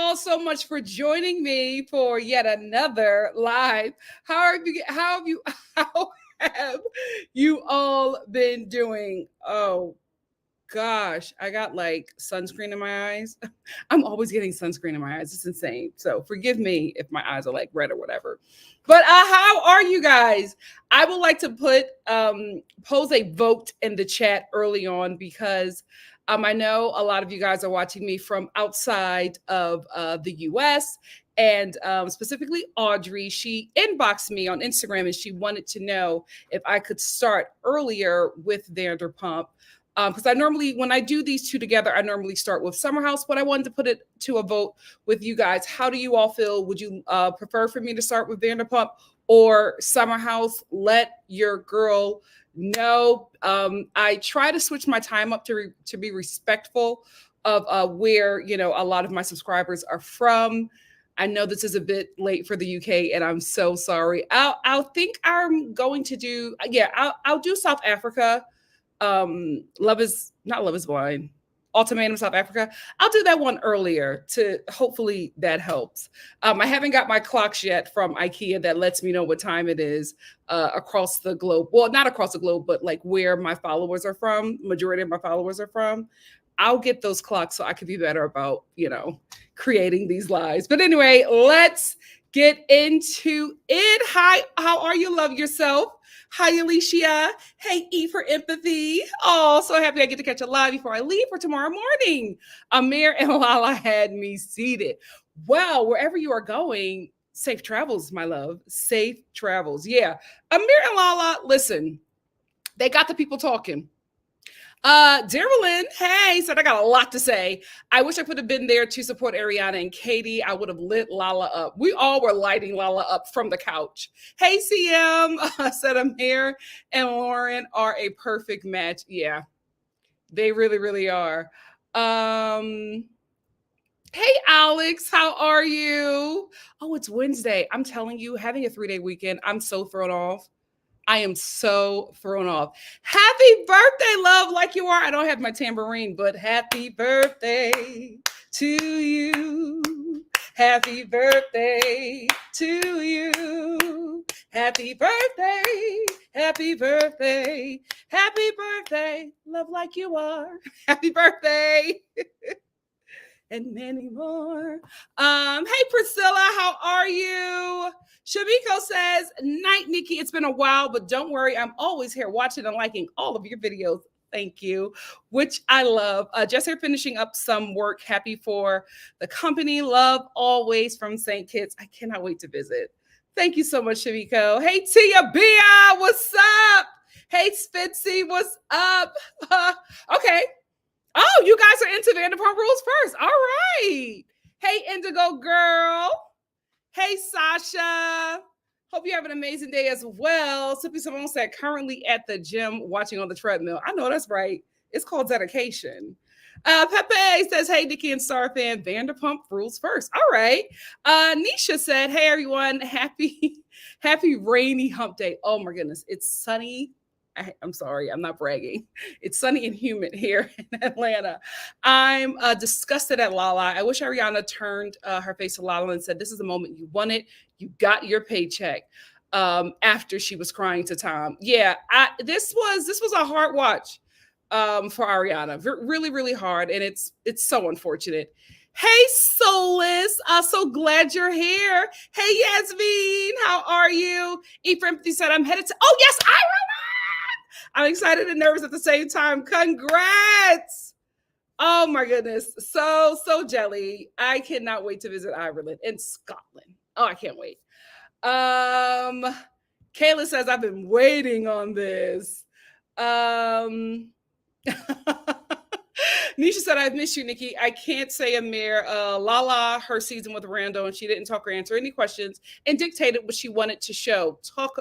all so much for joining me for yet another live. How have you how have you all been doing? Oh gosh, I got like sunscreen in my eyes. I'm always getting sunscreen in my eyes. It's insane. So forgive me if my eyes are like red or whatever. But how are you guys? I would like to pose a vote in the chat early on because I know a lot of you guys are watching me from outside of the US. And specifically, Audrey, she inboxed me on Instagram and she wanted to know if I could start earlier with Vanderpump because I normally, when I do these two together, I normally start with Summer House, but I wanted to put it to a vote with you guys. How do you all feel? Would you prefer for me to start with Vanderpump or Summer House? Let your girl know. I try to switch my time up to be respectful of where, you know, a lot of my subscribers are from. I know this is a bit late for the UK, and I'm so sorry. I'll think I'm going to do, I'll do South Africa. Love is Blind, Ultimatum South Africa. I'll do that one earlier to hopefully that helps. I haven't got my clocks yet from IKEA that lets me know what time it is across the globe. Well, not across the globe, but like where my followers are from. Majority of my followers are from. I'll get those clocks so I could be better about, you know, creating these lives. But anyway, let's get into it. Hi, how are you? Love yourself. Hi, Alicia. Hey, E for empathy. Oh, so happy I get to catch a live before I leave for tomorrow morning. Amir and Lala had me seated. Well, wherever you are going, safe travels, my love. Safe travels. Yeah. Amir and Lala, listen, they got the people talking. Darylyn, hey, said I got a lot to say. I wish I could have been there to support Ariana and Katie. I would have lit Lala up. We all were lighting Lala up from the couch. Hey, CM, said Amir and Lauren are a perfect match. Yeah, they really, really are. Hey, Alex, how are you? Oh, it's Wednesday. I'm telling you, having a 3-day weekend, I'm so thrown off. I am so thrown off. Happy birthday, love, like you are. I don't have my tambourine, but happy birthday to you. Happy birthday to you. Happy birthday. Happy birthday. Happy birthday, love like you are. Happy birthday. And many more. Hey Priscilla, how are you? Shamiko says, night, Nikki. It's been a while, but don't worry. I'm always here watching and liking all of your videos. Thank you, which I love. Just here finishing up some work. Happy for the company. Love always from St. Kitts. I cannot wait to visit. Thank you so much, Shamiko. Hey, Tia Bia, what's up? Hey, Spitzy, what's up? Okay. Oh, you guys are into Vanderpump Rules first. All right. Hey, Indigo Girl. Hey, Sasha. Hope you have an amazing day as well. Sippy Simone said, currently at the gym watching on the treadmill. I know that's right. It's called dedication. Pepe says, hey, NikkiNicoleStar fan, Vanderpump Rules first. All right. Nisha said, hey, everyone. Happy rainy hump day. Oh, my goodness. It's sunny. I'm sorry, I'm not bragging. It's sunny and humid here in Atlanta. I'm disgusted at Lala. I wish Ariana turned her face to Lala and said, this is the moment you wanted. You got your paycheck after she was crying to Tom. Yeah, this was a hard watch for Ariana. Really, really hard. And it's so unfortunate. Hey, Soulless. So glad you're here. Hey, Yasmin. How are you? E for Empathy said, I'm headed to, oh, yes, I'm excited and nervous at the same time. Congrats. Oh my goodness. So jelly. I cannot wait to visit Ireland and Scotland. Oh, I can't wait. Kayla says, I've been waiting on this. Nisha said, I've missed you, Nikki. I can't say Amir. Lala, her season with Rando, and she didn't talk or answer any questions and dictated what she wanted to show, talk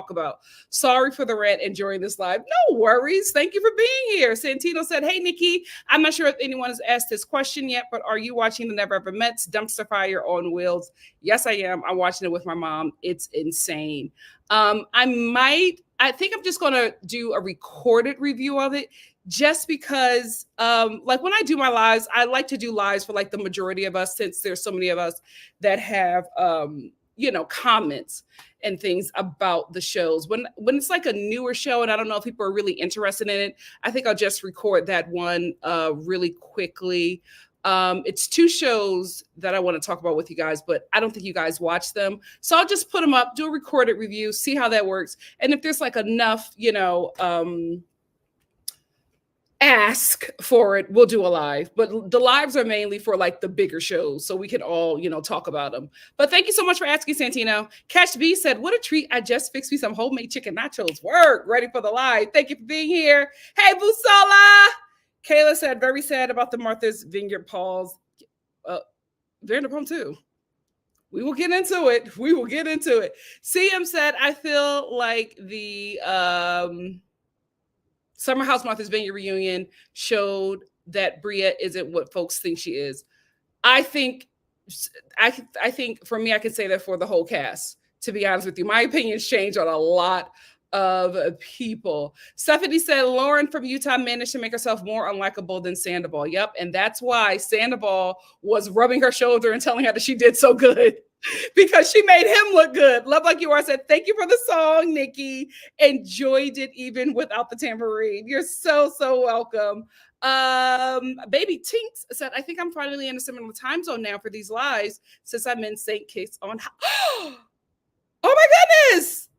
about. Sorry for the rant and during this live. No worries. Thank you for being here. Santino said, hey, Nikki, I'm not sure if anyone has asked this question yet, but are you watching the Never Ever Mets Dumpster Fire on Wheels? Yes, I am. I'm watching it with my mom. It's insane. I think I'm just going to do a recorded review of it. just because like when I do my lives, I like to do lives for like the majority of us, since there's so many of us that have comments and things about the shows. When it's like a newer show and I don't know if people are really interested in it, I think I'll just record that one really quickly. It's two shows that I want to talk about with you guys, but I don't think you guys watch them. So I'll just put them up, do a recorded review, see how that works. And if there's like enough, ask for it, we'll do a live. But the lives are mainly for like the bigger shows, so we can all talk about them. But thank you so much for asking, Santino. Cash B said, what a treat. I just fixed me some homemade chicken nachos. Work ready for the live. Thank you for being here. Hey, Busala. Kayla said, very sad about the Martha's Vineyard Paul's Vanderpump too. We will get into it. We will get into it. CM said, I feel like the Summer House Martha's Vineyard reunion showed that Bria isn't what folks think she is. I think for me, I can say that for the whole cast, to be honest with you. My opinions change on a lot of people. Stephanie said Lauren from Utah managed to make herself more unlikable than Sandoval. Yep. And that's why Sandoval was rubbing her shoulder and telling her that she did so good. Because she made him look good. Love Like You Are said, thank you for the song, Nikki. Enjoyed it even without the tambourine. You're so, so welcome. Baby Tinks said, I think I'm finally in a similar time zone now for these lives since I'm in St. Kitts on. Oh my goodness.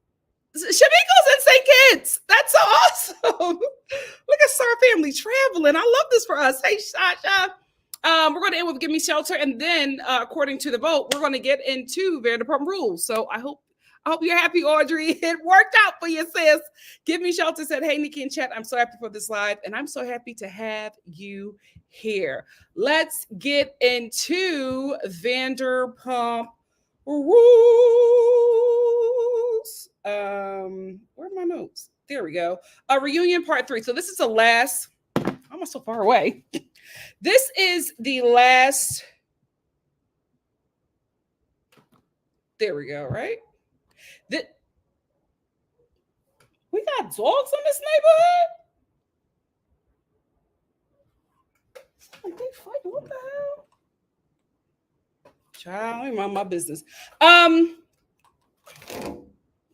Shamiko's in St. Kitts. That's so awesome. Look at Star Family traveling. I love this for us. Hey, Sasha. We're going to end with Give Me Shelter, and then according to the vote, we're going to get into Vanderpump Rules. So I hope you're happy, Audrey. It worked out for you, sis. Give Me Shelter said, hey, Nikki and chat, I'm so happy for this live, and I'm so happy to have you here. Let's get into Vanderpump Rules. Where are my notes? There we go. Reunion part 3. So this is the last. I'm so far away. This is the last. There we go, right? We got dogs in this neighborhood? They fighting. What the hell? Child, I ain't mind my business.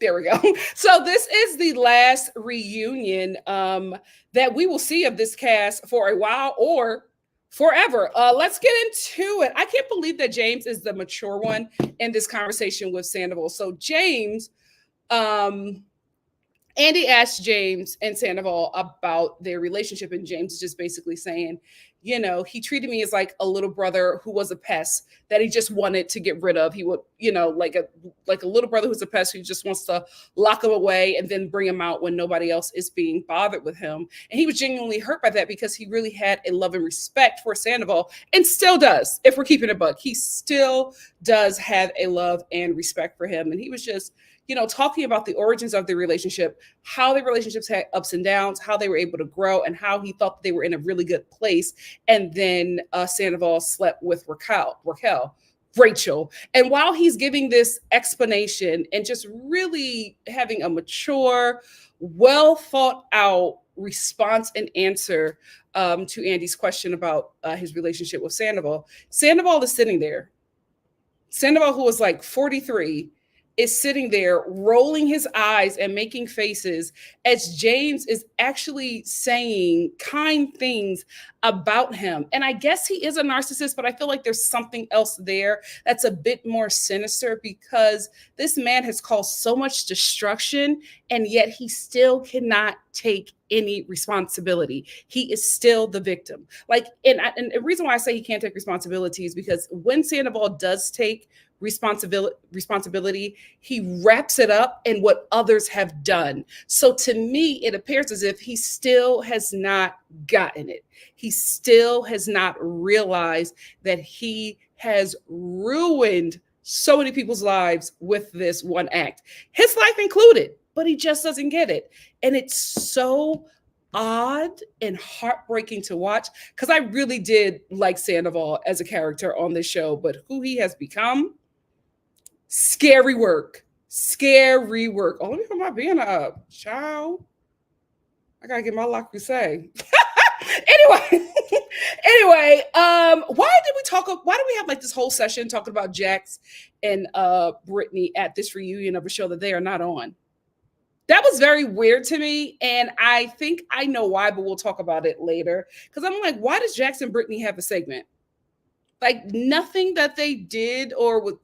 There we go. So this is the last reunion that we will see of this cast for a while or forever. Let's get into it. I can't believe that James is the mature one in this conversation with Sandoval. So James, Andy asked James and Sandoval about their relationship, and James is just basically saying, he treated me as like a little brother who was a pest that he just wanted to get rid of. He would, like a little brother who's a pest who just wants to lock him away and then bring him out when nobody else is being bothered with him. And he was genuinely hurt by that because he really had a love and respect for Sandoval, and still does. If we're keeping it a buck, he still does have a love and respect for him. And he was just, talking about the origins of the relationship, how the relationships had ups and downs, how they were able to grow, and how he thought they were in a really good place. And then Sandoval slept with Rachel. And while he's giving this explanation and just really having a mature, well thought out response and answer to Andy's question about his relationship with Sandoval, Sandoval is sitting there. Sandoval, who was like 43, is sitting there rolling his eyes and making faces as James is actually saying kind things about him. And I guess he is a narcissist, but I feel like there's something else there that's a bit more sinister, because this man has caused so much destruction, and yet he still cannot take any responsibility. He is still the victim. And the reason why I say he can't take responsibility is because when Sandoval does take responsibility, he wraps it up in what others have done. So to me, it appears as if he still has not gotten it. He still has not realized that he has ruined so many people's lives with this one act, his life included, but he just doesn't get it. And it's so odd and heartbreaking to watch, because I really did like Sandoval as a character on this show, but who he has become, scary work. Oh, let me put my banner up. Ciao. I gotta get my La Crusade. Anyway, why do we have like this whole session talking about Jax and Brittany at this reunion of a show that they are not on? That was very weird to me, and I think I know why, but we'll talk about it later. Because I'm like, why does Jax and Brittany have a segment? Like nothing that they did or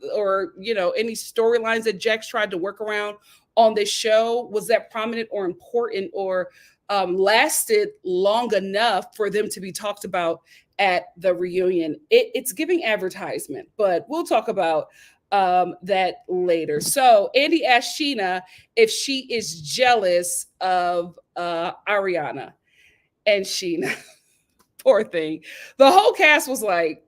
any storylines that Jax tried to work around on this show was that prominent or important or lasted long enough for them to be talked about at the reunion. It's giving advertisement, but we'll talk about that later. So Andy asked Sheena if she is jealous of Ariana, and Sheena, poor thing. The whole cast was like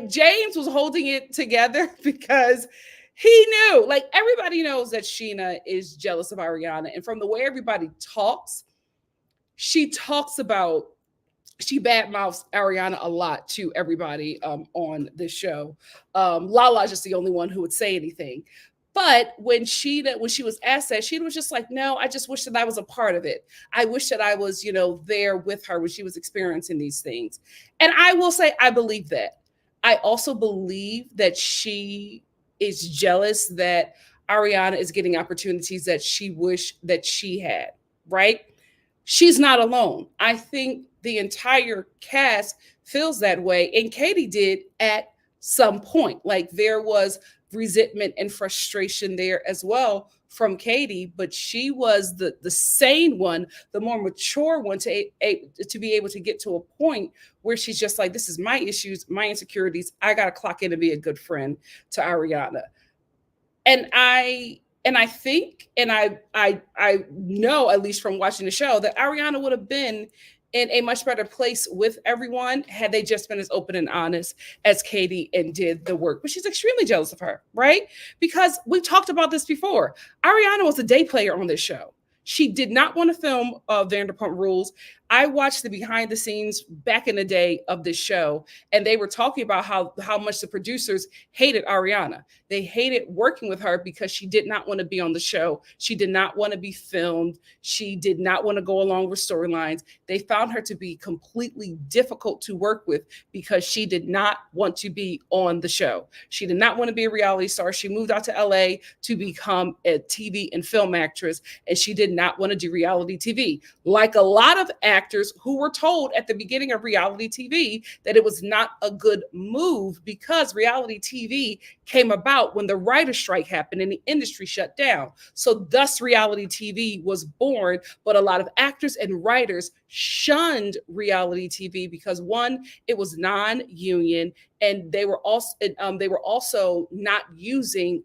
James was holding it together because he knew, like everybody knows that Sheena is jealous of Ariana. And from the way everybody talks, she badmouths Ariana a lot to everybody on this show. Lala's just the only one who would say anything. But when she was asked that, Sheena was just like, no, I just wish that I was a part of it. I wish that I was, there with her when she was experiencing these things. And I will say, I believe that. I also believe that she is jealous that Ariana is getting opportunities that she wished that she had, right? She's not alone. I think the entire cast feels that way. And Katie did at some point. Like there was resentment and frustration there as well from Katie, but she was the sane one, the more mature one to be able to get to a point where she's just like, this is my issues, my insecurities. I got to clock in and be a good friend to Ariana. And I think, and I know, at least from watching the show, that Ariana would have been in a much better place with everyone had they just been as open and honest as Katie and did the work. But she's extremely jealous of her, right? Because we talked about this before. Ariana was a day player on this show. She did not want to film Vanderpump Rules. I watched the behind the scenes back in the day of this show, and they were talking about how much the producers hated Ariana. They hated working with her because she did not want to be on the show. She did not want to be filmed. She did not want to go along with storylines. They found her to be completely difficult to work with because she did not want to be on the show. She did not want to be a reality star. She moved out to LA to become a TV and film actress, and she did not want to do reality TV. Like a lot of actors who were told at the beginning of reality TV that it was not a good move because reality TV came about when the writer's strike happened and the industry shut down. So thus reality TV was born, but a lot of actors and writers shunned reality TV because one, it was non-union, and they were also not using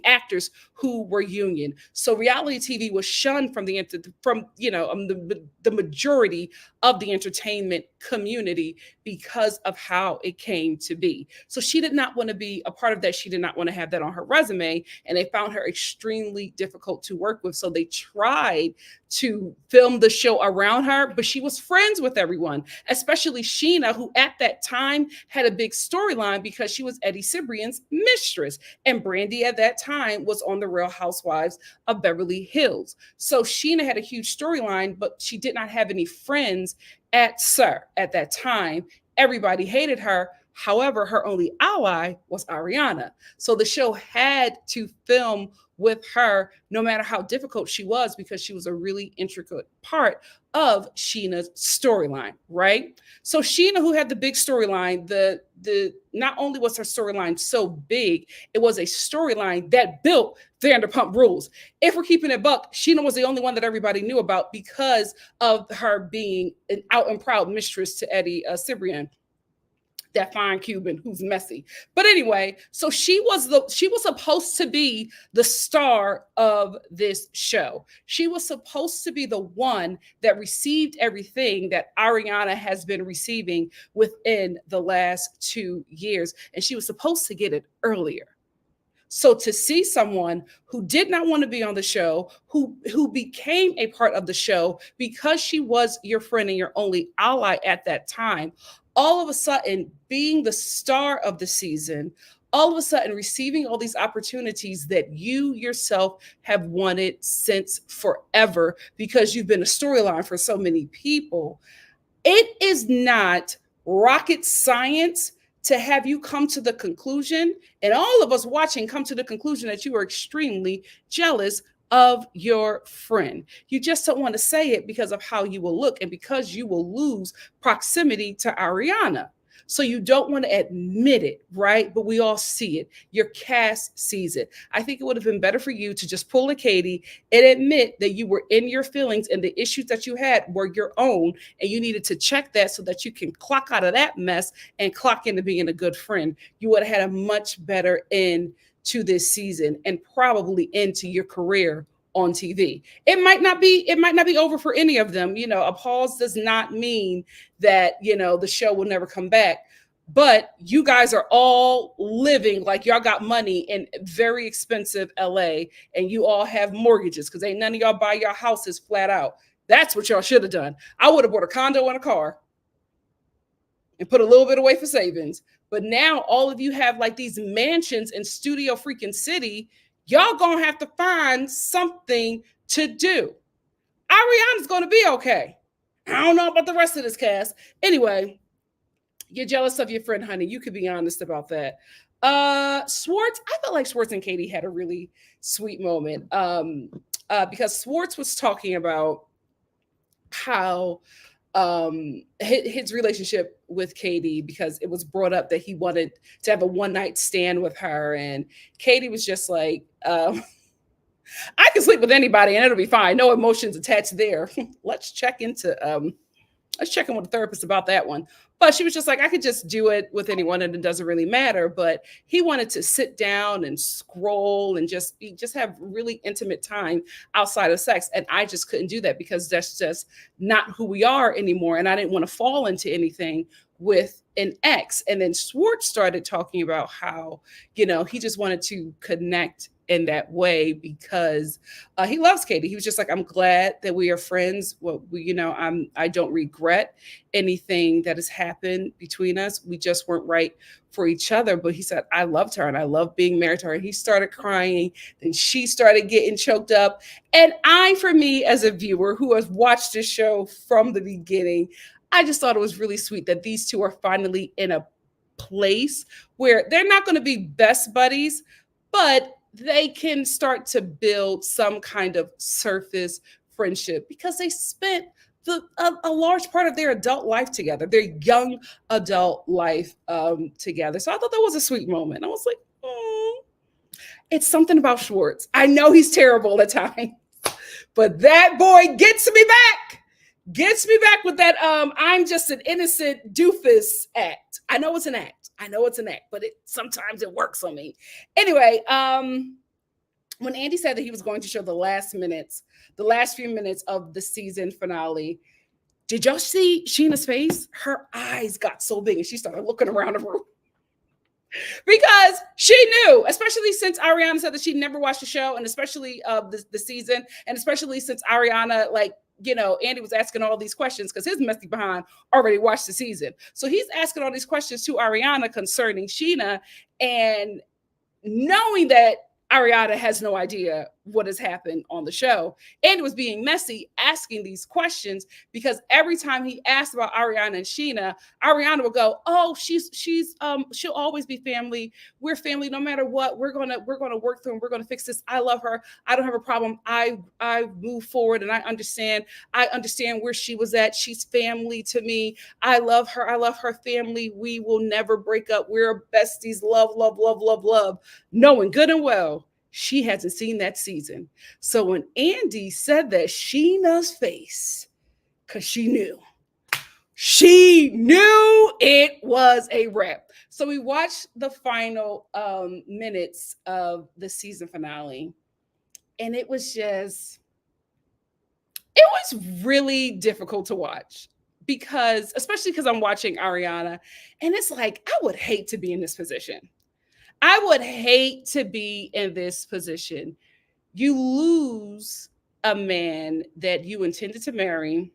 actors who were union. So reality TV was shunned from the majority of the entertainment community because of how it came to be. So she did not want to be a part of that. She did not want to have that on her resume, and they found her extremely difficult to work with. So they tried to film the show around her, but she was friends with everyone, especially Sheena, who at that time had a big storyline because she was Eddie Cibrian's mistress, and Brandy at that time was on the Real Housewives of Beverly Hills. So Sheena had a huge storyline, but she did not have any friends at SUR at that time. Everybody hated her. However, her only ally was Ariana. So the show had to film with her, no matter how difficult she was, because she was a really intricate part of Sheena's storyline, right? So Sheena, who had the big storyline, the not only was her storyline so big, it was a storyline that built Vanderpump Rules. If we're keeping it buck, Sheena was the only one that everybody knew about because of her being an out and proud mistress to Eddie Cibrian, that fine Cuban who's messy. But anyway, so she was supposed to be the star of this show. She was supposed to be the one that received everything that Ariana has been receiving within the last 2 years. And she was supposed to get it earlier. So to see someone who did not want to be on the show, who became a part of the show because she was your friend and your only ally at that time, all of a sudden being the star of the season, all of a sudden receiving all these opportunities that you yourself have wanted since forever because you've been a storyline for so many people. It is not rocket science to have you come to the conclusion, and all of us watching come to the conclusion that you are extremely jealous of your friend. You just don't want to say it because of how you will look and because you will lose proximity to Ariana. So you don't want to admit it, right? But we all see it. Your cast sees it. I think it would have been better for you to just pull a Katie and admit that you were in your feelings and the issues that you had were your own, and you needed to check that so that you can clock out of that mess and clock into being a good friend. You would have had a much better end to this season and probably into your career on TV. It might not be over for any of them. A pause does not mean that, the show will never come back. But you guys are all living like y'all got money in very expensive LA, and you all have mortgages because ain't none of y'all buy your houses flat out. That's what y'all should have done. I would have bought a condo and a car and put a little bit away for savings. But now all of you have like these mansions in Studio freaking City. Y'all gonna have to find something to do. Ariana's gonna be okay. I don't know about the rest of this cast. Anyway, you're jealous of your friend, honey. You could be honest about that. Schwartz, I felt like Schwartz and Katie had a really sweet moment. Because Schwartz was talking about how his relationship with Katie, because it was brought up that he wanted to have a one night stand with her, and Katie was just like, I can sleep with anybody and it'll be fine. No emotions attached there. Let's check in with a therapist about that one. But she was just like, I could just do it with anyone and it doesn't really matter. But he wanted to sit down and scroll and just have really intimate time outside of sex. And I just couldn't do that because that's just not who we are anymore. And I didn't want to fall into anything with an ex. And then Schwartz started talking about how, he just wanted to connect in that way because he loves Katie. He was just like, I'm glad that we are friends. Well, I don't regret anything that has happened between us. We just weren't right for each other. But he said, I loved her and I love being married to her. And he started crying. Then she started getting choked up. And for me, as a viewer who has watched this show from the beginning, I just thought it was really sweet that these two are finally in a place where they're not going to be best buddies, but they can start to build some kind of surface friendship because they spent a large part of their adult life together, their young adult life together. So I thought that was a sweet moment. I was like, it's something about Schwartz. I know he's terrible at times, but that boy gets me back. Gets me back with that I'm just an innocent doofus act. I know it's an act, but sometimes it works on me. Anyway, when Andy said that he was going to show the last few minutes of the season finale, did y'all see Sheena's face? Her eyes got so big and she started looking around the room. Because she knew, especially since Ariana said that she never watched the show, and especially the season, and especially since Ariana, Andy was asking all these questions because his messy behind already watched the season. So he's asking all these questions to Ariana concerning Sheena, and knowing that Ariana has no idea what has happened on the show. And was being messy asking these questions because every time he asked about Ariana and Sheena, Ariana would go, "Oh, she'll always be family. We're family no matter what. We're gonna work through and we're gonna fix this. I love her. I don't have a problem. I move forward and I understand where she was at. She's family to me. I love her. I love her family. We will never break up. We're besties. Love, love, love, love, love." Knowing good and well she hasn't seen that season. So when Andy said that, Sheena's face, because she knew it was a wrap. So we watched the final minutes of the season finale, and it was really difficult to watch especially because I'm watching Ariana, and it's like, I would hate to be in this position. I would hate to be in this position. You lose a man that you intended to marry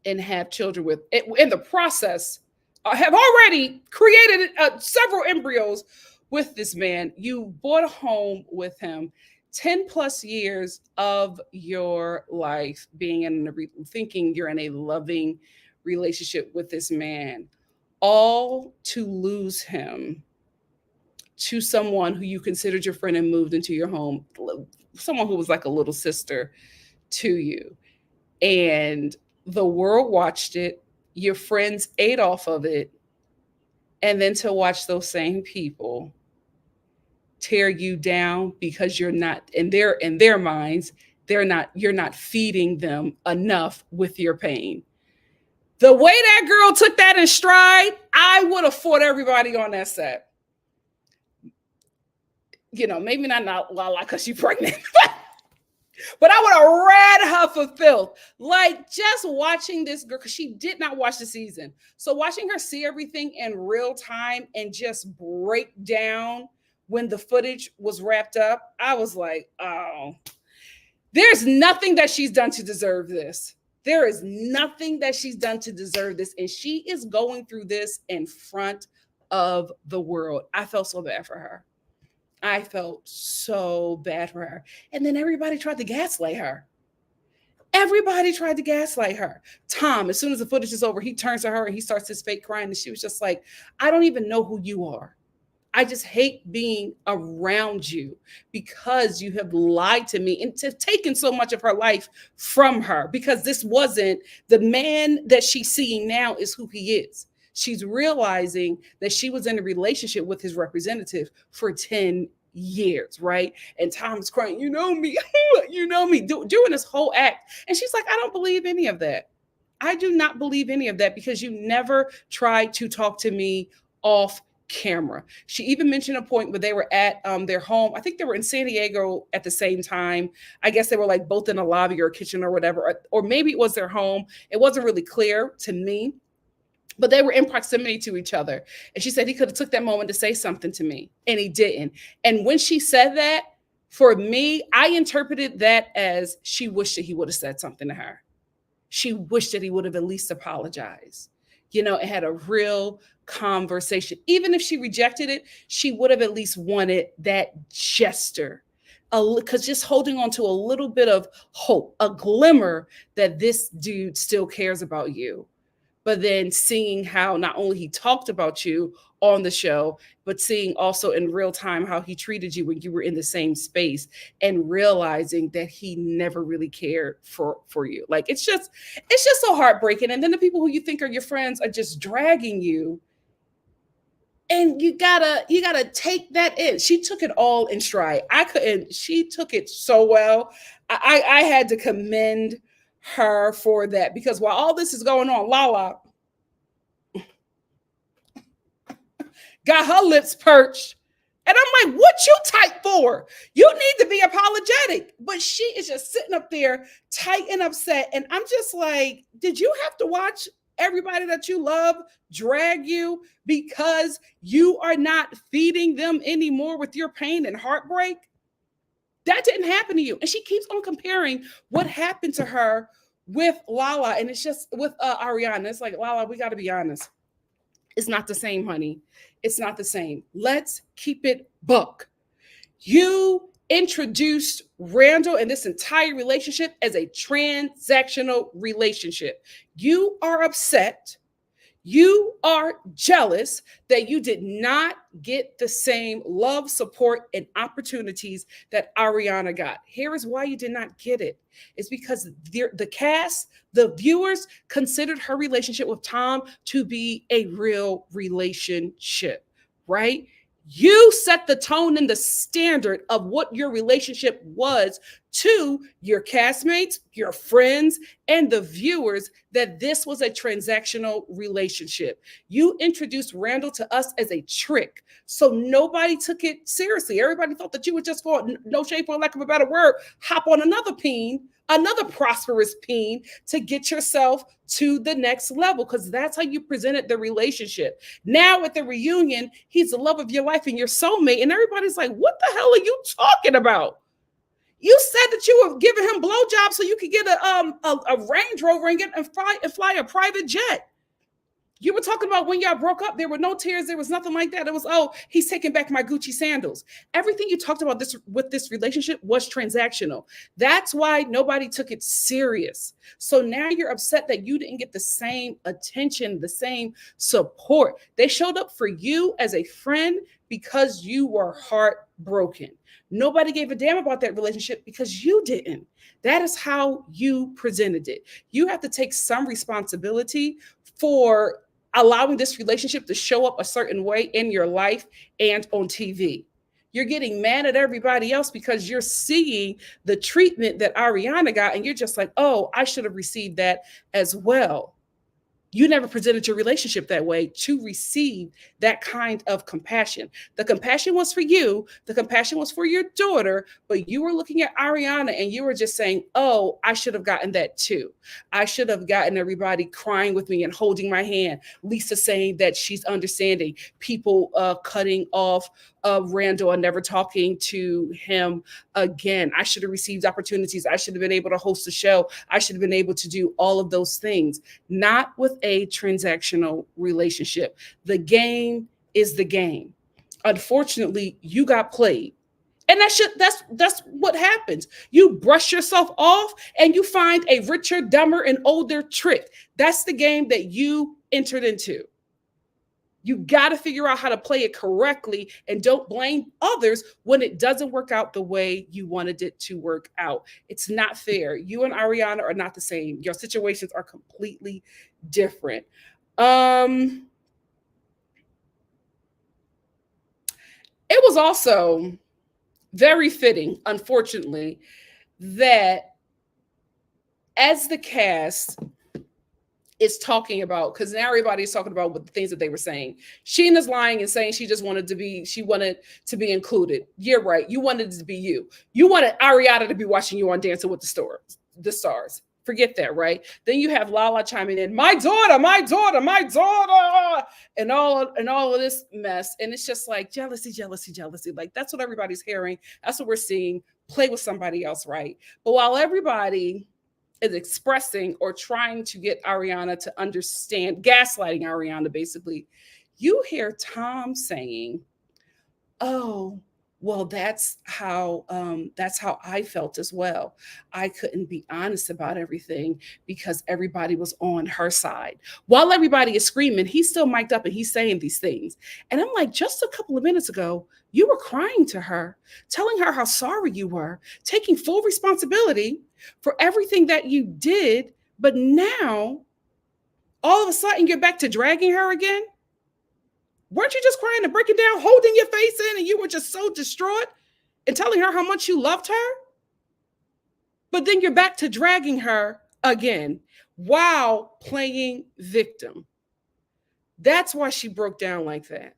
and have children with. In the process, have already created several embryos with this man. You bought a home with him. 10 plus years of your life being thinking you're in a loving relationship with this man, all to lose him to someone who you considered your friend and moved into your home, someone who was like a little sister to you. And the world watched it, your friends ate off of it, and then to watch those same people tear you down because you're not in their minds, you're not feeding them enough with your pain. The way that girl took that in stride, I would have fought everybody on that set. You know, maybe not Lala because she's pregnant. But I would have read her for filth. Like, just watching this girl, because she did not watch the season. So watching her see everything in real time and just break down when the footage was wrapped up, I was like, oh, there's nothing that she's done to deserve this. There is nothing that she's done to deserve this. And she is going through this in front of the world. I felt so bad for her. I felt so bad for her. And then everybody tried to gaslight her. Everybody tried to gaslight her. Tom, as soon as the footage is over, he turns to her and he starts his fake crying. And she was just like, I don't even know who you are. I just hate being around you because you have lied to me and taken so much of her life from her, because this wasn't the man that she's seeing now is who he is. She's realizing that she was in a relationship with his representative for 10 years, right? And Tom's crying, you know me, doing this whole act. And she's like, I don't believe any of that. I do not believe any of that because you never tried to talk to me off camera. She even mentioned a point where they were at their home. I think they were in San Diego at the same time. I guess they were like both in a lobby or a kitchen or whatever, or maybe it was their home. It wasn't really clear to me, but they were in proximity to each other. And she said he could have took that moment to say something to me, and he didn't. And when she said that, for me, I interpreted that as she wished that he would have said something to her. She wished that he would have at least apologized, and had a real conversation. Even if she rejected it, she would have at least wanted that gesture. Because just holding on to a little bit of hope, a glimmer that this dude still cares about you. But then seeing how not only he talked about you on the show, but seeing also in real time how he treated you when you were in the same space, and realizing that he never really cared for you. Like, it's just so heartbreaking. And then the people who you think are your friends are just dragging you. And you gotta take that in. She took it all in stride. I couldn't. She took it so well. I had to commend her for that, because while all this is going on, Lala got her lips perched. And I'm like, what you tight for? You need to be apologetic. But she is just sitting up there tight and upset. And I'm just like, did you have to watch everybody that you love drag you because you are not feeding them anymore with your pain and heartbreak? That didn't happen to you. And she keeps on comparing what happened to her with Lala. And it's just with Ariana. It's like, Lala, we got to be honest. It's not the same, honey. It's not the same. Let's keep it buck. You introduced Randall and this entire relationship as a transactional relationship. You are upset. You are jealous that you did not get the same love, support, and opportunities that Ariana got. Here is why you did not get it. It's because the cast, the viewers, considered her relationship with Tom to be a real relationship, right? You set the tone and the standard of what your relationship was to your castmates, your friends, and the viewers, that this was a transactional relationship. You introduced Randall to us as a trick, so nobody took it seriously. Everybody thought that you would just go, no shade for lack of a better word, hop on another peen, another prosperous peen, to get yourself to the next level, because that's how you presented the relationship. Now at the reunion, he's the love of your life and your soulmate, and everybody's like, what the hell are you talking about? You said that you were giving him blowjobs so you could get a Range Rover and fly a private jet. You were talking about when y'all broke up, there were no tears, there was nothing like that. It was, oh, he's taking back my Gucci sandals. Everything you talked about this with this relationship was transactional. That's why nobody took it serious. So now you're upset that you didn't get the same attention, the same support. They showed up for you as a friend because you were heartbroken. Nobody gave a damn about that relationship because you didn't. That is how you presented it. You have to take some responsibility for allowing this relationship to show up a certain way in your life and on TV. You're getting mad at everybody else because you're seeing the treatment that Ariana got, and you're just like, oh, I should have received that as well. You never presented your relationship that way to receive that kind of compassion. The compassion was for you, the compassion was for your daughter, but you were looking at Ariana and you were just saying, oh, I should have gotten that too. I should have gotten everybody crying with me and holding my hand. Lisa saying that she's understanding, people cutting off Randall and never talking to him again. I should have received opportunities. I should have been able to host a show. I should have been able to do all of those things, not with a transactional relationship. The game is the game. Unfortunately, you got played. And that's what happens. You brush yourself off and you find a richer, dumber, and older trick. That's the game that you entered into. You got to figure out how to play it correctly and don't blame others when it doesn't work out the way you wanted it to work out. It's not fair. You and Ariana are not the same. Your situations are completely different. It was also very fitting, unfortunately, that as the cast is talking about, because now everybody's talking about what the things that they were saying. Sheena's lying and saying she wanted to be included. You're right. You wanted it to be you. You wanted Ariana to be watching you on Dancing with the Stars. Forget that, right? Then you have Lala chiming in, my daughter, my daughter, my daughter, and all of this mess. And it's just like jealousy, jealousy, jealousy. Like that's what everybody's hearing. That's what we're seeing. Play with somebody else, right? But while everybody is expressing or trying to get Ariana to understand, gaslighting Ariana, basically, you hear Tom saying, oh, well, that's how I felt as well. I couldn't be honest about everything because everybody was on her side. While everybody is screaming, he's still mic'd up and he's saying these things. And I'm like, just a couple of minutes ago, you were crying to her, telling her how sorry you were, taking full responsibility for everything that you did. But now, all of a sudden, you're back to dragging her again. Weren't you just crying and breaking down, holding your face in, and you were just so distraught and telling her how much you loved her? But then you're back to dragging her again while playing victim. That's why she broke down like that,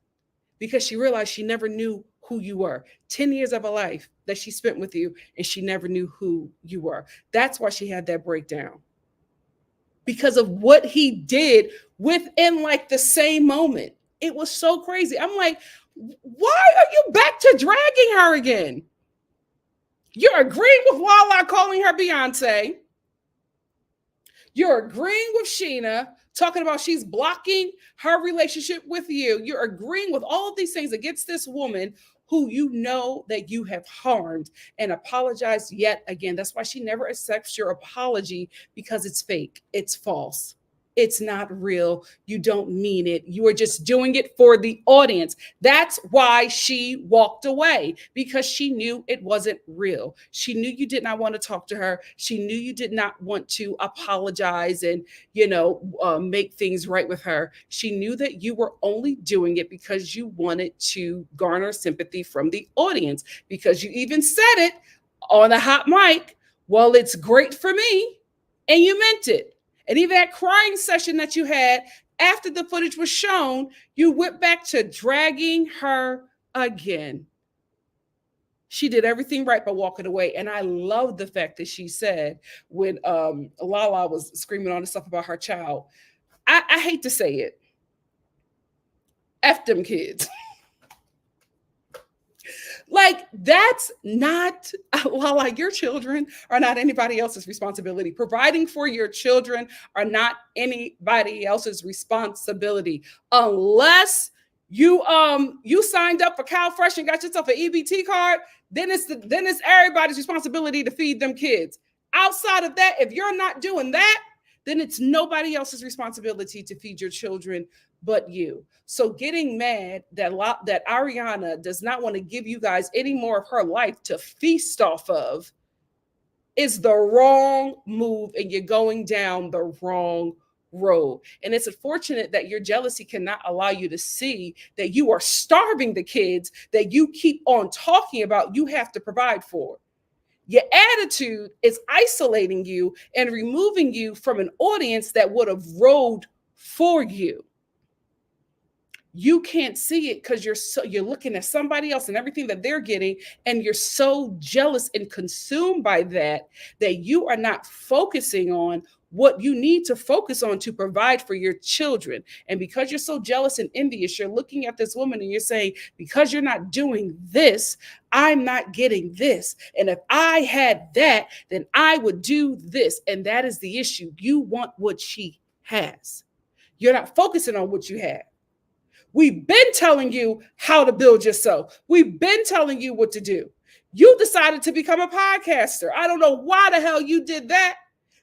because she realized she never knew who you were. 10 years of her life that she spent with you, and she never knew who you were. That's why she had that breakdown, because of what he did within like the same moment. It was so crazy. I'm like, why are you back to dragging her again? You're agreeing with Lala calling her Beyonce. You're agreeing with Sheena, talking about she's blocking her relationship with you. You're agreeing with all of these things against this woman who you know that you have harmed, and apologize yet again. That's why she never accepts your apology, because it's fake. It's false. It's not real. You don't mean it. You are just doing it for the audience. That's why she walked away, because she knew it wasn't real. She knew you did not want to talk to her. She knew you did not want to apologize and, make things right with her. She knew that you were only doing it because you wanted to garner sympathy from the audience, because you even said it on a hot mic. Well, it's great for me. And you meant it. And even that crying session that you had after the footage was shown, you went back to dragging her again. She did everything right by walking away. And I love the fact that she said, when Lala was screaming all this stuff about her child, I hate to say it, F them kids. Like, that's not, Lala, your children are not anybody else's responsibility. Providing for your children are not anybody else's responsibility unless you signed up for CalFresh and got yourself an EBT card. Then it's everybody's responsibility to feed them kids. Outside of that, if you're not doing that, then it's nobody else's responsibility to feed your children but you. So getting mad that Ariana does not want to give you guys any more of her life to feast off of is the wrong move, and you're going down the wrong road. And it's unfortunate that your jealousy cannot allow you to see that you are starving the kids that you keep on talking about you have to provide for. Your attitude is isolating you and removing you from an audience that would have rode for you. You can't see it because you're looking at somebody else and everything that they're getting, and you're so jealous and consumed by that you are not focusing on what you need to focus on to provide for your children. And because you're so jealous and envious, you're looking at this woman and you're saying, because you're not doing this, I'm not getting this. And if I had that, then I would do this. And that is the issue. You want what she has. You're not focusing on what you have. We've been telling you how to build yourself. We've been telling you what to do. You decided to become a podcaster. I don't know why the hell you did that.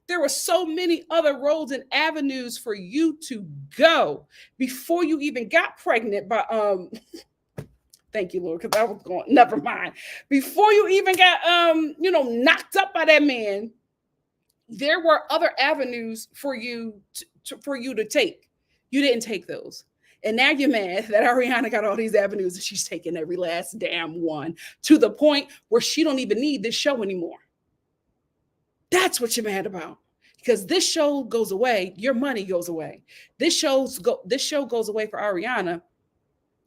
There were so many other roads and avenues for you to go before you even got pregnant by thank you, Lord, because I was going, never mind. Before you even got knocked up by that man, there were other avenues for you to take. You didn't take those. And now you're mad that Ariana got all these avenues and she's taking every last damn one to the point where she don't even need this show anymore. That's what you're mad about. Because this show goes away, your money goes away. This show goes away for Ariana.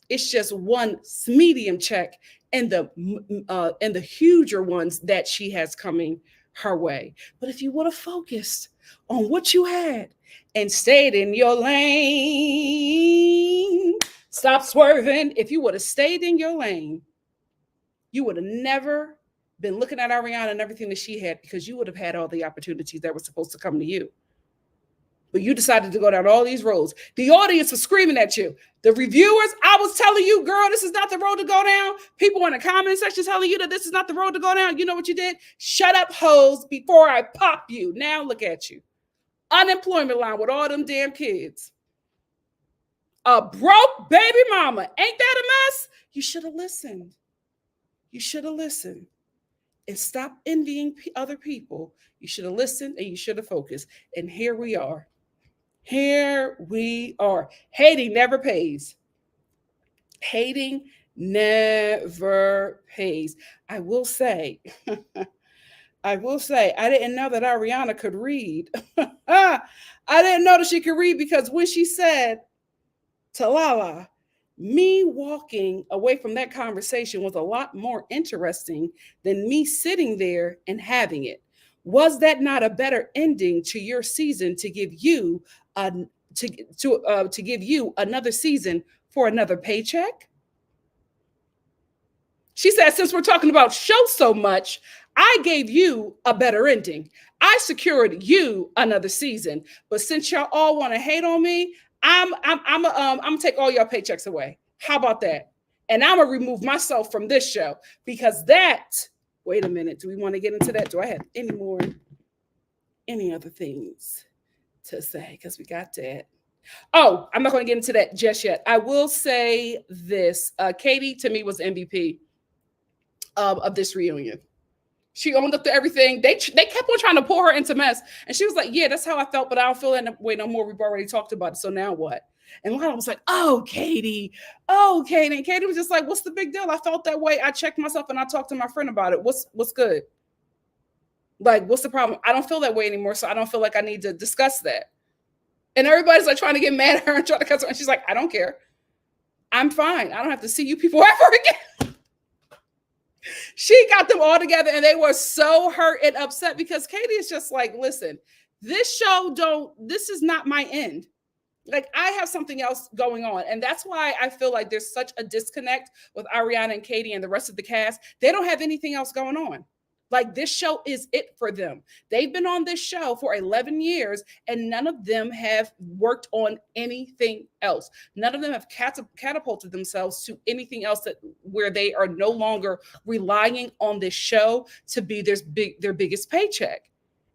It's just one medium check and the huger ones that she has coming her way. But if you would have focused on what you had and stayed in your lane, stop swerving. If you would have stayed in your lane, you would have never been looking at Ariana and everything that she had, because you would have had all the opportunities that were supposed to come to you. But you decided to go down all these roads. The audience was screaming at you. The reviewers, I was telling you, girl, this is not the road to go down. People in the comment section telling you that this is not the road to go down. You know what you did? Shut up, hoes, before I pop you. Now look at you. Unemployment line with all them damn kids. A broke baby mama. Ain't that a mess? You should have listened. You should have listened. And stop envying other people. You should have listened and you should have focused. And here we are. Here we are. Hating never pays. Hating never pays. I will say, I didn't know that Ariana could read. I didn't know that she could read, because when she said to Lala, me walking away from that conversation was a lot more interesting than me sitting there and having it. Was that not a better ending to your season to give you to give you another season for another paycheck? She said, since we're talking about shows so much, I gave you a better ending. I secured you another season. But since y'all all want to hate on me, I'm gonna take all your paychecks away. How about that? And I'm gonna remove myself from this show, because that. Wait a minute. Do we want to get into that? Do I have any other things to say? Because we got that. Oh, I'm not going to get into that just yet. I will say this: Katie, to me, was the MVP of this reunion. She owned up to everything. They kept on trying to pour her into mess. And she was like, yeah, that's how I felt, but I don't feel that way no more. We've already talked about it. So now what? And Lana was like, oh, Katie. And Katie was just like, what's the big deal? I felt that way. I checked myself and I talked to my friend about it. What's good? Like, what's the problem? I don't feel that way anymore. So I don't feel like I need to discuss that. And everybody's like trying to get mad at her and trying to cuss her. And she's like, I don't care. I'm fine. I don't have to see you people ever again. She got them all together and they were so hurt and upset, because Katie is just like, listen, this is not my end. Like I have something else going on. And that's why I feel like there's such a disconnect with Ariana and Katie and the rest of the cast. They don't have anything else going on. Like this show is it for them. They've been on this show for 11 years and none of them have worked on anything else. None of them have catapulted themselves to anything else that where they are no longer relying on this show to be their biggest paycheck.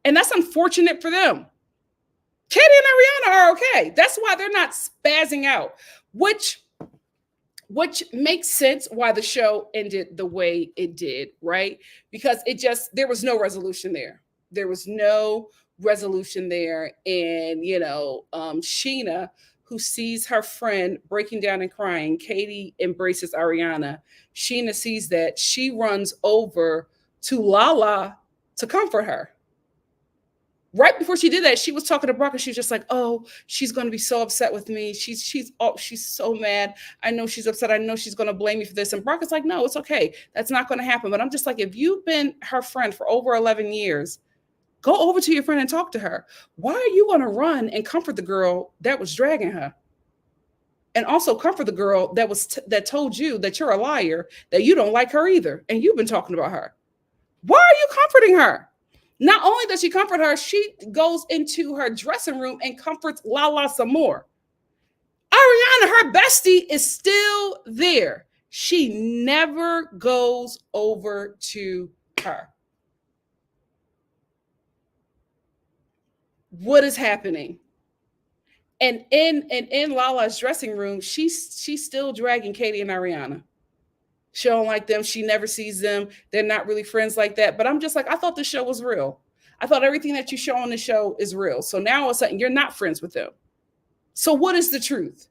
And that's unfortunate for them. Katie and Ariana are okay. That's why they're not spazzing out, which makes sense why the show ended the way it did, right? Because there was no resolution there. There was no resolution there. And, Sheena, who sees her friend breaking down and crying, Katie embraces Ariana. Sheena sees that. She runs over to Lala to comfort her. Right before she did that, she was talking to Brock and she was just like, "Oh, she's going to be so upset with me. She's so mad. I know she's upset. I know she's going to blame me for this." And Brock is like, "No, it's okay. That's not going to happen." But I'm just like, if you've been her friend for over 11 years, go over to your friend and talk to her. Why are you going to run and comfort the girl that was dragging her? And also comfort the girl that told you that you're a liar, that you don't like her either, and you've been talking about her. Why are you comforting her? Not only does she comfort her, she goes into her dressing room and comforts Lala some more. Ariana, her bestie, is still there. She never goes over to her. What is happening? And in Lala's dressing room, she's still dragging Katie and Ariana. She don't like them. She never sees them. They're not really friends like that. But I'm just like, I thought the show was real. I thought everything that you show on the show is real. So now all of a sudden you're not friends with them. So what is the truth?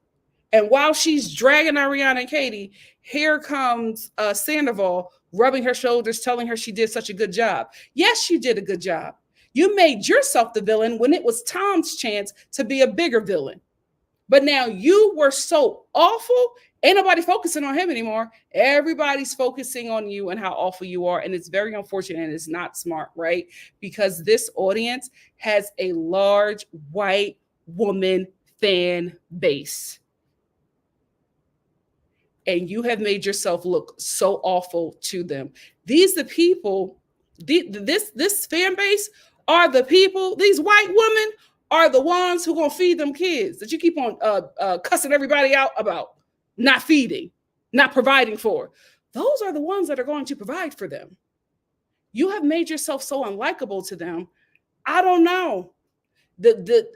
And while she's dragging Ariana and Katie, here comes Sandoval rubbing her shoulders, telling her she did such a good job. Yes, you did a good job. You made yourself the villain when it was Tom's chance to be a bigger villain. But now you were so awful, ain't nobody focusing on him anymore. Everybody's focusing on you and how awful you are. And it's very unfortunate and it's not smart, right? Because this audience has a large white woman fan base. And you have made yourself look so awful to them. These the people, this fan base are the people, these white women are the ones who gonna feed them kids that you keep on cussing everybody out about not feeding, not providing for. Those are the ones that are going to provide for them. You have made yourself so unlikable to them. I don't know.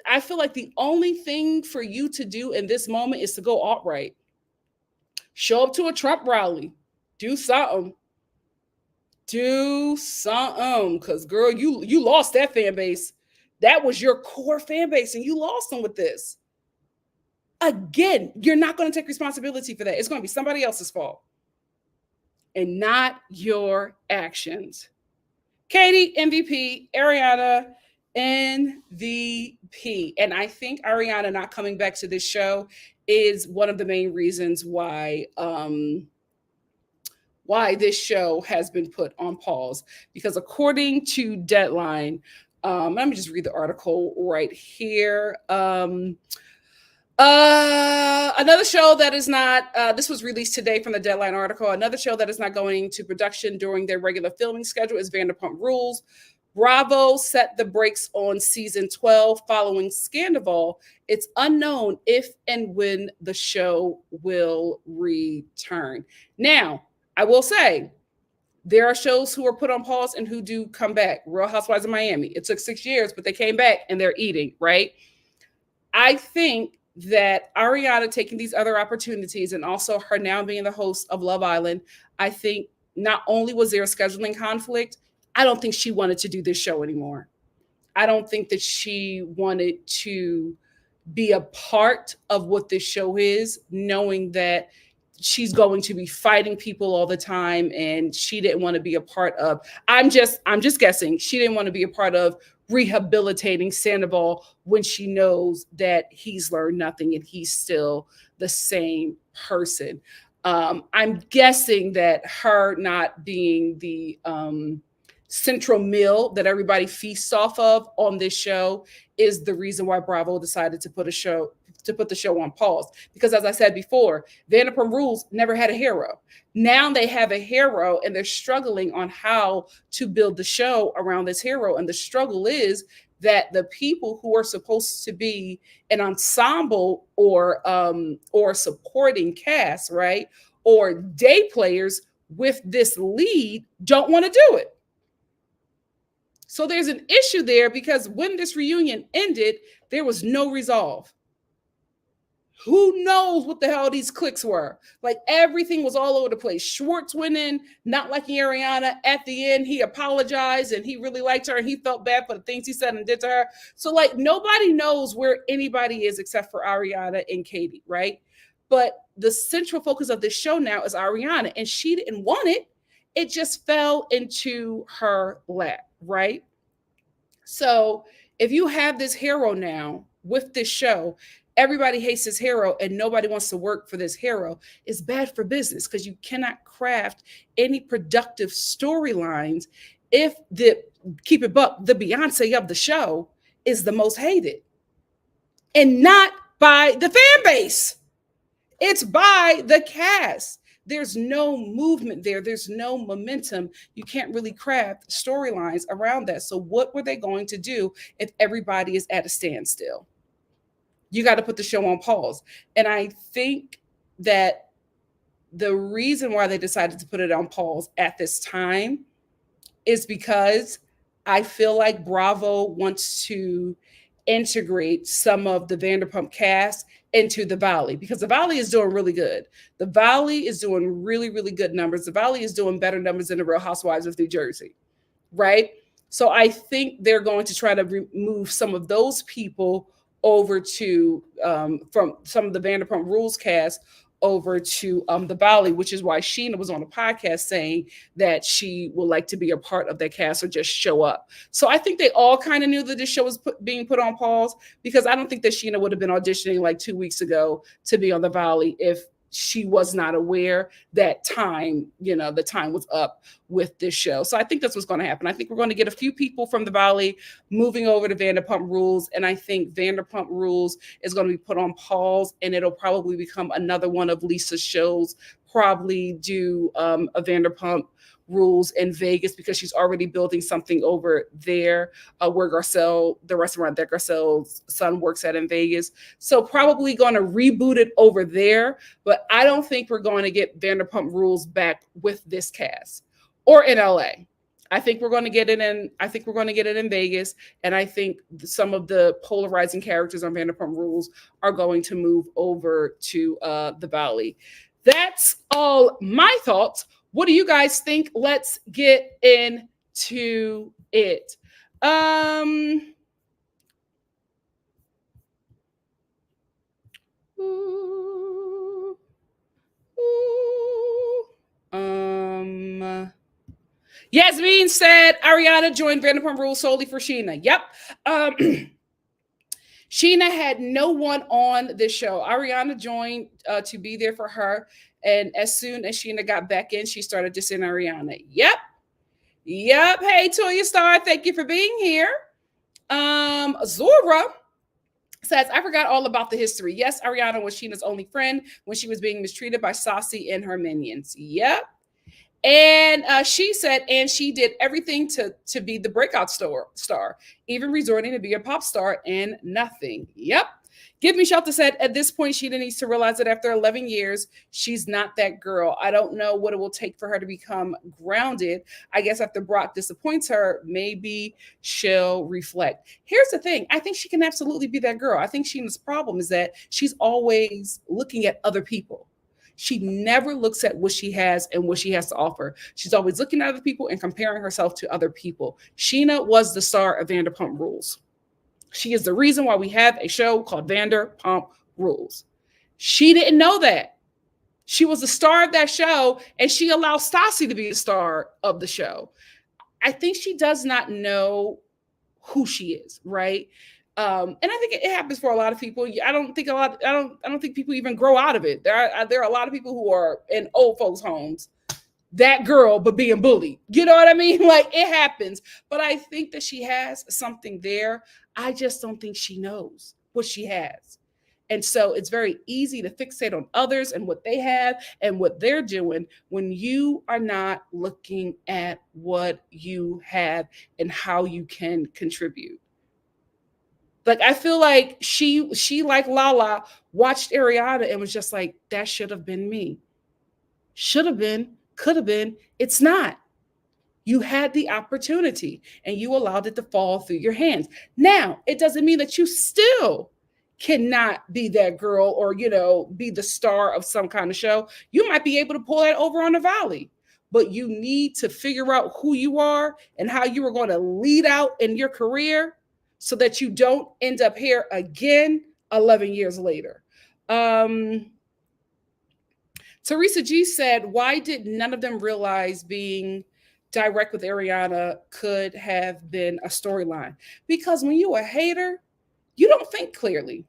I feel like the only thing for you to do in this moment is to go alt-right. Show up to a Trump rally. Do something. Do something. Because, girl, you lost that fan base. That was your core fan base, and you lost them with this. Again, you're not going to take responsibility for that. It's going to be somebody else's fault and not your actions. Katie, MVP. Ariana, MVP. And I think Ariana not coming back to this show is one of the main reasons why this show has been put on pause. Because according to Deadline, let me just read the article right here. Another show that is not, this was released today from the Deadline article. Another show that is not going to production during their regular filming schedule is Vanderpump Rules. Bravo set the brakes on season 12 following Scandival. It's unknown if and when the show will return. Now, I will say, there are shows who are put on pause and who do come back. Real Housewives of Miami. It took 6 years, but they came back and they're eating, right? I think that Ariana taking these other opportunities and also her now being the host of Love Island, I think not only was there a scheduling conflict, I don't think she wanted to do this show anymore. I don't think that she wanted to be a part of what this show is, knowing that she's going to be fighting people all the time, and she didn't want to be a part of. I'm just guessing. She didn't want to be a part of rehabilitating Sandoval when she knows that he's learned nothing and he's still the same person. I'm guessing that her not being the central meal that everybody feasts off of on this show is the reason why Bravo decided to to put the show on pause. Because as I said before, Vanderpump Rules never had a hero. Now they have a hero and they're struggling on how to build the show around this hero. And the struggle is that the people who are supposed to be an ensemble or supporting cast, right, or day players with this lead don't want to do it. So there's an issue there because when this reunion ended, there was no resolve. Who knows what the hell these clicks were? Like everything was all over the place. Schwartz went in, not liking Ariana. At the end, he apologized and he really liked her and he felt bad for the things he said and did to her. So like nobody knows where anybody is except for Ariana and Katie, right? But the central focus of this show now is Ariana, and she didn't want it. It just fell into her lap, right? So if you have this hero now with this show, everybody hates this hero and nobody wants to work for this hero, it's bad for business because you cannot craft any productive storylines if the, keep it buck, the Beyonce of the show is the most hated. And not by the fan base. It's by the cast. There's no movement there. There's no momentum. You can't really craft storylines around that. So what were they going to do if everybody is at a standstill? You got to put the show on pause. And I think that the reason why they decided to put it on pause at this time is because I feel like Bravo wants to integrate some of the Vanderpump cast into the Valley because the Valley is doing really good. The Valley is doing really, really good numbers. The Valley is doing better numbers than the Real Housewives of New Jersey, right? So I think they're going to try to remove some of those people over to from some of the Vanderpump Rules cast over to the Valley, which is why Sheena was on a podcast saying that she would like to be a part of that cast or just show up. So I think they all kind of knew that this show was being put on pause because I don't think that Sheena would have been auditioning like 2 weeks ago to be on the Valley if she was not aware that time, you know, the time was up with this show. So I think that's what's going to happen. I think we're going to get a few people from the Valley moving over to Vanderpump Rules. And I think Vanderpump Rules is going to be put on pause and it'll probably become another one of Lisa's shows, probably do a Vanderpump Rules in Vegas because she's already building something over there where Garcelle, the restaurant that Garcelle's son works at in Vegas. So probably going to reboot it over there, but I don't think we're going to get Vanderpump Rules back with this cast or in LA. I think we're going to get it in. I think we're going to get it in Vegas, and I think some of the polarizing characters on Vanderpump Rules are going to move over to the Valley. That's all my thoughts. What do you guys think? Let's get into it. Yasmin said Ariana joined Vanderpump Rules solely for Sheena. Yep. Sheena had no one on this show. Ariana joined to be there for her. And as soon as Sheena got back in, she started dissing Ariana. Yep. Hey, Nikki.Star, thank you for being here. Zora says, I forgot all about the history. Yes, Ariana was Sheena's only friend when she was being mistreated by Saucy and her minions. Yep. And she said, and she did everything to be the breakout star, even resorting to be a pop star and nothing. Yep. Give Me Shelter said, at this point, Sheena needs to realize that after 11 years, she's not that girl. I don't know what it will take for her to become grounded. I guess after Brock disappoints her, maybe she'll reflect. Here's the thing. I think she can absolutely be that girl. I think Sheena's problem is that she's always looking at other people. She never looks at what she has and what she has to offer. She's always looking at other people and comparing herself to other people. Sheena was the star of Vanderpump Rules. She is the reason why we have a show called Vanderpump Rules. She didn't know that. She was the star of that show, and she allowed Stassi to be the star of the show. I think she does not know who she is, right? And I think it happens for a lot of people. I don't think people even grow out of it. There are a lot of people who are in old folks' homes, that girl, but being bullied. You know what I mean? Like, it happens. But I think that she has something there. I just don't think she knows what she has. And so it's very easy to fixate on others and what they have and what they're doing when you are not looking at what you have and how you can contribute. Like I feel like she like Lala watched Ariana and was just like, that should have been me. Should have been, could have been. It's not. You had the opportunity and you allowed it to fall through your hands. Now, it doesn't mean that you still cannot be that girl or, be the star of some kind of show. You might be able to pull that over on the Valley, but you need to figure out who you are and how you are going to lead out in your career so that you don't end up here again 11 years later. Teresa G said, why did none of them realize being direct with Ariana could have been a storyline? Because when you're a hater, you don't think clearly.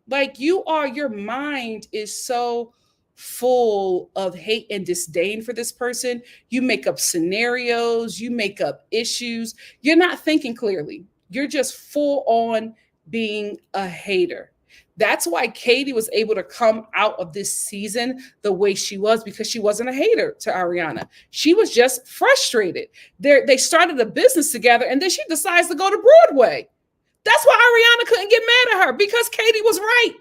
Like your mind is so full of hate and disdain for this person. You make up scenarios, you make up issues. You're not thinking clearly. You're just full on being a hater. That's why Katie was able to come out of this season the way she was, because she wasn't a hater to Ariana. She was just frustrated. They started a business together and then she decides to go to Broadway. That's why Ariana couldn't get mad at her, because Katie was right.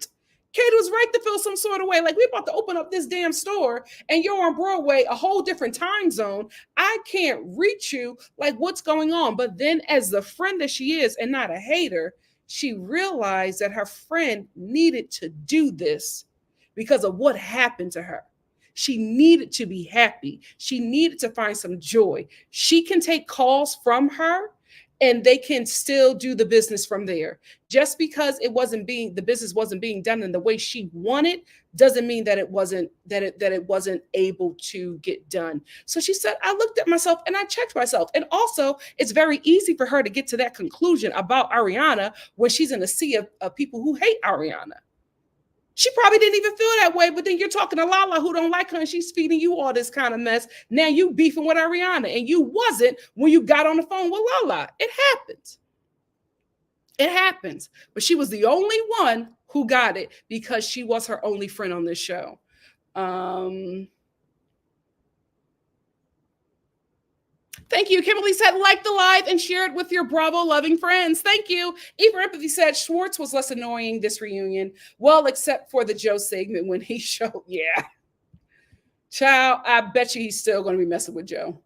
Katie was right to feel some sort of way. Like, we're about to open up this damn store and you're on Broadway, a whole different time zone. I can't reach you. Like, what's going on? But then, as the friend that she is and not a hater, she realized that her friend needed to do this because of what happened to her. She needed to be happy. She needed to find some joy. She can take calls from her and they can still do the business from there. Just because the business wasn't being done in the way she wanted doesn't mean that it wasn't able to get done. So she said, I looked at myself and I checked myself. And also, it's very easy for her to get to that conclusion about Ariana when she's in a sea of people who hate Ariana. She probably didn't even feel that way, but then you're talking to Lala who don't like her and she's feeding you all this kind of mess. Now you beefing with Ariana, and you wasn't when you got on the phone with Lala. It happens. It happens. But she was the only one who got it because she was her only friend on this show. Thank you. Kimberly said, like the live and share it with your Bravo loving friends. Thank you. Eva Empathy said, Schwartz was less annoying this reunion. Well, except for the Joe segment when he showed, yeah. Child, I bet you he's still going to be messing with Joe.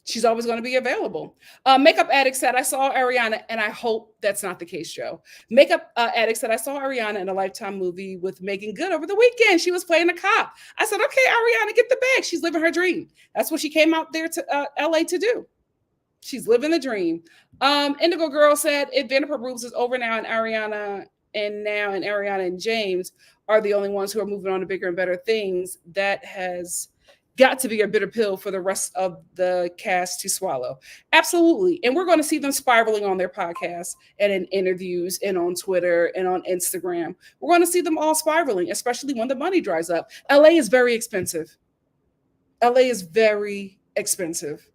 She's always going to be available. Makeup Addict said, I saw Ariana, and I hope that's not the case, Joe. Makeup Addict said, I saw Ariana in a Lifetime movie with Megan Good over the weekend. She was playing a cop. I said, okay, Ariana, get the bag. She's living her dream. That's what she came out there to LA to do. She's living the dream. Indigo Girl said, if Vanderpump Rules is over now and Ariana and James are the only ones who are moving on to bigger and better things, that has got to be a bitter pill for the rest of the cast to swallow. Absolutely. And we're going to see them spiraling on their podcasts and in interviews and on Twitter and on Instagram. We're going to see them all spiraling, especially when the money dries up. LA is very expensive. LA is very expensive.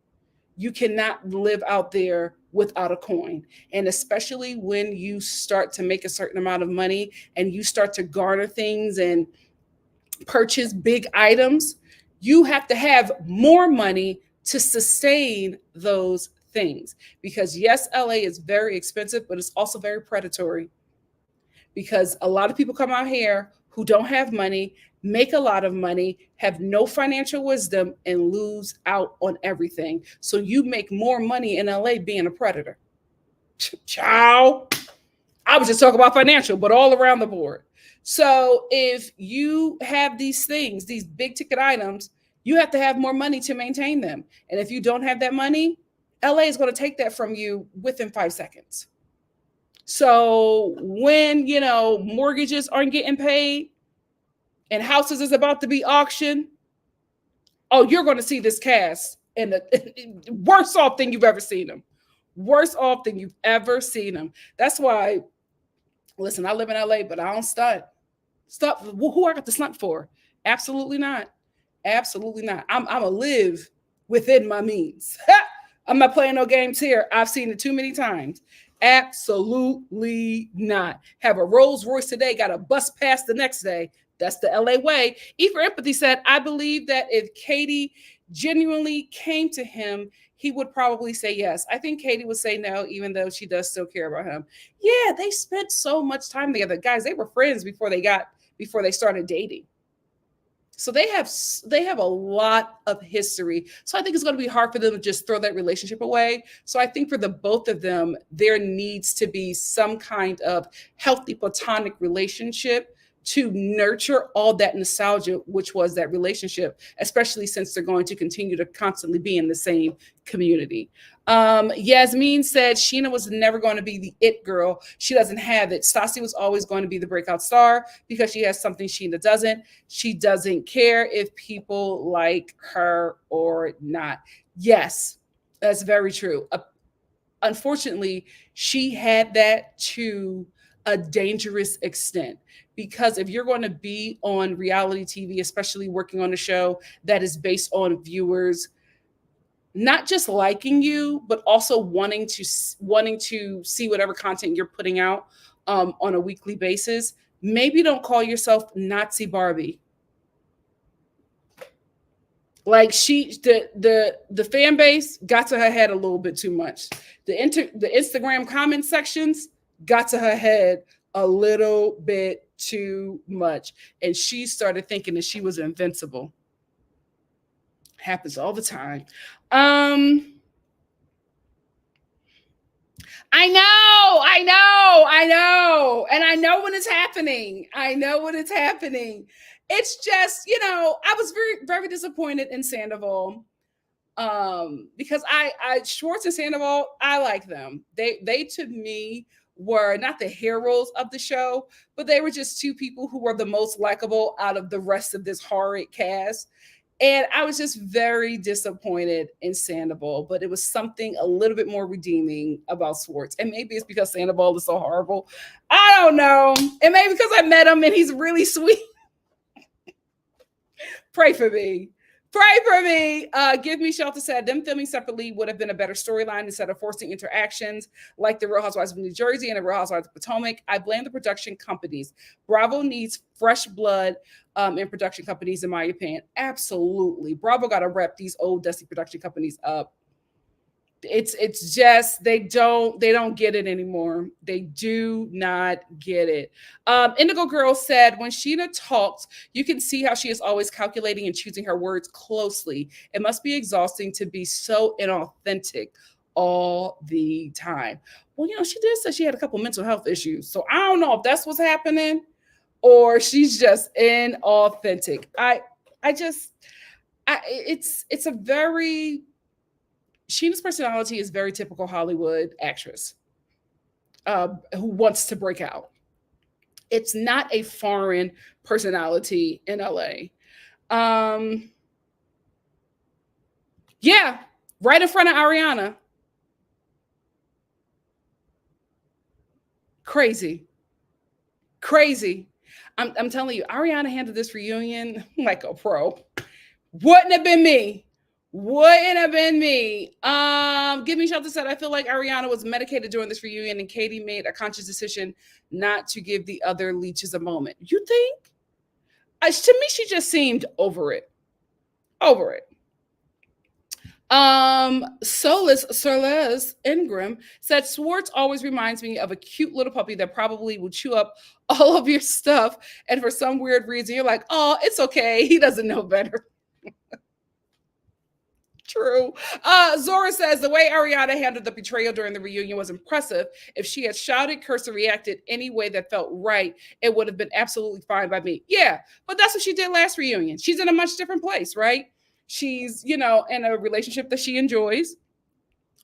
You cannot live out there without a coin. And especially when you start to make a certain amount of money and you start to garner things and purchase big items, you have to have more money to sustain those things. Because yes, LA is very expensive, but it's also very predatory. Because a lot of people come out here who don't have money, make a lot of money, have no financial wisdom, and lose out on everything. So you make more money in LA being a predator. Ciao. I was just talking about financial, but all around the board. So if you have these things, these big ticket items, you have to have more money to maintain them. And if you don't have that money, LA is going to take that from you within 5 seconds. So when, mortgages aren't getting paid and houses is about to be auctioned, oh, you're going to see this cast and worse off than you've ever seen them. Worse off than you've ever seen them. That's why, listen, I live in LA, but I don't stunt. Stop. Who I got to stunt for? Absolutely not. Absolutely not. I'm going to live within my means. I'm not playing no games here. I've seen it too many times. Absolutely not. Have a Rolls Royce today, got a bus pass the next day. That's the LA way. E for Empathy said, I believe that if Katie genuinely came to him, he would probably say yes. I think Katie would say no, even though she does still care about him. Yeah, they spent so much time together. Guys, they were friends before they started dating. So they have a lot of history. So I think it's going to be hard for them to just throw that relationship away. So I think for the both of them, there needs to be some kind of healthy platonic relationship to nurture all that nostalgia, which was that relationship, especially since they're going to continue to constantly be in the same community. Yasmin said Sheena was never going to be the it girl. She doesn't have it. Stassi was always going to be the breakout star because she has something Sheena doesn't. She doesn't care if people like her or not. Yes, that's very true. Unfortunately, she had that to a dangerous extent because if you're going to be on reality TV, especially working on a show that is based on viewers not just liking you, but also wanting to see whatever content you're putting out on a weekly basis, maybe don't call yourself Nazi Barbie. Like the fan base got to her head a little bit too much. The Instagram comment sections got to her head a little bit too much, and she started thinking that she was invincible. Happens all the time. I know, and I know when it's happening. I know when it's happening. It's just, I was very, very disappointed in Sandoval because I Schwartz and Sandoval, I like them. They to me were not the heroes of the show, but they were just two people who were the most likable out of the rest of this horrid cast. And I was just very disappointed in Sandoval, but it was something a little bit more redeeming about Schwartz. And maybe it's because Sandoval is so horrible. I don't know. And maybe because I met him and he's really sweet. Pray for me. Pray for me. Give Me Shelter said them filming separately would have been a better storyline instead of forcing interactions like the Real Housewives of New Jersey and the Real Housewives of Potomac. I blame the production companies. Bravo needs fresh blood in production companies, in my opinion. Absolutely. Bravo got to rep these old dusty production companies up. It's just they don't get it anymore. They do not get it. Indigo Girl said when Sheena talks, you can see how she is always calculating and choosing her words closely. It must be exhausting to be so inauthentic all the time. Well, she did say she had a couple mental health issues, so I don't know if that's what's happening or she's just inauthentic. It's a very Sheena's personality is very typical Hollywood actress who wants to break out. It's not a foreign personality in LA. Yeah, right in front of Ariana. Crazy. I'm telling you, Ariana handled this reunion like a pro. Wouldn't have been me. Give Me Shelter said, I feel like Ariana was medicated during this reunion and Katie made a conscious decision not to give the other leeches a moment. You think? To me, she just seemed over it. Solis Ingram said Schwartz always reminds me of a cute little puppy that probably will chew up all of your stuff. And for some weird reason, you're like, oh, it's okay. He doesn't know better. True. Zora says the way Ariana handled the betrayal during the reunion was impressive. If she had shouted, cursed, or reacted any way that felt right, it would have been absolutely fine by me. Yeah, but that's what she did last reunion. She's in a much different place, right? She's, in a relationship that she enjoys.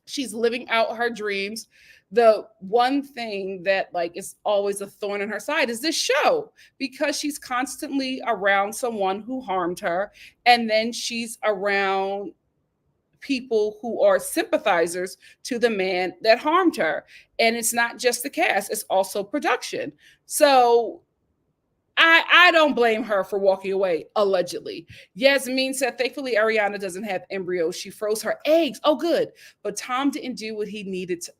She's living out her dreams. The one thing that is always a thorn in her side is this show, because she's constantly around someone who harmed her, and then she's around people who are sympathizers to the man that harmed her. And it's not just the cast, it's also production. So I don't blame her for walking away, allegedly. Yasmin said, thankfully, Ariana doesn't have embryos. She froze her eggs. Oh, good. But Tom didn't do what he needed to.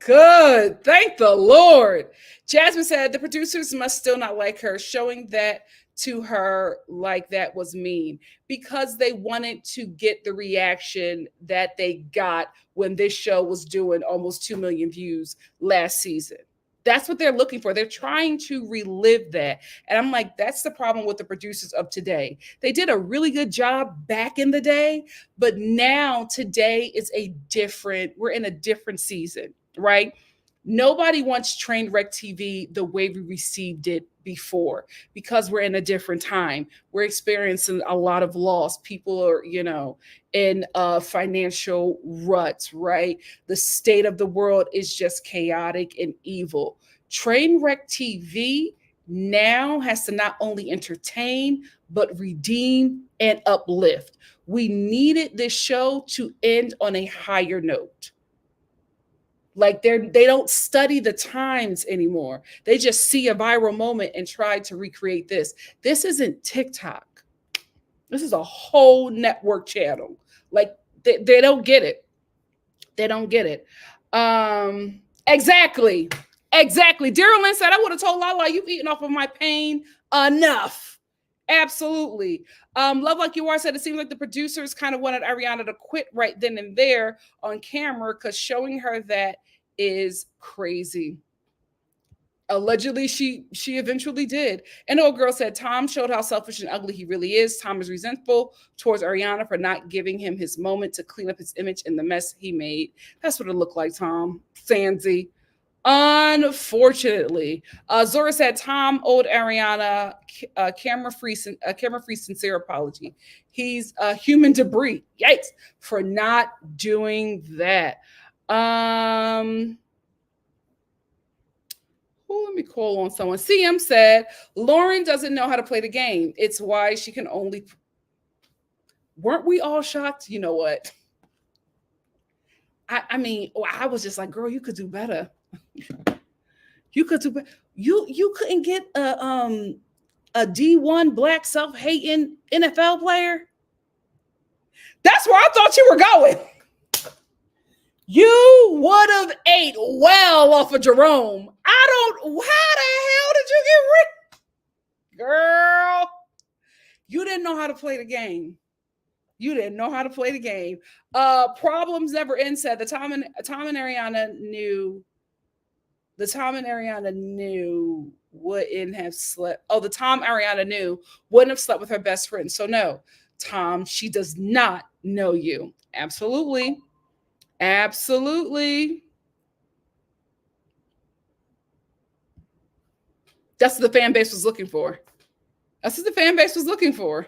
Good. Thank the Lord. Jasmine said the producers must still not like her. Showing that to her like that was mean because they wanted to get the reaction that they got when this show was doing almost 2 million views last season. That's what they're looking for. They're trying to relive that. And I'm like, that's the problem with the producers of today. They did a really good job back in the day, but now today is we're in a different season, right? Nobody wants train wreck TV the way we received it before because we're in a different time. We're experiencing a lot of loss. People are, in financial ruts, right? The state of the world is just chaotic and evil. Train wreck TV now has to not only entertain, but redeem and uplift. We needed this show to end on a higher note. Like they don't study the times anymore. They just see a viral moment and try to recreate this. This isn't TikTok. This is a whole network channel. Like they don't get it. They don't get it. Exactly. Exactly. Daryl Lynn said, I would have told Lala, you've eaten off of my pain enough. Absolutely. Love Like You Are said, it seems like the producers kind of wanted Ariana to quit right then and there on camera because showing her that is crazy. Allegedly, she eventually did. And old girl said, Tom showed how selfish and ugly he really is. Tom is resentful towards Ariana for not giving him his moment to clean up his image and the mess he made. That's what it looked like, Tom. Sandsy. Unfortunately, Zora said Tom owed Ariana a camera-free sincere apology. He's human debris. Yikes for not doing that. Let me call on someone. CM said Lauren doesn't know how to play the game. It's why she can only. Weren't we all shocked? You know what? I mean, I was just like, girl, you could do better. You could do better. You couldn't get a D1 black self-hating NFL player. That's where I thought you were going. You would have ate well off of Jerome. How the hell did you get rich? Girl, you didn't know how to play the game. You didn't know how to play the game. Problems never end said the Tom and Ariana knew. The Tom and Ariana knew wouldn't have slept. Oh, the Tom Ariana knew wouldn't have slept with her best friend. So no, Tom, she does not know you. Absolutely. Absolutely. That's what the fan base was looking for. That's what the fan base was looking for.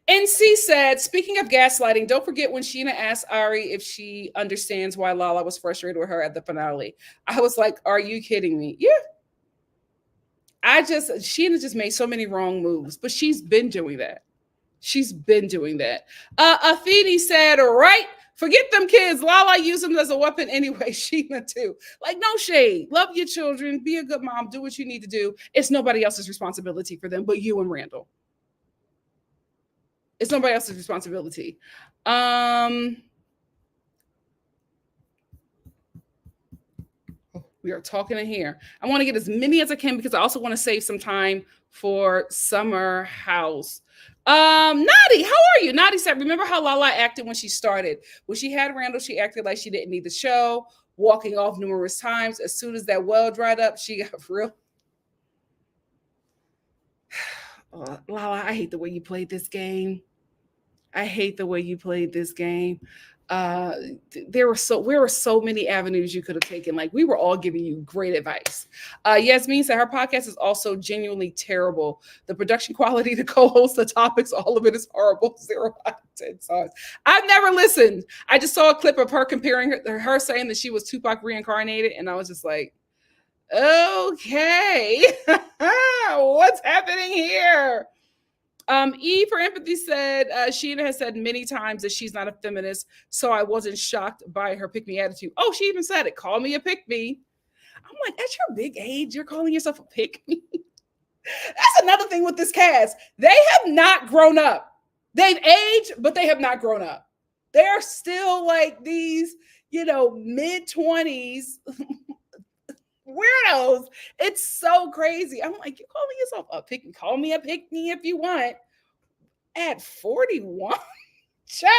NC said, speaking of gaslighting, don't forget when Sheena asked Ari if she understands why Lala was frustrated with her at the finale. I was like, are you kidding me? Yeah. Sheena just made so many wrong moves, but she's been doing that. She's been doing that. Athene said, right, forget them kids. Lala used them as a weapon anyway. Sheena too. Like, no shade. Love your children. Be a good mom. Do what you need to do. It's nobody else's responsibility for them but you and Randall. It's nobody else's responsibility. We are talking in here. I want to get as many as I can because I also want to save some time for Summer House. Nadi, how are you? Nadi said, remember how Lala acted when she started? When she had Randall, she acted like she didn't need the show, walking off numerous times. As soon as that well dried up, she got real. Lala, I hate the way you played this game. I hate the way you played this game. There were so many avenues you could have taken. Like, we were all giving you great advice. Yasmin said her podcast is also genuinely terrible. The production quality, the co-host, the topics, all of it is horrible. 0 out of 10 stars. I've never listened. I just saw a clip of her comparing her saying that she was Tupac reincarnated, and I was just like, okay, what's happening here? E for Empathy said, Sheena has said many times that she's not a feminist, so I wasn't shocked by her pick-me attitude. Oh, she even said it. Call me a pick-me. I'm like, at your big age, you're calling yourself a pick-me? That's another thing with this cast. They have not grown up. They've aged, but they have not grown up. They're still like these, mid-20s weirdos. It's so crazy. I'm like, you calling yourself a pick? Call me a pick me if you want. At 41, child.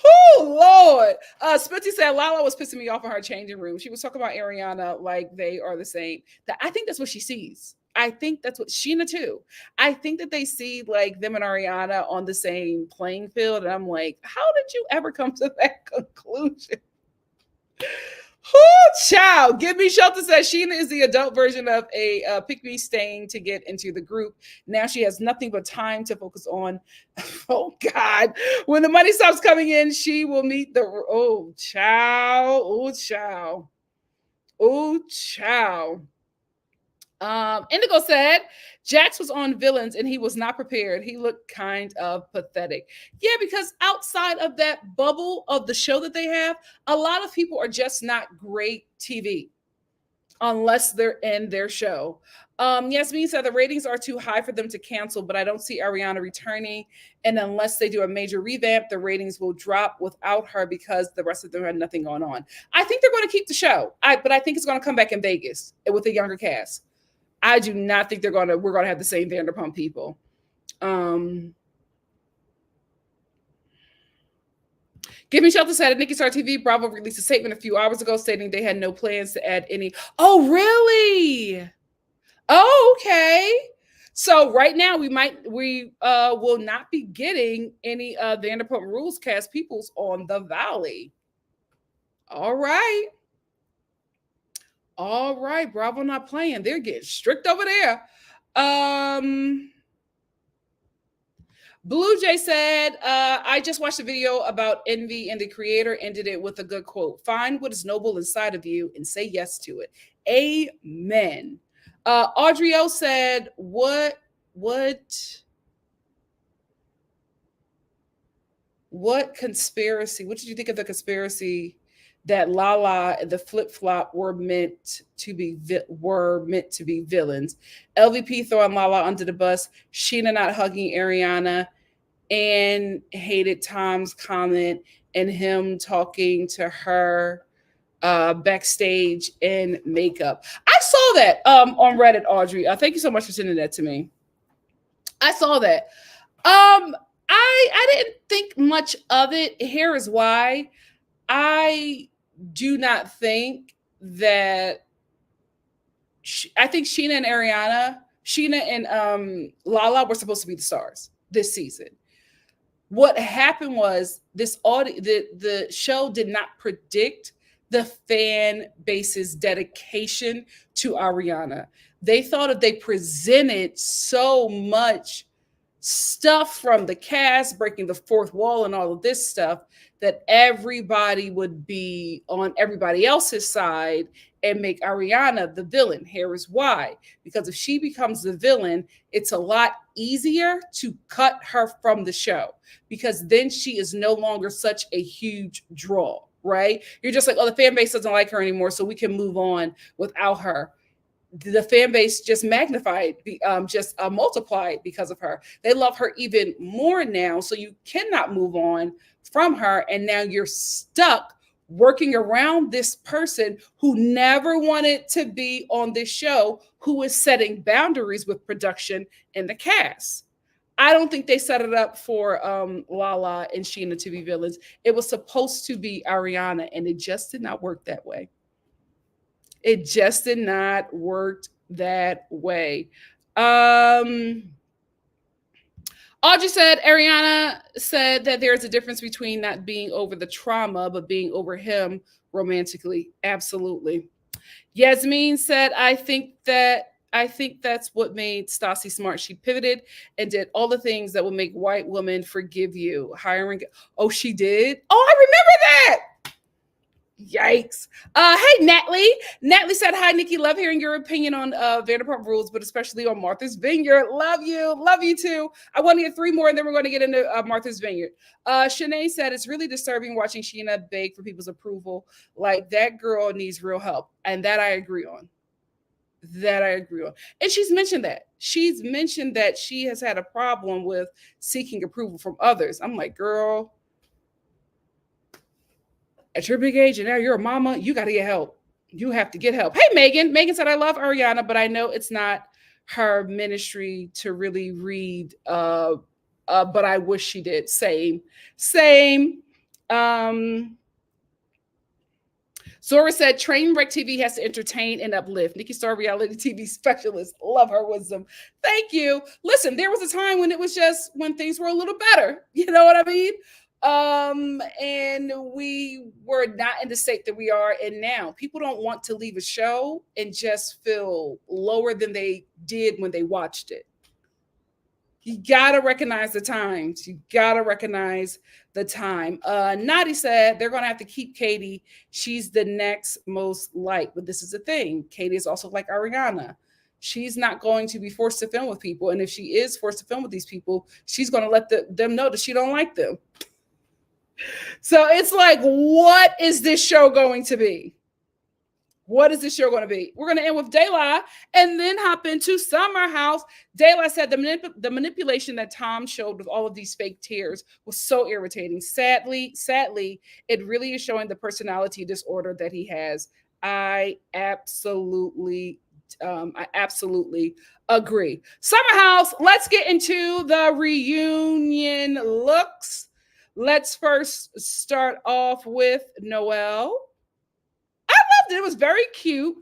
Oh Lord. Spitzy said Lala was pissing me off in her changing room. She was talking about Ariana like they are the same. I think that's what she sees. I think that's what Sheena too. I think that they see like them and Ariana on the same playing field. And I'm like, how did you ever come to that conclusion? Oh, child. Give Me Shelter says Sheena is the adult version of a pick me staying to get into the group. Now she has nothing but time to focus on. Oh, God. When the money stops coming in, she will meet the. Oh, child. Oh, child. Oh, child. Indigo said Jax was on Villains and he was not prepared. He looked kind of pathetic. Yeah, because outside of that bubble of the show that they have, a lot of people are just not great TV unless they're in their show. Yasmin said the ratings are too high for them to cancel, but I don't see Ariana returning. And unless they do a major revamp, the ratings will drop without her because the rest of them had nothing going on. I think they're going to keep the show, but I think it's going to come back in Vegas with a younger cast. I do not think we're gonna have the same Vanderpump people. Give Me Shelter said at NikkiStar TV, Bravo released a statement a few hours ago stating they had no plans to add any. Oh, really? Oh, okay. So right now we will not be getting any Vanderpump Rules cast peoples on the Valley. All right. All right, Bravo not playing. They're getting strict over there. Blue Jay said, I just watched a video about envy and the creator ended it with a good quote. Find what is noble inside of you and say yes to it. Amen. Audrey O said, what conspiracy? What did you think of the conspiracy that Lala and the flip flop were meant to be villains? LVP throwing Lala under the bus, Sheena not hugging Ariana, and hated Tom's comment and him talking to her backstage in makeup. I saw that on Reddit, Audrey. Thank you so much for sending that to me. I saw that. I didn't think much of it. Here is why. I do not think that. I think Sheena and Lala were supposed to be the stars this season. What happened was the show did not predict the fan base's dedication to Ariana. They thought if they presented so much stuff from the cast, breaking the fourth wall and all of this stuff, that everybody would be on everybody else's side and make Ariana the villain. Here is why. Because if she becomes the villain, it's a lot easier to cut her from the show because then she is no longer such a huge draw, right? You're just like, oh, the fan base doesn't like her anymore, so we can move on without her. The fan base just magnified, multiplied because of her. They love her even more now, so you cannot move on from her. And now you're stuck working around this person who never wanted to be on this show, who is setting boundaries with production and the cast. I don't think they set it up for Lala and Sheena to be villains. It was supposed to be Ariana, and it just did not work that way. It just did not work that way. Audrey said, Ariana said that there's a difference between not being over the trauma, but being over him romantically. Absolutely. Yasmin said, I think that's what made Stassi smart. She pivoted and did all the things that would make white women forgive you. Hiring. Oh, she did? Oh, I remember that. Yikes. Hey, Natalie. Natalie said, hi, Nikki. Love hearing your opinion on Vanderpump Rules, but especially on Martha's Vineyard. Love you. Love you too. I want to get 3 more, and then we're going to get into Martha's Vineyard. Shanae said, it's really disturbing watching Sheena beg for people's approval. Like, that girl needs real help. And that I agree on. That I agree on. And she's mentioned that. She's mentioned that she has had a problem with seeking approval from others. I'm like, girl, at your big age and now you're a mama, you got to get help. You have to get help. Hey, Megan. Megan said, I love Ariana, but I know it's not her ministry to really read. But I wish she did. Same. Same. Um, Zora said, Trainwreck TV has to entertain and uplift. NikkiStar reality TV specialist. Love her wisdom. Thank you. Listen, there was a time when it was just when things were a little better. You know what I mean? And we were not in the state that we are in now. People don't want to leave a show and just feel lower than they did when they watched it. You gotta recognize the times. You gotta recognize the time. Nadi said they're gonna have to keep Katie. She's the next most liked. But this is the thing. Katie is also like Ariana. She's not going to be forced to film with people. And if she is forced to film with these people, she's gonna let them know that she don't like them. So it's like, what is this show going to be? What is this show going to be? We're going to end with Dayla and then hop into Summer House. Dayla said the manipulation that Tom showed with all of these fake tears was so irritating. Sadly, it really is showing the personality disorder that he has. I absolutely agree. Summer House, let's get into the reunion looks. Let's first start off with Noelle. It. It was very cute.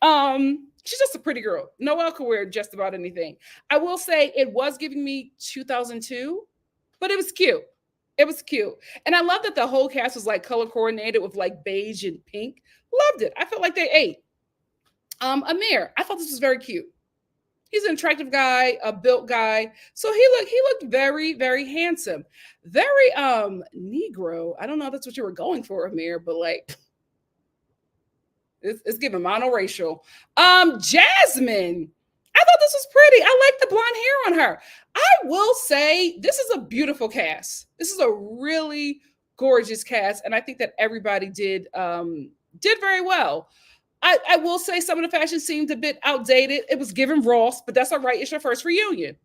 She's just a pretty girl. Noelle could wear just about anything. I will say it was giving me 2002, but it was cute. It was cute. And I love that the whole cast was like color coordinated with like beige and pink. Loved it. I felt like they ate. Amir, I thought this was very cute. He's an attractive guy, a built guy. So he looked very, very handsome. Very Negro. I don't know if that's what you were going for, Amir, but like it's giving monoracial. Jasmine. I thought this was pretty. I like the blonde hair on her. I will say this is a beautiful cast. This is a really gorgeous cast, and I think that everybody did very well. I will say some of the fashion seemed a bit outdated. It was given Ross, but that's all right. It's your first reunion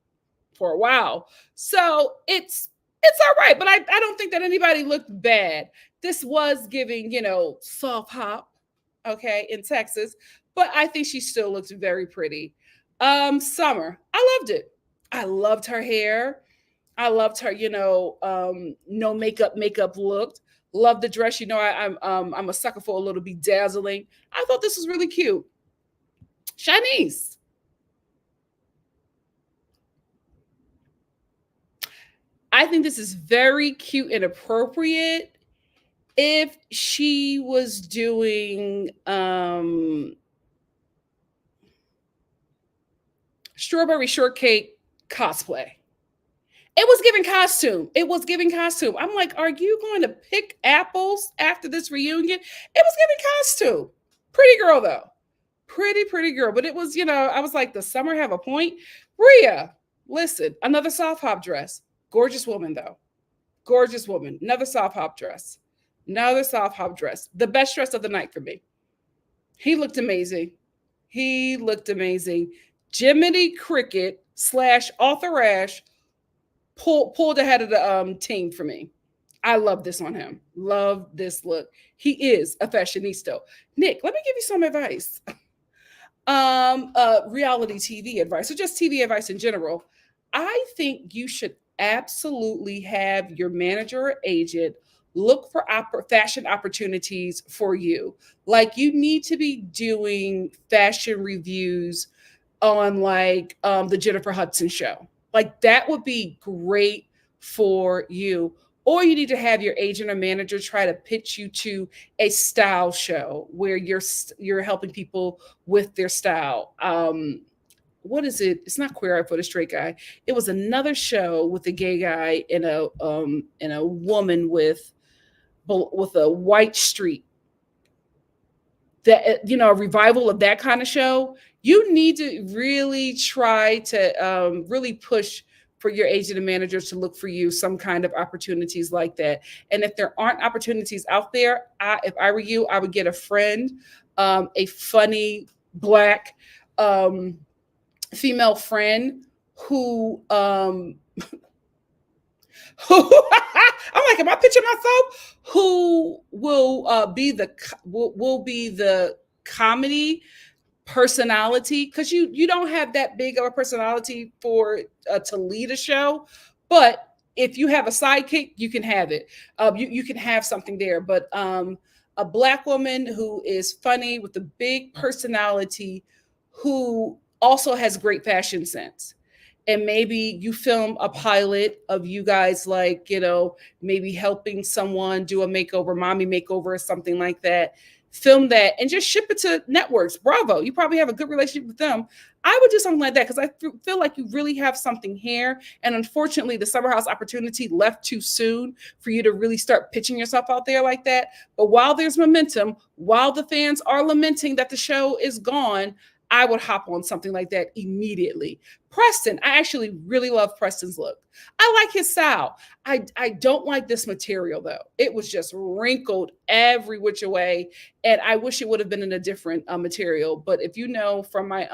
for a while, so it's all right. But I don't think that anybody looked bad. This was giving, soft hop, okay, in Texas, but I think she still looks very pretty. Summer, I loved it. I loved her hair. I loved her, no makeup looked. Love the dress. I'm a sucker for a little bedazzling. I thought this was really cute. Shanice. I think this is very cute and appropriate if she was doing strawberry shortcake cosplay. It was giving costume. It was giving costume. I'm like, are you going to pick apples after this reunion? It was giving costume. Pretty girl, though. Pretty girl. But it was, I was like, does Summer have a point? Rhea, listen, another soft hop dress. Gorgeous woman, though. Gorgeous woman. Another soft hop dress. Another soft hop dress. The best dress of the night for me. He looked amazing. He looked amazing. Jiminy Cricket / Arthur Ashe pulled ahead of the team for me. I love this on him. Love this look. He is a fashionista. Nick, let me give you some advice. Reality TV advice, or just TV advice in general. I think you should absolutely have your manager or agent look for fashion opportunities for you. Like, you need to be doing fashion reviews on like the Jennifer Hudson show. Like, that would be great for you. Or you need to have your agent or manager try to pitch you to a style show where you're helping people with their style. What is it? It's not Queer Eye for the Straight Guy. It was another show with a gay guy and a woman with a white streak. That, a revival of that kind of show. You need to really try to really push for your agent and managers to look for you some kind of opportunities like that. And if there aren't opportunities out there, if I were you, I would get a friend, a funny Black um, female friend who who I'm like, am I pitching myself? Who will will be the comedy personality, because you don't have that big of a personality for to lead a show, but if you have a sidekick, you can have it. You can have something there, but a black woman who is funny with a big personality, who also has great fashion sense. And maybe you film a pilot of you guys, like, maybe helping someone do a makeover, mommy makeover or something like that. Film that and just ship it to networks. Bravo. You probably have a good relationship with them. I would do something like that, because I feel like you really have something here. And unfortunately, the Summer House opportunity left too soon for you to really start pitching yourself out there like that. But while there's momentum, while the fans are lamenting that the show is gone, I would hop on something like that immediately. Preston, I actually really love Preston's look. I like his style. I don't like this material though. It was just wrinkled every which way, and I wish it would have been in a different material. But if you know from my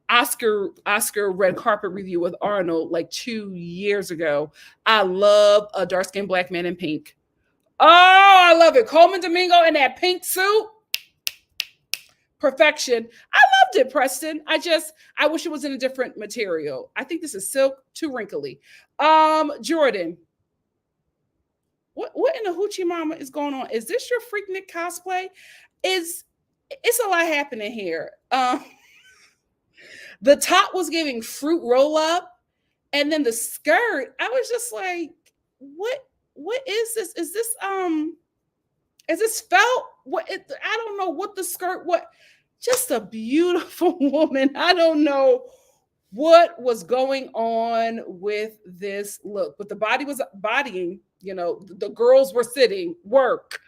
Oscar red carpet review with Arnold like 2 years ago, I love a dark skinned black man in pink. Oh, I love it. Coleman Domingo in that pink suit. Perfection. I loved it, Preston. I wish it was in a different material. I think this is silk, too wrinkly. Jordan, what in the hoochie mama is going on? Is this your Freaknik cosplay? It's a lot happening here. The top was giving fruit roll up, and then the skirt, I was just like, what is this? Is this felt? I don't know what the skirt, what, just a beautiful woman. I don't know what was going on with this look, but the body was bodying, the girls were sitting, work.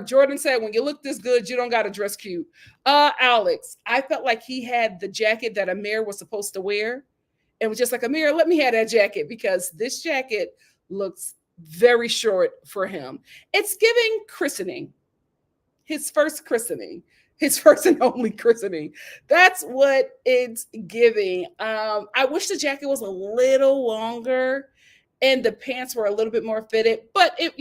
Jordan said, when you look this good, you don't got to dress cute. Alex, I felt like he had the jacket that Amir was supposed to wear. It was just like, Amir, let me have that jacket, because this jacket looks very short for him. It's giving christening, his first and only christening. That's what it's giving. I wish the jacket was a little longer and the pants were a little bit more fitted, but he's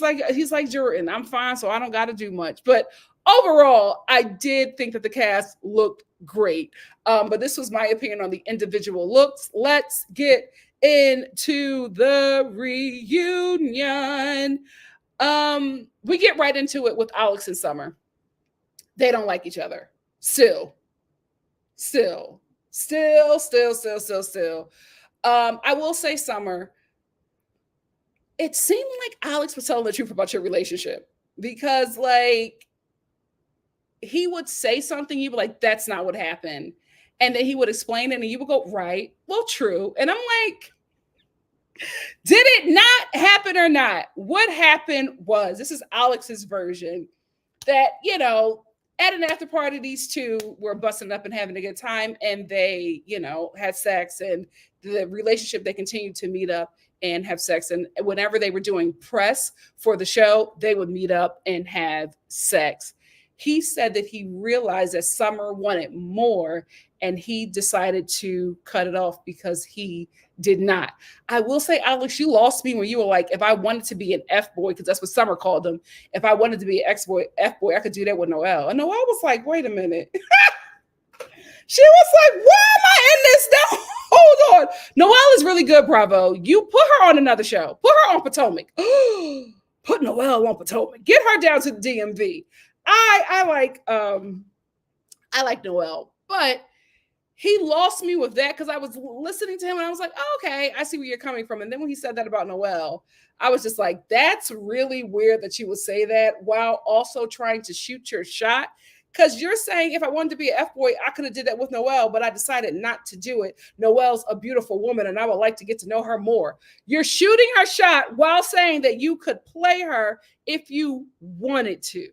like Jordan. I'm fine, so I don't got to do much. But overall, I did think that the cast looked great. But this was my opinion on the individual looks. Let's get into the reunion. We get right into it with Alex and Summer. They don't like each other. Still. I will say, Summer, it seemed like Alex was telling the truth about your relationship, because like he would say something, you'd be like, that's not what happened. And then he would explain it and you would go, right, well, true. And I'm like, did it not happen or not? What happened was, this is Alex's version, that, at an after party, these two were busting up and having a good time, and they, had sex, and the relationship, they continued to meet up and have sex. And whenever they were doing press for the show, they would meet up and have sex. He said that he realized that Summer wanted more, and he decided to cut it off because he did not. I will say, Alex, you lost me when you were like, if I wanted to be an F boy, because that's what Summer called him. If I wanted to be an F boy, I could do that with Noelle. And Noelle was like, wait a minute. She was like, why am I in this now? Hold on. Noelle is really good, Bravo. You put her on another show. Put her on Potomac. Put Noelle on Potomac. Get her down to the DMV. I like Noelle, but he lost me with that, because I was listening to him and I was like, oh, okay, I see where you're coming from. And then when he said that about Noelle, I was just like, that's really weird that you would say that while also trying to shoot your shot. Because you're saying, if I wanted to be an F-boy, I could have did that with Noelle, but I decided not to do it. Noelle's a beautiful woman, and I would like to get to know her more. You're shooting her shot while saying that you could play her if you wanted to.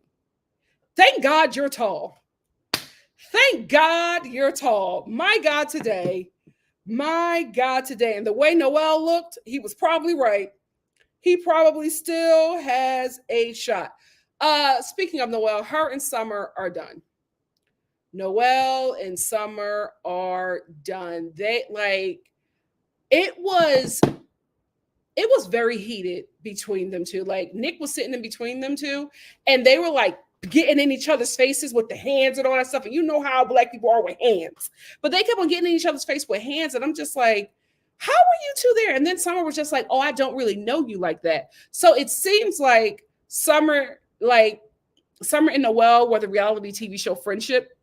Thank God you're tall. Thank God you're tall. My God, today. And the way Noelle looked, he was probably right. He probably still has a shot. Speaking of Noelle, her and Summer are done. Noel and Summer are done. They like it was it was very heated between them two. Like Nick was sitting in between them two, and they were like getting in each other's faces with the hands and all that stuff. And you know how black people are with hands, but they kept on getting in each other's face with hands, and I'm just like, how are you two there? And then Summer was just like, oh, I don't really know you like that. So it seems like Summer and Noel were the reality TV show friendship,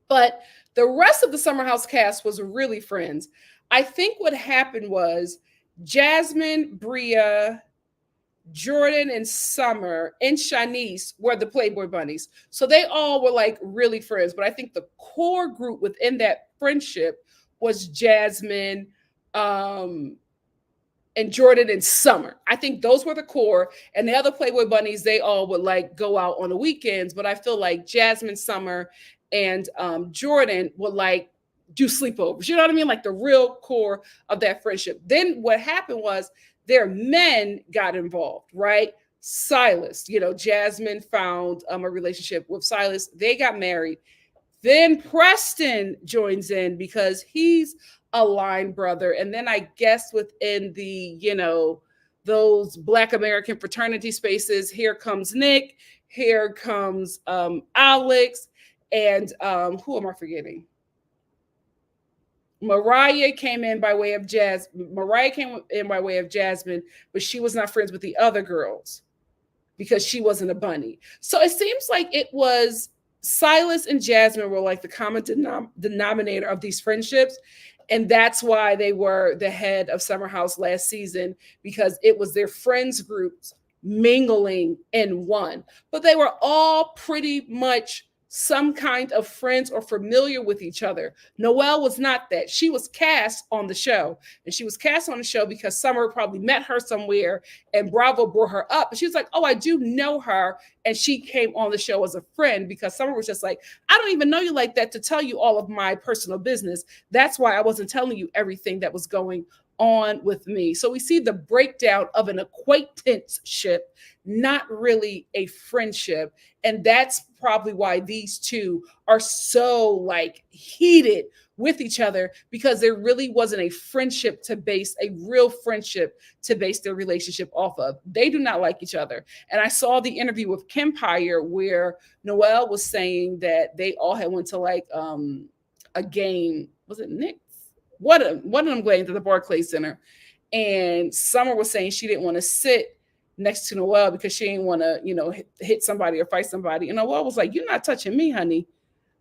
but the rest of the Summer House cast was really friends. I think what happened was Jasmine, Bria, Jordan, and Summer and Shanice were the Playboy Bunnies. So they all were like really friends. But I think the core group within that friendship was Jasmine, um, and Jordan and Summer. I think those were the core. And the other Playboy Bunnies, they all would like go out on the weekends. But I feel like Jasmine, Summer, and Jordan would like do sleepovers. You know what I mean? Like the real core of that friendship. Then what happened was their men got involved, right? Silas, Jasmine found a relationship with Silas. They got married. Then Preston joins in because he's a line brother. And then I guess within those Black American fraternity spaces, here comes Nick, here comes Alex, and who am I forgetting? Mariah came in by way of Jasmine, but she was not friends with the other girls because she wasn't a bunny. So it seems like it was Silas and Jasmine were like the common denominator of these friendships. And that's why they were the head of Summer House last season, because it was their friends groups mingling in one. But they were all pretty much some kind of friends or familiar with each other. Noelle was not that. She was cast on the show. And she was cast on the show because Summer probably met her somewhere and Bravo brought her up. And she was like, oh, I do know her. And she came on the show as a friend because Summer was just like, I don't even know you like that to tell you all of my personal business. That's why I wasn't telling you everything that was going on with me. So we see the breakdown of an acquaintanceship, not really a friendship. And that's probably why these two are so like heated with each other, because there really wasn't a real friendship to base their relationship off of. They do not like each other. And I saw the interview with Kempire where Noelle was saying that they all had went to like a game. Was it Nick? One of them going to the Barclays Center. And Summer was saying she didn't want to sit next to Noelle because she didn't want to, hit somebody or fight somebody. And Noelle was like, you're not touching me, honey.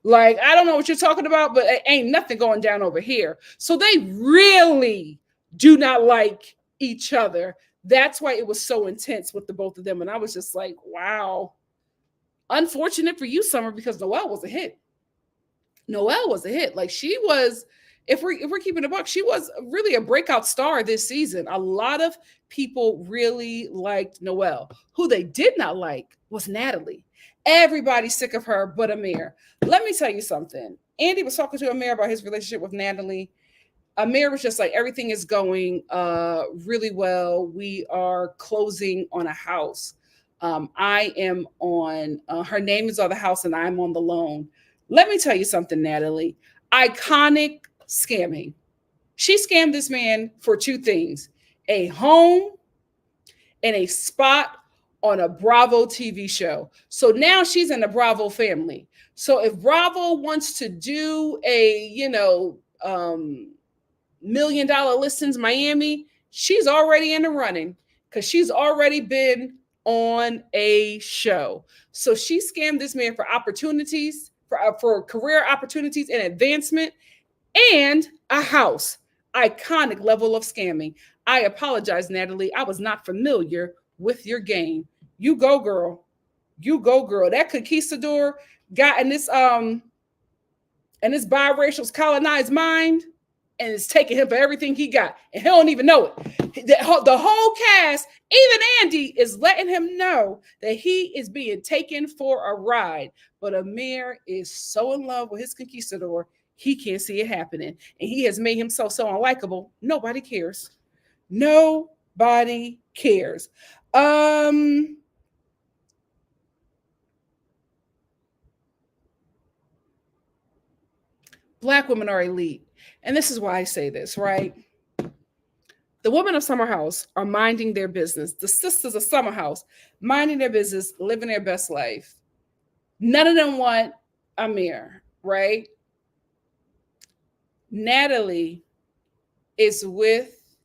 Like, I don't know what you're talking about, but it ain't nothing going down over here. So they really do not like each other. That's why it was so intense with the both of them. And I was just like, wow. Unfortunate for you, Summer, because Noelle was a hit. Noelle was a hit. Like she was, if we're keeping a buck, she was really a breakout star this season. A lot of people really liked Noelle. Who they did not like was Natalie. Everybody's sick of her but Amir. Let me tell you something. Andy was talking to Amir about his relationship with Natalie. Amir was just like, everything is going really well. We are closing on a house. I am on, her name is on the house and I'm on the loan. Let me tell you something, Natalie. Iconic scamming. She scammed this man for two things: a home and a spot on a Bravo TV show. So now she's in the Bravo family. So if Bravo wants to do a, $1 million listens Miami, she's already in the running because she's already been on a show. So she scammed this man for opportunities, for career opportunities and advancement, and a house. Iconic level of scamming. I apologize, Natalie. I was not familiar with your game. You go, girl. You go, girl. That conquistador got in this biracial's colonized mind and is taking him for everything he got. And he don't even know it. The whole cast, even Andy, is letting him know that he is being taken for a ride. But Amir is so in love with his conquistador, he can't see it happening. And he has made himself so unlikable, nobody cares. Nobody cares. Black women are elite. And this is why I say this, right? The women of Summer House are minding their business. The sisters of Summer House minding their business, living their best life. None of them want Amir, right? Natalie is with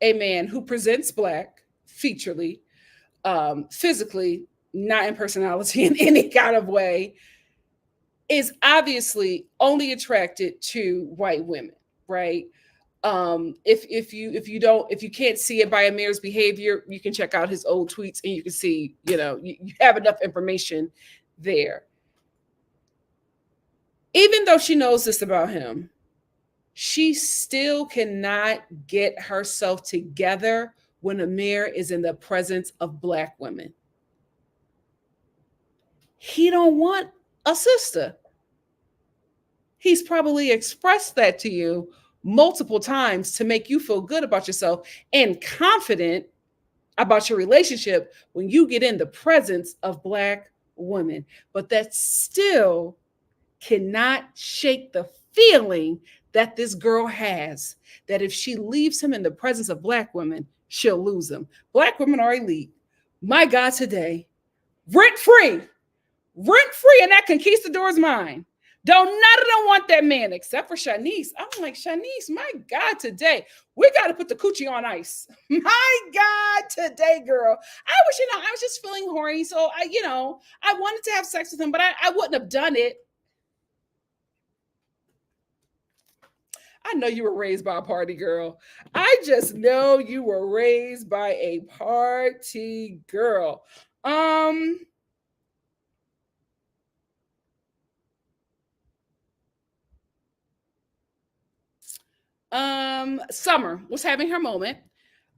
a man who presents black featurely, physically, not in personality in any kind of way, is obviously only attracted to white women, right? If you can't see it by Amir's behavior, you can check out his old tweets and you can see, you have enough information there. Even though she knows this about him, she still cannot get herself together when Amir is in the presence of black women. He don't want a sister. He's probably expressed that to you multiple times to make you feel good about yourself and confident about your relationship when you get in the presence of black women. But that still cannot shake the feeling that this girl has that if she leaves him in the presence of black women, she'll lose him. Black women are elite. My God, today, rent free, and that conquistador's mine. Don't none of them want that man except for Shanice. I'm like, Shanice, my God, today we got to put the coochie on ice. My God, today, girl. I was just feeling horny, so I wanted to have sex with him, but I wouldn't have done it. I know you were raised by a party girl. I just know you were raised by a party girl. Summer was having her moment.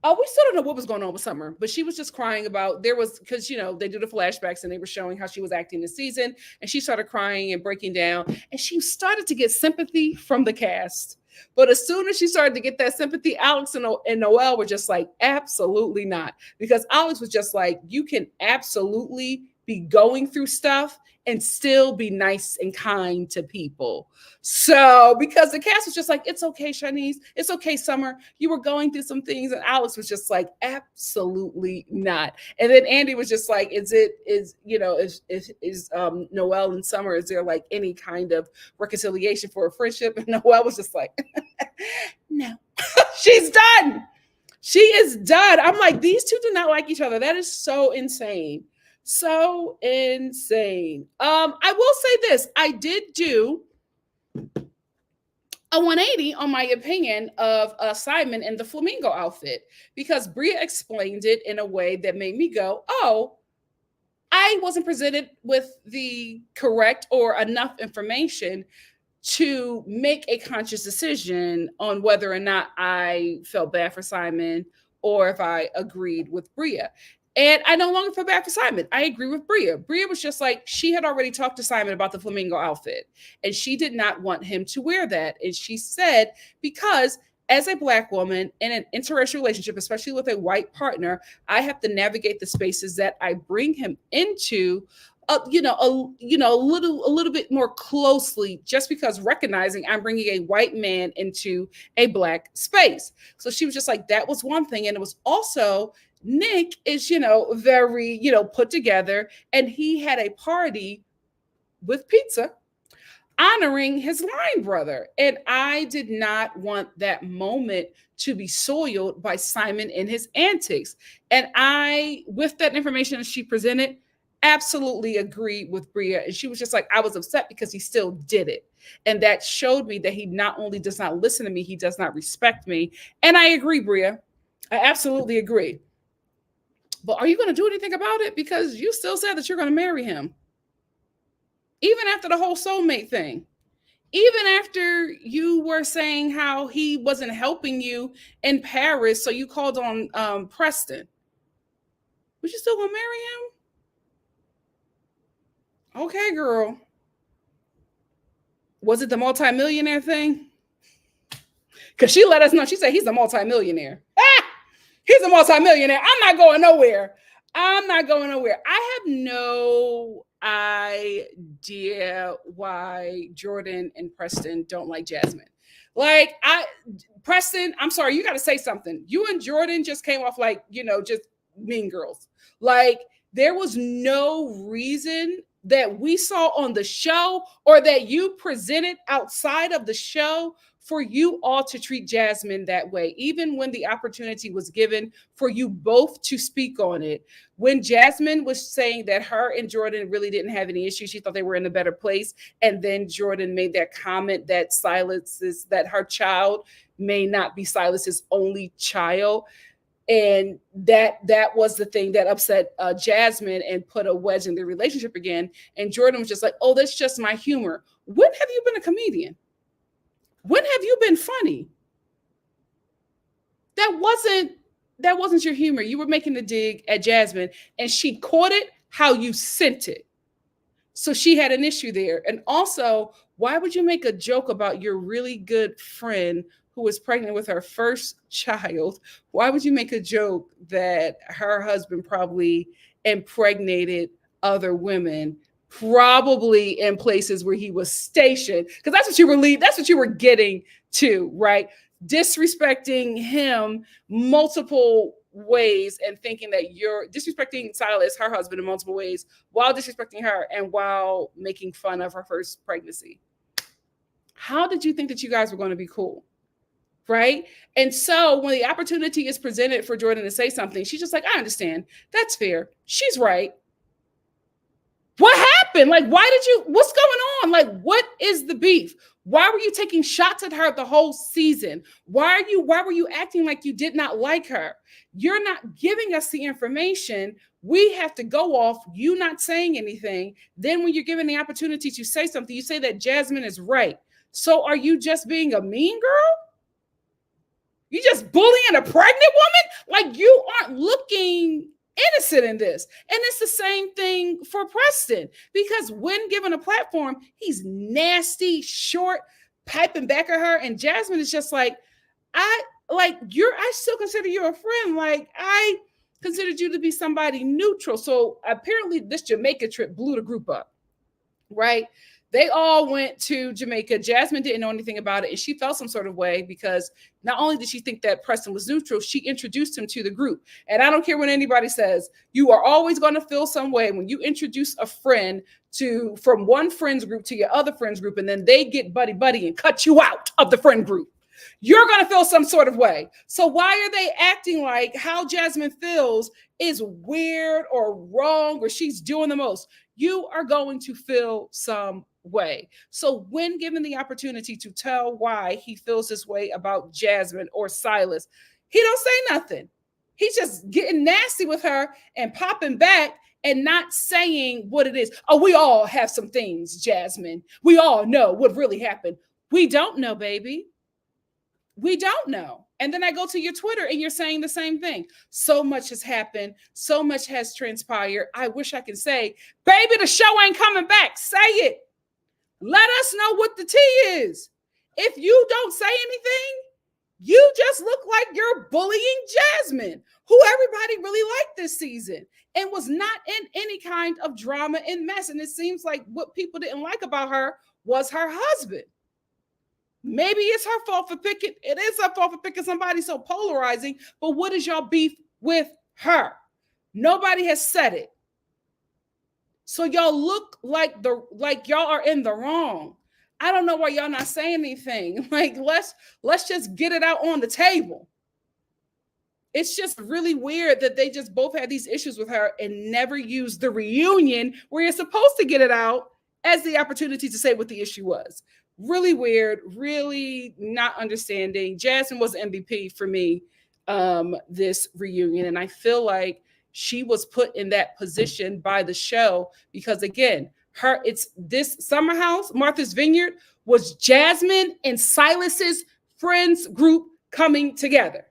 We still don't know what was going on with Summer, but she was just crying about because they do the flashbacks and they were showing how she was acting this season, and she started crying and breaking down, and she started to get sympathy from the cast. But as soon as she started to get that sympathy, Alex and Noelle were just like, absolutely not, because Alex was just like, you can absolutely be going through stuff and still be nice and kind to people. So because the cast was just like, it's okay, Shanice, it's okay, Summer, you were going through some things, and Alex was just like, absolutely not. And then Andy was just like, is Noelle and Summer, is there like any kind of reconciliation for a friendship? And Noelle was just like, no. She's done. She is done. I'm like, these two do not like each other. That is so insane. So insane. I will say this. I did do a 180 on my opinion of Simon and the flamingo outfit, because Bria explained it in a way that made me go, oh, I wasn't presented with the correct or enough information to make a conscious decision on whether or not I felt bad for Simon or if I agreed with Bria. And I no longer feel bad for Simon. I agree with Bria. Bria was just like, she had already talked to Simon about the flamingo outfit, and she did not want him to wear that. And she said, because as a Black woman in an interracial relationship, especially with a white partner, I have to navigate the spaces that I bring him into a little bit more closely, just because recognizing I'm bringing a white man into a Black space. So she was just like, that was one thing. And it was also, Nick is, very, put together, and he had a party with pizza honoring his line brother. And I did not want that moment to be soiled by Simon and his antics. And I, with that information that she presented, absolutely agree with Bria. And she was just like, I was upset because he still did it. And that showed me that he not only does not listen to me, he does not respect me. And I agree, Bria. I absolutely agree. But are you going to do anything about it? Because you still said that you're going to marry him. Even after the whole soulmate thing. Even after you were saying how he wasn't helping you in Paris, so you called on Preston. Was you still going to marry him? Okay, girl. Was it the multimillionaire thing? Because she let us know. She said he's a multimillionaire. He's a multimillionaire. I'm not going nowhere. I idea why Jordan and Preston don't like Jasmine. Like, Preston, I'm sorry, you got to say something. You and Jordan just came off like, just mean girls. Like, there was no reason that we saw on the show or that you presented outside of the show for you all to treat Jasmine that way, even when the opportunity was given for you both to speak on it. When Jasmine was saying that her and Jordan really didn't have any issues, she thought they were in a better place. And then Jordan made that comment that that her child may not be Silas's only child. And that was the thing that upset Jasmine and put a wedge in their relationship again. And Jordan was just like, oh, that's just my humor. When have you been a comedian? When have you been funny? That wasn't your humor. You were making the dig at Jasmine, and she caught it how you sent it. So she had an issue there. And also, why would you make a joke about your really good friend who was pregnant with her first child? Why would you make a joke that her husband probably impregnated other women, probably in places where he was stationed? Because that's what you were getting to, right? Disrespecting him multiple ways and thinking that you're disrespecting Silas, her husband, in multiple ways, while disrespecting her and while making fun of her first pregnancy. How did you think that you guys were going to be cool? Right? And so when the opportunity is presented for Jordan to say something, she's just like, I understand. That's fair. She's right. What happened? Like, what's going on? Like, what is the beef? Why were you taking shots at her the whole season? Why were you acting like you did not like her? You're not giving us the information. We have to go off you not saying anything. Then when you're given the opportunity to say something, you say that Jasmine is right. So are you just being a mean girl? You just bullying a pregnant woman? Like, you aren't looking innocent in this. And it's the same thing for Preston, because when given a platform, he's nasty, short, piping back at her. And Jasmine is just like, I still consider you a friend. Like, I considered you to be somebody neutral. So apparently this Jamaica trip blew the group up, right? They all went to Jamaica. Jasmine didn't know anything about it, and she felt some sort of way because not only did she think that Preston was neutral, she introduced him to the group. And I don't care what anybody says, you are always going to feel some way when you introduce a friend from one friend's group to your other friend's group, and then they get buddy and cut you out of the friend group. You're going to feel some sort of way. So why are they acting like how Jasmine feels is weird or wrong or she's doing the most? You are going to feel some way. So when given the opportunity to tell why he feels this way about Jasmine or Silas, he don't say nothing. He's just getting nasty with her and popping back and not saying what it is. Oh, we all have some things, Jasmine. We all know what really happened. We don't know, baby. We don't know. And then I go to your Twitter and you're saying the same thing. So much has happened. So much has transpired. I wish I could say, baby, the show ain't coming back. Say it. Let us know what the tea is. If you don't say anything, you just look like you're bullying Jasmine, who everybody really liked this season and was not in any kind of drama and mess. And it seems like what people didn't like about her was her husband. Maybe it's her fault for picking. It is her fault for picking somebody so polarizing. But what is y'all beef with her? Nobody has said it. So y'all look like y'all are in the wrong. I don't know why y'all not saying anything. Like, let's just get it out on the table. It's just really weird that they just both had these issues with her and never used the reunion where you're supposed to get it out as the opportunity to say what the issue was. Really weird, really not understanding. Jasmine was MVP for me this reunion. And I feel like she was put in that position by the show because, again, it's this Summer House, Martha's Vineyard, was Jasmine and Silas's friends group coming together.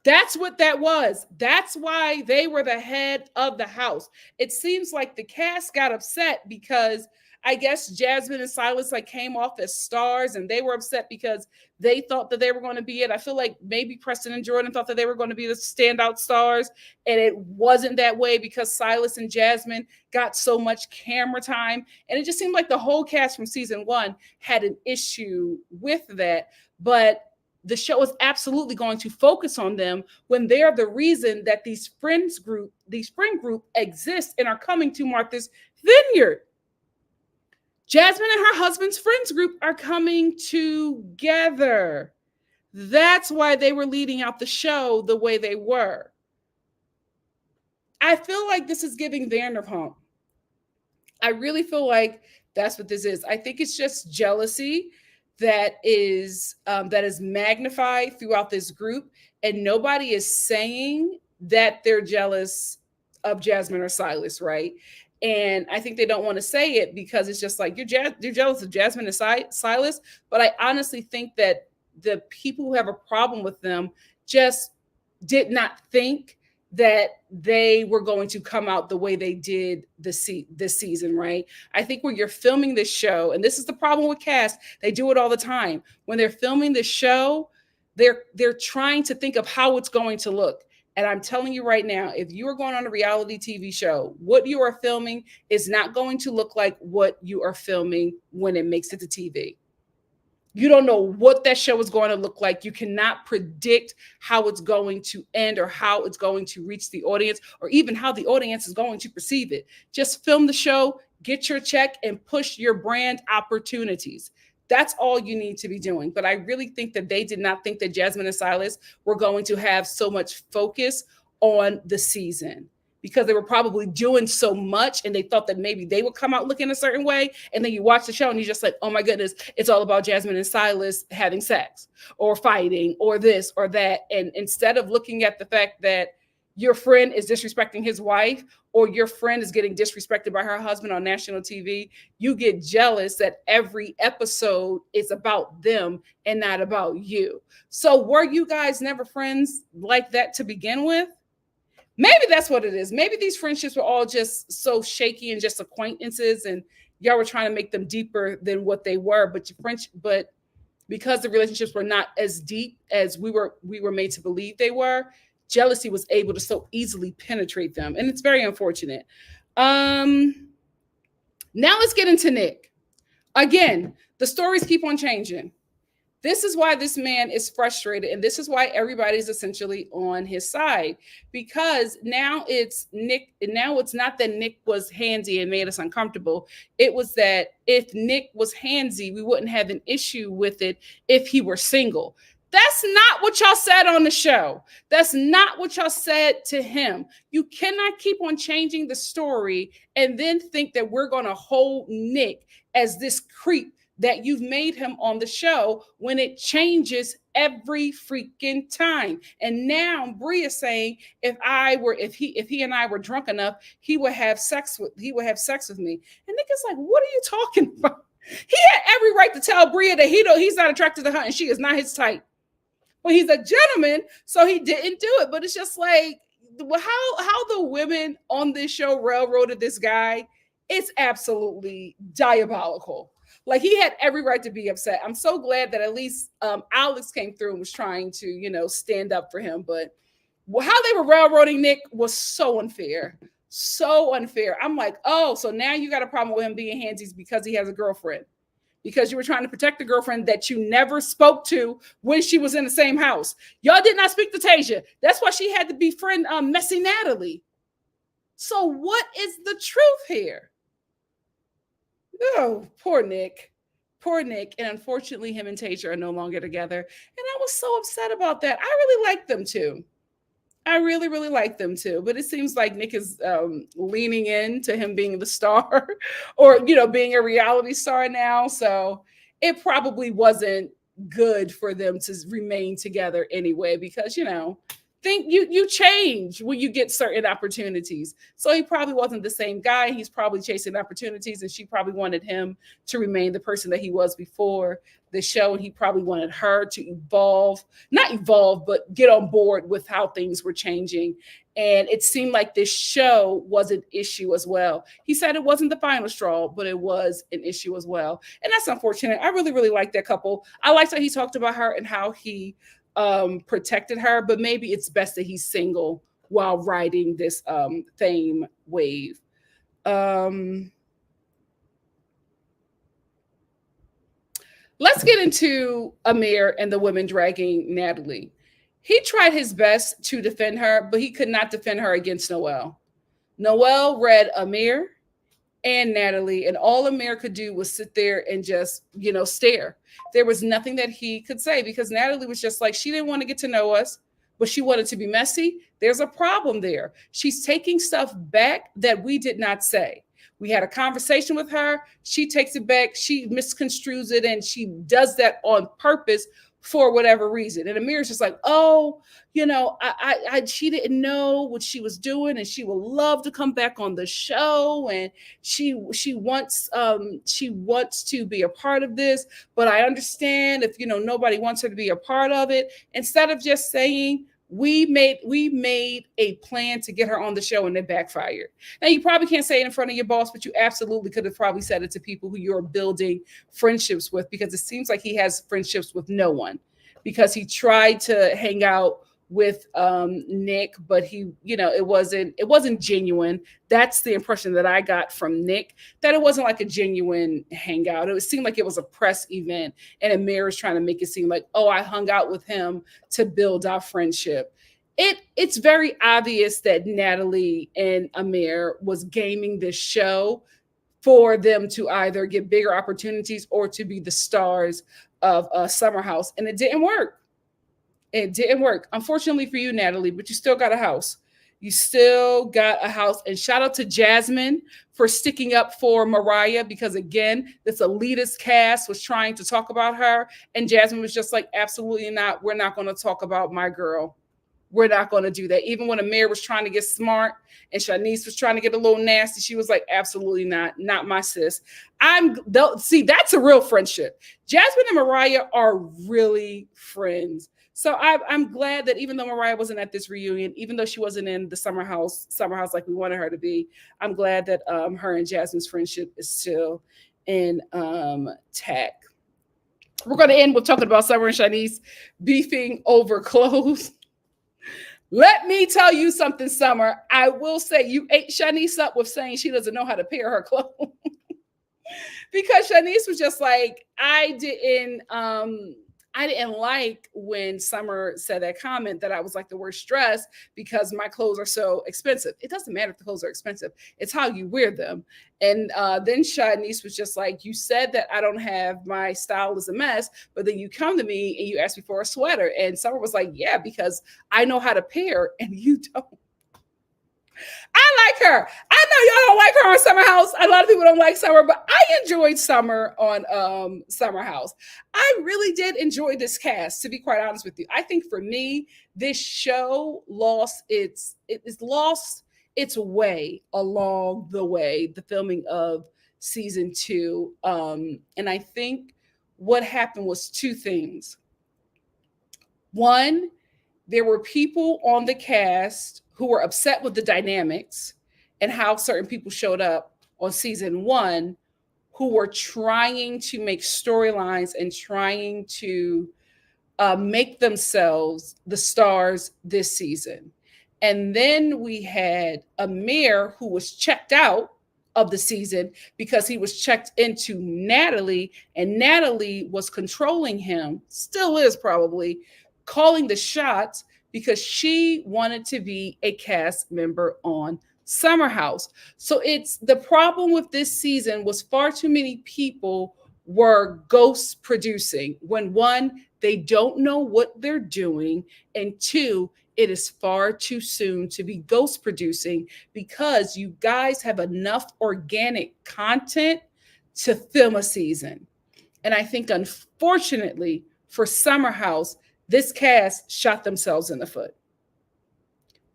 That's what that was. That's why they were the head of the house. It seems like the cast got upset because I guess Jasmine and Silas like came off as stars and they were upset because they thought that they were going to be it. I feel like maybe Preston and Jordan thought that they were going to be the standout stars, and it wasn't that way because Silas and Jasmine got so much camera time. And it just seemed like the whole cast from season 1 had an issue with that. But the show is absolutely going to focus on them when they're the reason that these friend group exists and are coming to Martha's Vineyard. Jasmine and her husband's friends group are coming together. That's why they were leading out the show the way they were. I feel like this is giving Vanderpump. I really feel like that's what this is. I think it's just jealousy that is magnified throughout this group, and nobody is saying that they're jealous of Jasmine or Silas, right? And I think they don't want to say it because it's just like you're jealous of Jasmine and Silas. But I honestly think that the people who have a problem with them just did not think that they were going to come out the way they did this season, right? I think when you're filming this show, and this is the problem with cast, they do it all the time. When they're filming the show, they're trying to think of how it's going to look. And I'm telling you right now, if you are going on a reality TV show, what you are filming is not going to look like what you are filming when it makes it to TV. You don't know what that show is going to look like. You cannot predict how it's going to end or how it's going to reach the audience or even how the audience is going to perceive it. Just film the show, get your check, and push your brand opportunities. That's all you need to be doing. But I really think that they did not think that Jasmine and Silas were going to have so much focus on the season because they were probably doing so much and they thought that maybe they would come out looking a certain way. And then you watch the show and you're just like, oh my goodness, it's all about Jasmine and Silas having sex or fighting or this or that. And instead of looking at the fact that your friend is disrespecting his wife or your friend is getting disrespected by her husband on national TV, you get jealous that every episode is about them and not about you. So were you guys never friends like that to begin with? Maybe that's what it is. Maybe these friendships were all just so shaky and just acquaintances and y'all were trying to make them deeper than what they were. But because the relationships were not as deep as we were made to believe they were, jealousy was able to so easily penetrate them. And it's very unfortunate. Now let's get into Nick. Again, the stories keep on changing. This is why this man is frustrated. And this is why everybody's essentially on his side. Because now it's Nick. Now it's not that Nick was handsy and made us uncomfortable. It was that if Nick was handsy, we wouldn't have an issue with it if he were single. That's not what y'all said on the show. That's not what y'all said to him. You cannot keep on changing the story and then think that we're going to hold Nick as this creep that you've made him on the show when it changes every freaking time. And now Bree is saying if he and I were drunk enough, he would have sex with me. And Nick is like, what are you talking about? He had every right to tell Bria that he's not attracted to her and she is not his type. Well, he's a gentleman, so he didn't do it. But it's just like how the women on this show railroaded this guy. It's absolutely diabolical. Like he had every right to be upset. I'm so glad that at least Alex came through and was trying to, stand up for him. But how they were railroading Nick was so unfair. So unfair. I'm like, oh, so now you got a problem with him being handsy because he has a girlfriend. Because you were trying to protect the girlfriend that you never spoke to when she was in the same house. Y'all did not speak to Tasia. That's why she had to befriend Messy Natalie. So what is the truth here? Oh, poor Nick. Poor Nick. And unfortunately, him and Tasia are no longer together. And I was so upset about that. I really like them too. I really, really like them too. But it seems like Nick is leaning into him being the star or, being a reality star now. So it probably wasn't good for them to remain together anyway, because, they're think you change when you get certain opportunities. So he probably wasn't the same guy. He's probably chasing opportunities, and she probably wanted him to remain the person that he was before the show. And he probably wanted her to evolve, not evolve, but get on board with how things were changing. And it seemed like this show was an issue as well. He said it wasn't the final straw, but it was an issue as well. And that's unfortunate. I really, really like that couple. I liked how he talked about her and how he protected her, but maybe it's best that he's single while riding this fame wave. Let's get into Amir and the women dragging Natalie. He tried his best to defend her, but he could not defend her against Noelle. Noelle read Amir and Natalie, and all Amir could do was sit there and just, stare. There was nothing that he could say because Natalie was just like, she didn't want to get to know us, but she wanted to be messy. There's a problem there. She's taking stuff back that we did not say. We had a conversation with her. She takes it back. She misconstrues it, and she does that on purpose for whatever reason. And Amir's just like, oh, she didn't know what she was doing, and she would love to come back on the show, and she wants to be a part of this, but I understand if nobody wants her to be a part of it. Instead of just saying, we made a plan to get her on the show, and it backfired. Now, you probably can't say it in front of your boss, but you absolutely could have probably said it to people who you're building friendships with, because it seems like he has friendships with no one, because he tried to hang out with Nick, but it wasn't genuine. That's the impression that I got from Nick, that it wasn't like a genuine hangout. It seemed like it was a press event, and Amir is trying to make it seem like, oh, I hung out with him to build our friendship. It's very obvious that Natalie and Amir was gaming this show for them to either get bigger opportunities or to be the stars of Summer House, and it didn't work. It didn't work, unfortunately for you, Natalie, but you still got a house. You still got a house. And shout out to Jasmine for sticking up for Mariah, because, again, this elitist cast was trying to talk about her. And Jasmine was just like, absolutely not. We're not going to talk about my girl. We're not going to do that. Even when Amir was trying to get smart and Shanice was trying to get a little nasty, she was like, absolutely not my sis. See, that's a real friendship. Jasmine and Mariah are really friends. So I'm glad that even though Mariah wasn't at this reunion, even though she wasn't in the Summer House like we wanted her to be, I'm glad that her and Jasmine's friendship is still intact. We're going to end with talking about Summer and Shanice beefing over clothes. Let me tell you something, Summer. I will say you ate Shanice up with saying she doesn't know how to pair her clothes. Because Shanice was just like, I didn't like when Summer said that comment that I was like the worst dressed because my clothes are so expensive. It doesn't matter if the clothes are expensive. It's how you wear them. And then Shanice was just like, you said that I don't have, my style is a mess, but then you come to me and you ask me for a sweater. And Summer was like, yeah, because I know how to pair and you don't. I like her. I know y'all don't like her on Summer House. A lot of people don't like Summer, but I enjoyed Summer on Summer House. I really did enjoy this cast, to be quite honest with you. I think for me, this show lost its way along the way, the filming of season 2. And I think what happened was two things. One, there were people on the cast who were upset with the dynamics and how certain people showed up on season 1, who were trying to make storylines and trying to make themselves the stars this season. And then we had Amir, who was checked out of the season because he was checked into Natalie, and Natalie was controlling him, still is probably, calling the shots because she wanted to be a cast member on Summer House. So it's the problem with this season was far too many people were ghost producing, when one, they don't know what they're doing, and two, it is far too soon to be ghost producing because you guys have enough organic content to film a season. And I think, unfortunately, for Summer House, this cast shot themselves in the foot.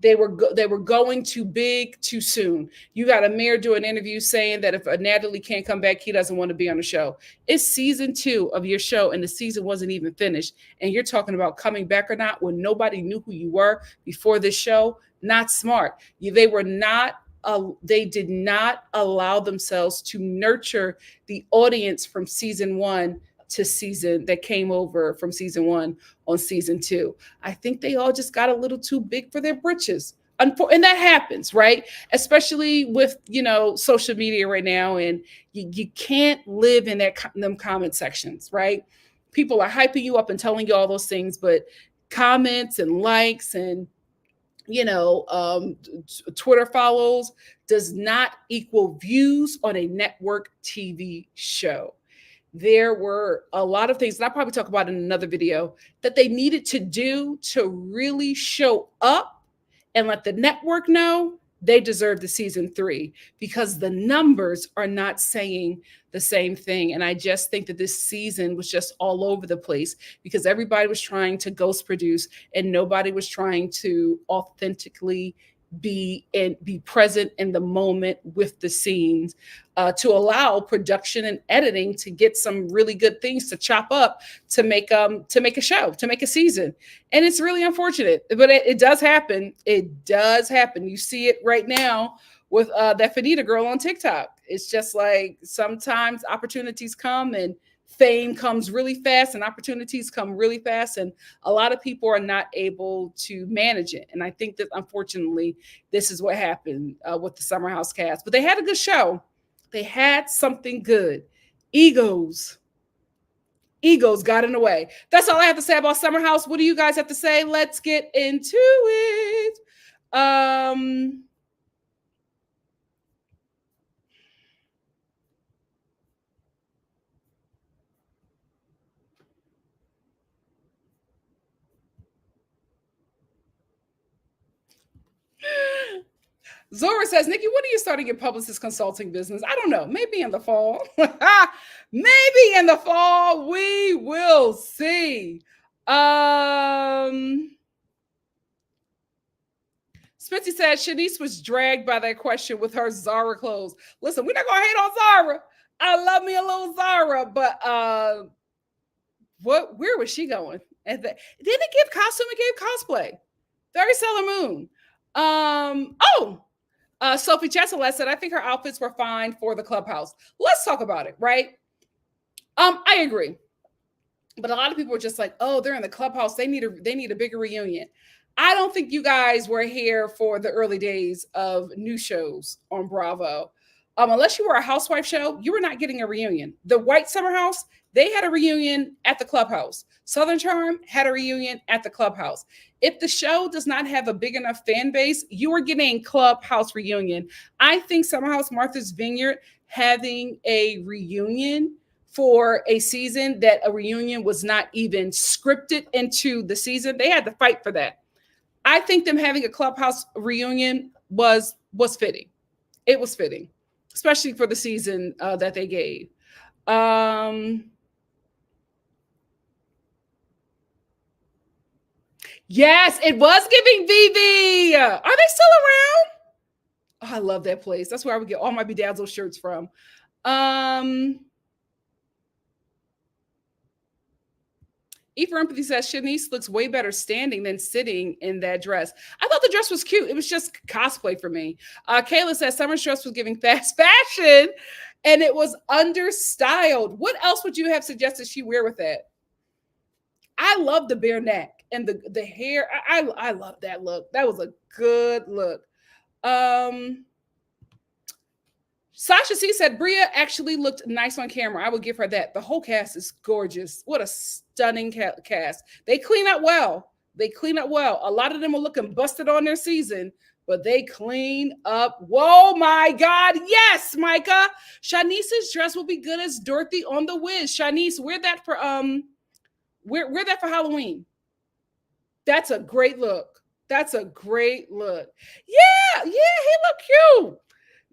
they were going too big too soon. You got Amir doing an interview saying that if Natalie can't come back, he doesn't want to be on the show. It's season 2 of your show, and the season wasn't even finished, and you're talking about coming back or not when nobody knew who you were before this show. Not smart. They were not. They did not allow themselves to nurture the audience from season 1 to season that came over from season 1 on season 2. I think they all just got a little too big for their britches. And that happens, right? Especially with, social media right now. And you can't live in them comment sections, right? People are hyping you up and telling you all those things, but comments and likes and Twitter follows does not equal views on a network TV show. There were a lot of things, and I'll probably talk about in another video, that they needed to do to really show up and let the network know they deserve the season 3, because the numbers are not saying the same thing. And I just think that this season was just all over the place because everybody was trying to ghost produce and nobody was trying to authentically be present in the moment with the scenes, to allow production and editing to get some really good things to chop up to make a show, to make a season. And it's really unfortunate, but it does happen. It does happen. You see it right now with that Fanita girl on TikTok. It's just like sometimes opportunities come and fame comes really fast and opportunities come really fast, and a lot of people are not able to manage it. And I think that unfortunately this is what happened with the Summer House cast. But they had a good show. They had something good. Egos got in the way. That's all I have to say about Summer House. What do you guys have to say? Let's get into it. Zora says, Nikki, when are you starting your publicist consulting business? I don't know. Maybe in the fall. Maybe in the fall. We will see. Smithy said Shanice was dragged by that question with her Zara clothes. Listen, we're not gonna hate on Zara. I love me a little Zara, but where was she going? Didn't it give costume? It gave cosplay. Very Sailor Moon. Sophie Cheselet said, I think her outfits were fine for the clubhouse. Let's talk about it, right? I agree. But a lot of people were just like, oh, they're in the clubhouse. They need a bigger reunion. I don't think you guys were here for the early days of new shows on Bravo. Unless you were a housewife show, you were not getting a reunion. The White Summer House, they had a reunion at the clubhouse. Southern Charm had a reunion at the clubhouse. If the show does not have a big enough fan base, you are getting clubhouse reunion. I think Summer House Martha's Vineyard having a reunion for a season that a reunion was not even scripted into the season, they had to fight for that. I think them having a clubhouse reunion was fitting. It was fitting, especially for the season that they gave. Yes, it was giving Vivi. Are they still around? Oh, I love that place. That's where I would get all my Bedazzle shirts from. E for Empathy says Shanice looks way better standing than sitting in that dress. I thought the dress was cute. It was just cosplay for me. Kayla says Summer's dress was giving fast fashion and it was understyled. What else would you have suggested she wear with that? I love the bare neck and the hair. I love that look. That was a good look. Sasha C said Bria actually looked nice on camera. I would give her that. The whole cast is gorgeous. What a stunning cast. They clean up well. A lot of them are looking busted on their season, but they clean up. Whoa, my God. Yes, Micah. Shanice's dress will be good as Dorothy on The Wiz. Shanice, wear that for wear that for Halloween. That's a great look. Yeah, he looked cute.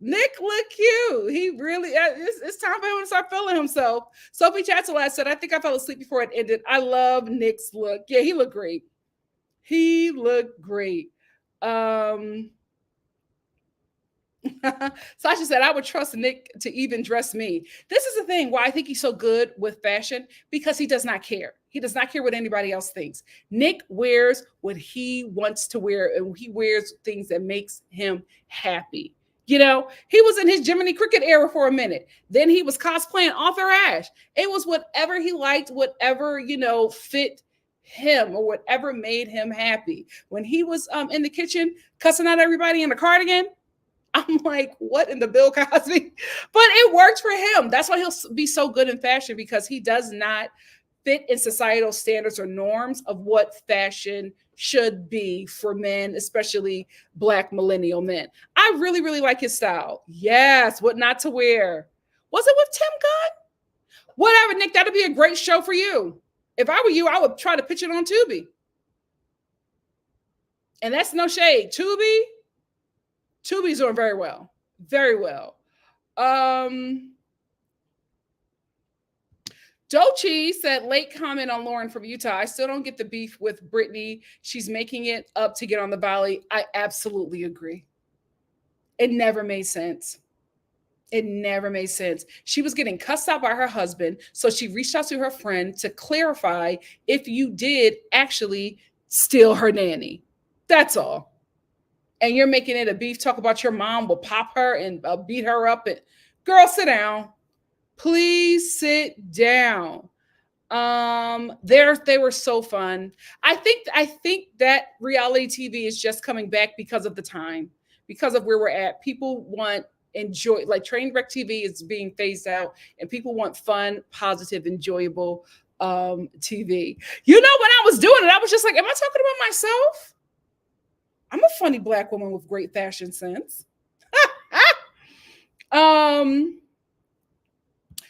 Nick looked cute. He really, it's time for him to start feeling himself. Sophie Chattelat said, I think I fell asleep before it ended. I love Nick's look. Yeah, he looked great. Um, Sasha said, I would trust Nick to even dress me. This is the thing why I think he's so good with fashion because he does not care. He does not care what anybody else thinks. Nick wears what he wants to wear and he wears things that makes him happy. You know, he was in his Jiminy Cricket era for a minute. Then he was cosplaying Arthur Ashe. It was whatever he liked, whatever, fit him or whatever made him happy. When he was in the kitchen cussing out everybody in the cardigan, I'm like, what in the Bill Cosby? But it works for him. That's why he'll be so good in fashion because he does not fit in societal standards or norms of what fashion should be for men, especially Black millennial men. I really, really like his style. Yes, what not to wear. Was it with Tim Gunn? Whatever, Nick, that'd be a great show for you. If I were you, I would try to pitch it on Tubi. And that's no shade. Tubi's doing very well. Very well. Dochi said, late comment on Lauren from Utah. I still don't get the beef with Brittany. She's making it up to get on the Valley. I absolutely agree. It never made sense. It never made sense. She was getting cussed out by her husband. So she reached out to her friend to clarify if you did actually steal her nanny. That's all. And you're making it a beef talk about your mom will pop her and beat her up. And girl, sit down. Please sit down. They were so fun. I think that reality TV is just coming back because of the time, because of where we're at. People want enjoy, like train wreck TV is being phased out, and people want fun, positive, enjoyable TV. When I was doing it, I was just like, am I talking about myself? I'm a funny Black woman with great fashion sense.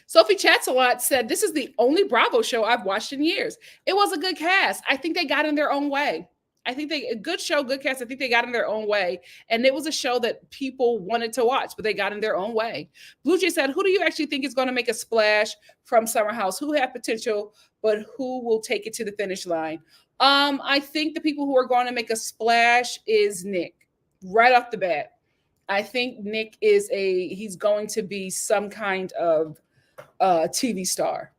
Sophie Chats-a-lot said, this is the only Bravo show I've watched in years. It was a good cast. I think they got in their own way. A good show, good cast. I think they got in their own way. And it was a show that people wanted to watch, but they got in their own way. Blue Jay said, who do you actually think is going to make a splash from Summer House? Who have potential, but who will take it to the finish line? I think the people who are going to make a splash is Nick, right off the bat. I think Nick he's going to be some kind of TV star,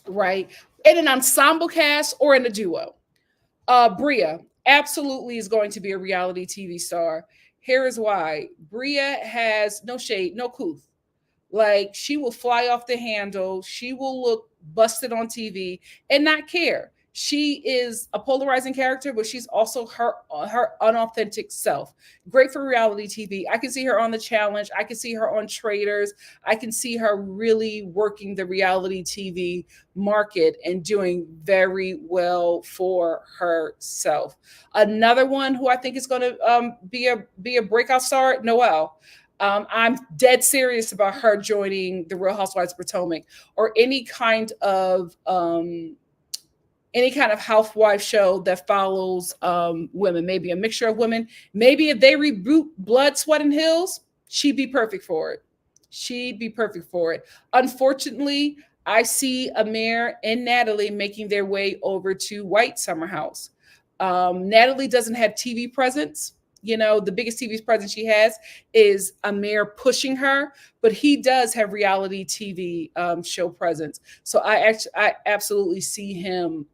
right? In an ensemble cast or in a duo. Bria absolutely is going to be a reality TV star. Here is why. Bria has no shade, no couth. Like, she will fly off the handle. She will look busted on TV and not care. She is a polarizing character, but she's also her unauthentic self. Great for reality TV. I can see her on The Challenge. I can see her on Traders. I can see her really working the reality TV market and doing very well for herself. Another one who I think is going to be a breakout star, Noelle. I'm dead serious about her joining the Real Housewives of Potomac or any kind of housewife show that follows women, maybe a mixture of women. Maybe if they reboot Blood, Sweat, and Hills, she'd be perfect for it. Unfortunately, I see Amir and Natalie making their way over to White Summer House. Natalie doesn't have TV presence. The biggest TV presence she has is Amir pushing her, but he does have reality TV show presence. So I absolutely see him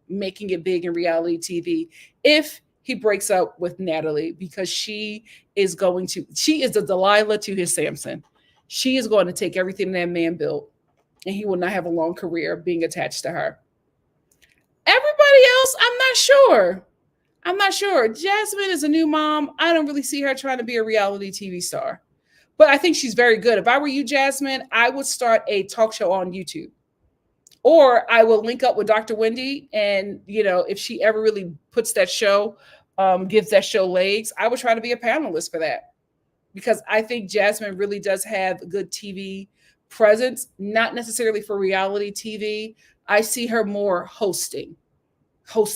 making it big in reality TV if he breaks up with Natalie, because she is the Delilah to his Samson. She is going to take everything that man built, and he will not have a long career being attached to her. Everybody else, I'm not sure. Jasmine is a new mom. I don't really see her trying to be a reality TV star, but I think she's very good. If I were you, Jasmine, I would start a talk show on YouTube, or I will link up with Dr. Wendy. And, if she ever really puts that show, gives that show legs, I would try to be a panelist for that, because I think Jasmine really does have good TV presence, not necessarily for reality TV. I see her more hosting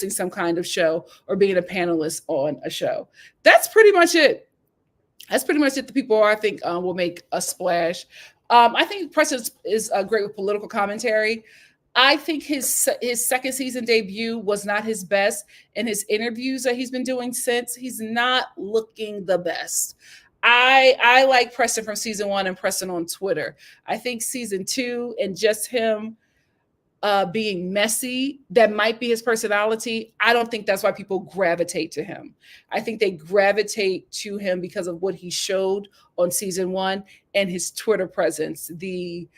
some kind of show or being a panelist on a show. That's pretty much it. The people I think will make a splash. I think Preston is great with political commentary. I think his second season debut was not his best, and his interviews that he's been doing since, he's not looking the best. I like Preston from season 1 and Preston on Twitter. I think season 2 and just him being messy, that might be his personality. I don't think that's why people gravitate to him. I think they gravitate to him because of what he showed on season 1 and his Twitter presence. The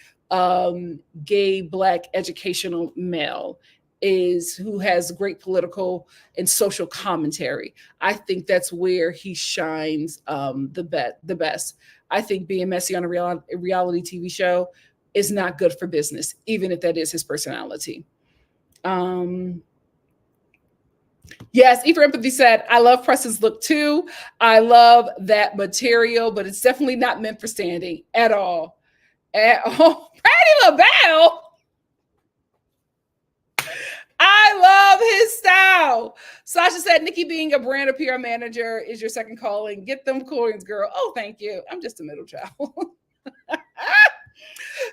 gay Black educational male is who has great political and social commentary. I think that's where he shines the best. I think being messy on a reality TV show is not good for business, even if that is his personality. Yes, E for Empathy said, I love Preston's look too. I love that material, but it's definitely not meant for standing at all. Oh, Patty LaBelle. I love his style. Sasha said, Nikki being a brand or PR manager is your second calling. Get them coins, girl. Oh, thank you. I'm just a middle child.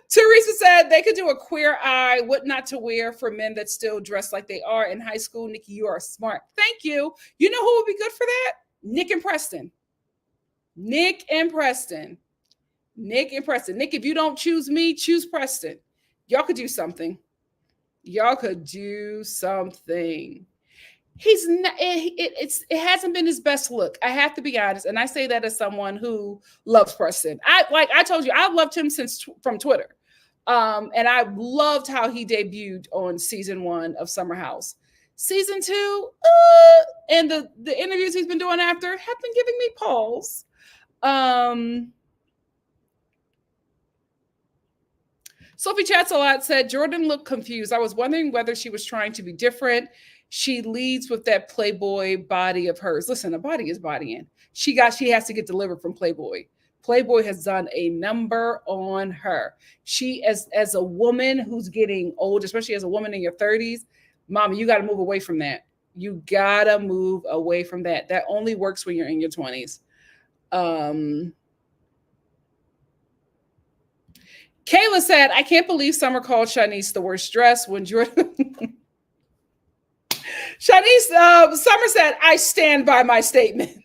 Teresa said they could do a Queer Eye, what not to wear for men that still dress like they are in high school. Nikki, you are smart. Thank you. You know who would be good for that? Nick and Preston. Nick, if you don't choose me, choose Preston. Y'all could do something. He's not, it hasn't been his best look. I have to be honest, and I say that as someone who loves Preston. I told you, I've loved him from Twitter, and I loved how he debuted on season 1 of Summer House. Season 2, and the interviews he's been doing after have been giving me pause. Sophie Chatsalot said Jordan looked confused. I was wondering whether she was trying to be different. She leads with that Playboy body of hers. Listen, a body is bodying. She has to get delivered from Playboy. Playboy has done a number on her. She, as a woman who's getting old, especially as a woman in your 30s, mama, you got to move away from that. You got to move away from that. That only works when you're in your 20s. Kayla said, I can't believe Summer called Shanice the worst dress when Jordan... Shanice, Summer said, I stand by my statement.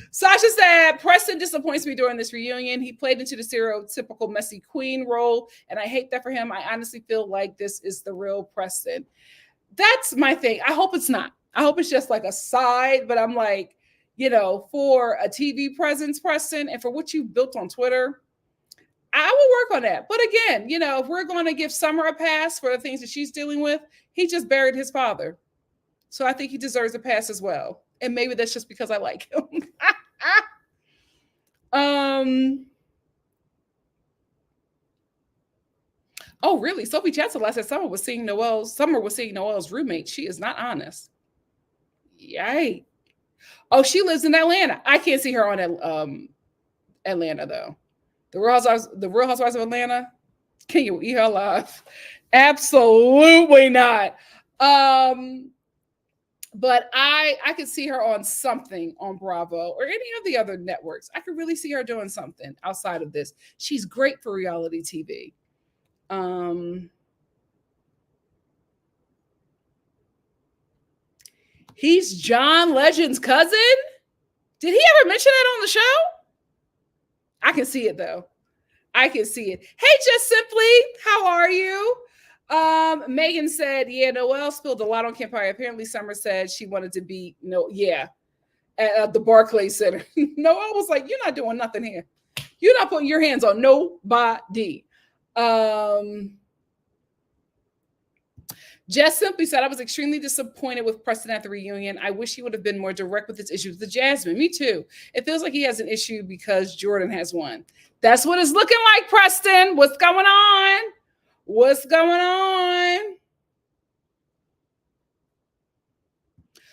Sasha said, Preston disappoints me during this reunion. He played into the stereotypical messy queen role, and I hate that for him. I honestly feel like this is the real Preston. That's my thing. I hope it's not. I hope it's just like a side, but I'm like, for a TV presence, Preston, and for what you built on Twitter, I will work on that. But again, if we're going to give Summer a pass for the things that she's dealing with, he just buried his father. So I think he deserves a pass as well. And maybe that's just because I like him. Oh, really? Sophie Chatzel said Summer was seeing Noel's roommate. She is not honest. Yay. Oh, she lives in Atlanta. I can't see her on Atlanta, though. The Real Housewives of Atlanta, can you eat her alive? Absolutely not. But I could see her on something on Bravo or any of the other networks. I could really see her doing something outside of this. She's great for reality TV. He's John Legend's cousin? Did he ever mention that on the show? I can see it, though. I can see it. Hey, Just Simply, how are you? Megan said, yeah, Noelle spilled a lot on Kempire. Apparently, Summer said she wanted to be, at the Barclays Center. Noelle was like, you're not doing nothing here. You're not putting your hands on nobody. Just Simply said, I was extremely disappointed with Preston at the reunion. I wish he would have been more direct with his issues with Jasmine. Me too. It feels like he has an issue because Jordan has one. That's what it's looking like, Preston. What's going on?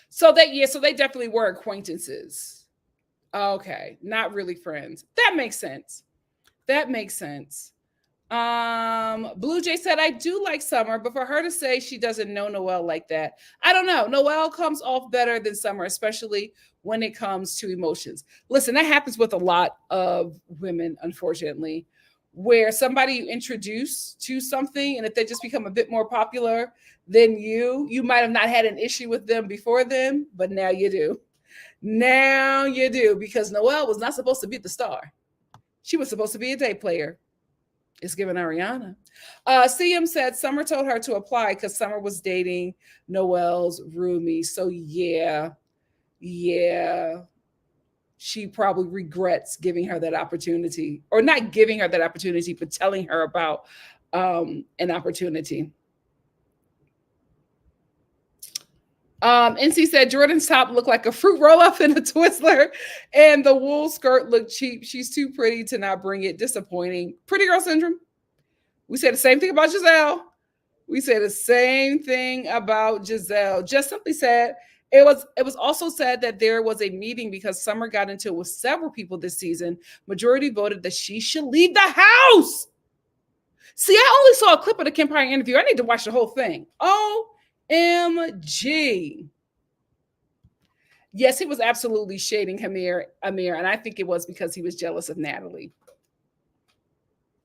So they definitely were acquaintances. Okay, not really friends. That makes sense. Blue Jay said, I do like Summer, but for her to say she doesn't know Noelle like that, I don't know. Noelle comes off better than Summer, especially when it comes to emotions. Listen, that happens with a lot of women, unfortunately. where somebody you introduce to something, and if they just become a bit more popular than you might have not had an issue with them before then, but now you do. Now you do, because Noelle was not supposed to be the star. She was supposed to be a day player. It's given Ariana. CM said Summer told her to apply because Summer was dating Noelle's roomie. So yeah, she probably regrets giving her that opportunity, or not giving her that opportunity, but telling her about an opportunity. NC said Jordan's top looked like a fruit roll-up and a Twizzler, and the wool skirt looked cheap. She's too pretty to not bring it. Disappointing. Pretty girl syndrome. We said the same thing about Giselle. We said the same thing about Giselle. Just simply said it was also said that there was a meeting because Summer got into it with several people this season. Majority voted that she should leave the house. See, I only saw a clip of the Kim Pine interview. I need to watch the whole thing. OMG. Yes, he was absolutely shading Amir, and I think it was because he was jealous of Natalie.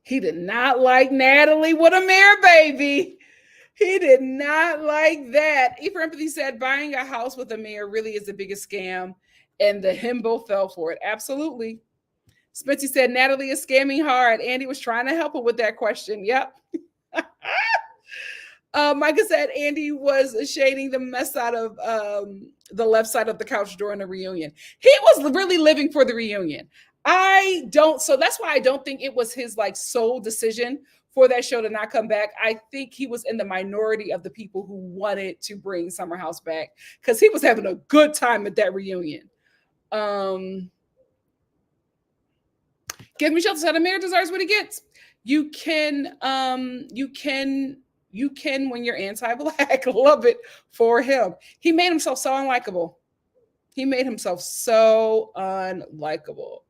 He did not like Natalie with Amir, baby. He did not like that. E for Empathy said buying a house with Amir really is the biggest scam, and the himbo fell for it. Absolutely. Spency said Natalie is scamming hard. Andy was trying to help her with that question. Yep. Micah said Andy was shading the mess out of the left side of the couch during the reunion. He was really living for the reunion. So that's why I don't think it was his like sole decision for that show to not come back. I think he was in the minority of the people who wanted to bring Summer House back because he was having a good time at that reunion. Give me shelter said Amir deserves what he gets. You can when you're anti-black, love it for him. He made himself so unlikable.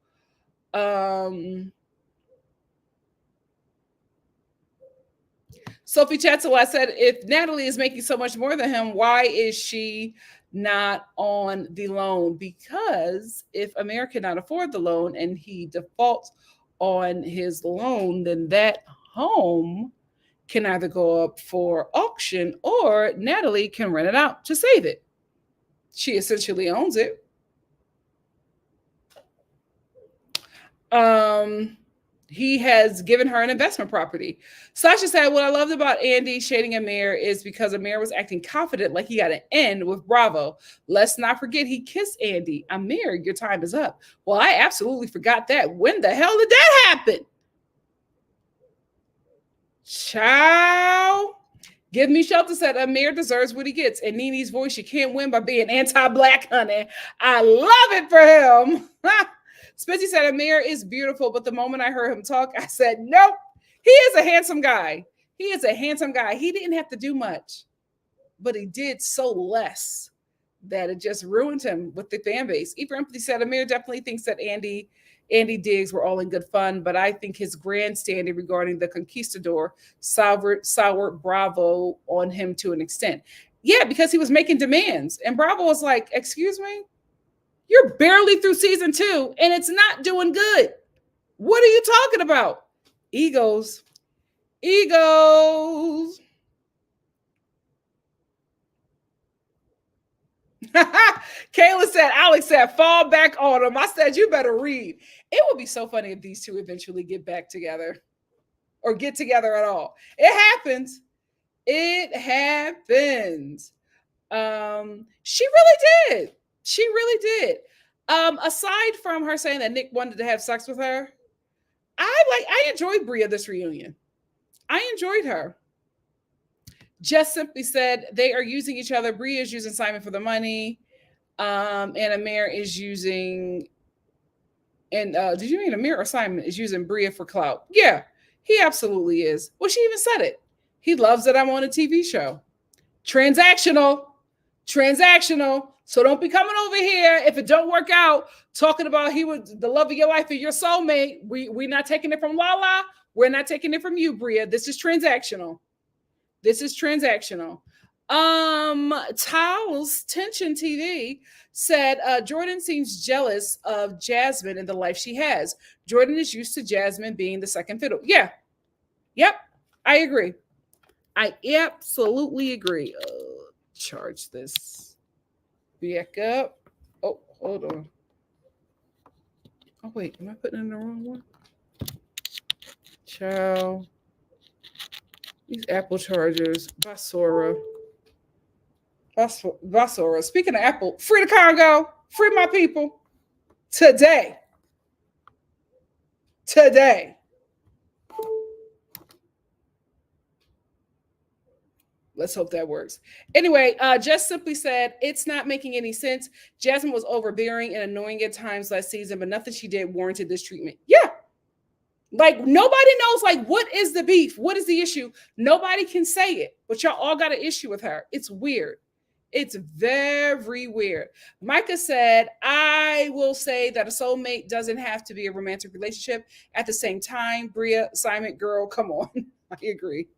Sophie Chatzel said, if Natalie is making so much more than him, why is she not on the loan? Because if Amir cannot afford the loan and he defaults on his loan, then that home can either go up for auction or Natalie can rent it out to save it. She essentially owns it. He has given her an investment property. Sasha said, what I loved about Andy shading Amir is because Amir was acting confident like he got an end with Bravo. Let's not forget he kissed Andy. Amir, your time is up. Well, I absolutely forgot that. When the hell did that happen? Ciao. Give me shelter said Amir deserves what he gets. And Nene's voice, you can't win by being anti-black, honey. I love it for him. Spency said Amir is beautiful, but the moment I heard him talk, I said, nope. He is a handsome guy. He didn't have to do much, but he did so less that it just ruined him with the fan base. E for Empathy said Amir definitely thinks that Andy Diggs were all in good fun, but I think his grandstanding regarding the conquistador soured Bravo on him to an extent. Yeah, because he was making demands, and Bravo was like, excuse me? You're barely through season 2, and it's not doing good. What are you talking about? Egos. Kayla said, Alex said, fall back on him. I said, you better read. It would be so funny if these two eventually get back together or get together at all. It happens. She really did. Aside from her saying that Nick wanted to have sex with her, I enjoyed Bria this reunion. I enjoyed her. Just simply said they are using each other. Bria is using Simon for the money, and Amir is using. And did you mean Amir or Simon is using Bria for clout? Yeah, he absolutely is. Well, she even said it. He loves that I'm on a TV show. Transactional. So don't be coming over here if it don't work out, talking about he was the love of your life and your soulmate. We're not taking it from Lala. We're not taking it from you, Bria. This is transactional. Towels Tension TV said Jordan seems jealous of Jasmine and the life she has. Jordan is used to Jasmine being the second fiddle. Yeah. Yep. I agree. I absolutely agree. Charge this back up. Oh, hold on. Oh, wait. Am I putting in the wrong one? Ciao. These Apple chargers. Basura. Basura. Speaking of Apple, free the Congo. Free my people. Today. Today. Let's hope that works. Anyway, Just simply said, it's not making any sense. Jasmine was overbearing and annoying at times last season, but nothing she did warranted this treatment. Yeah. Like, nobody knows, like, what is the beef? What is the issue? Nobody can say it, but y'all all got an issue with her. It's weird. It's very weird. Micah said, I will say that a soulmate doesn't have to be a romantic relationship. At the same time, Bria, Simon, girl, come on. I agree.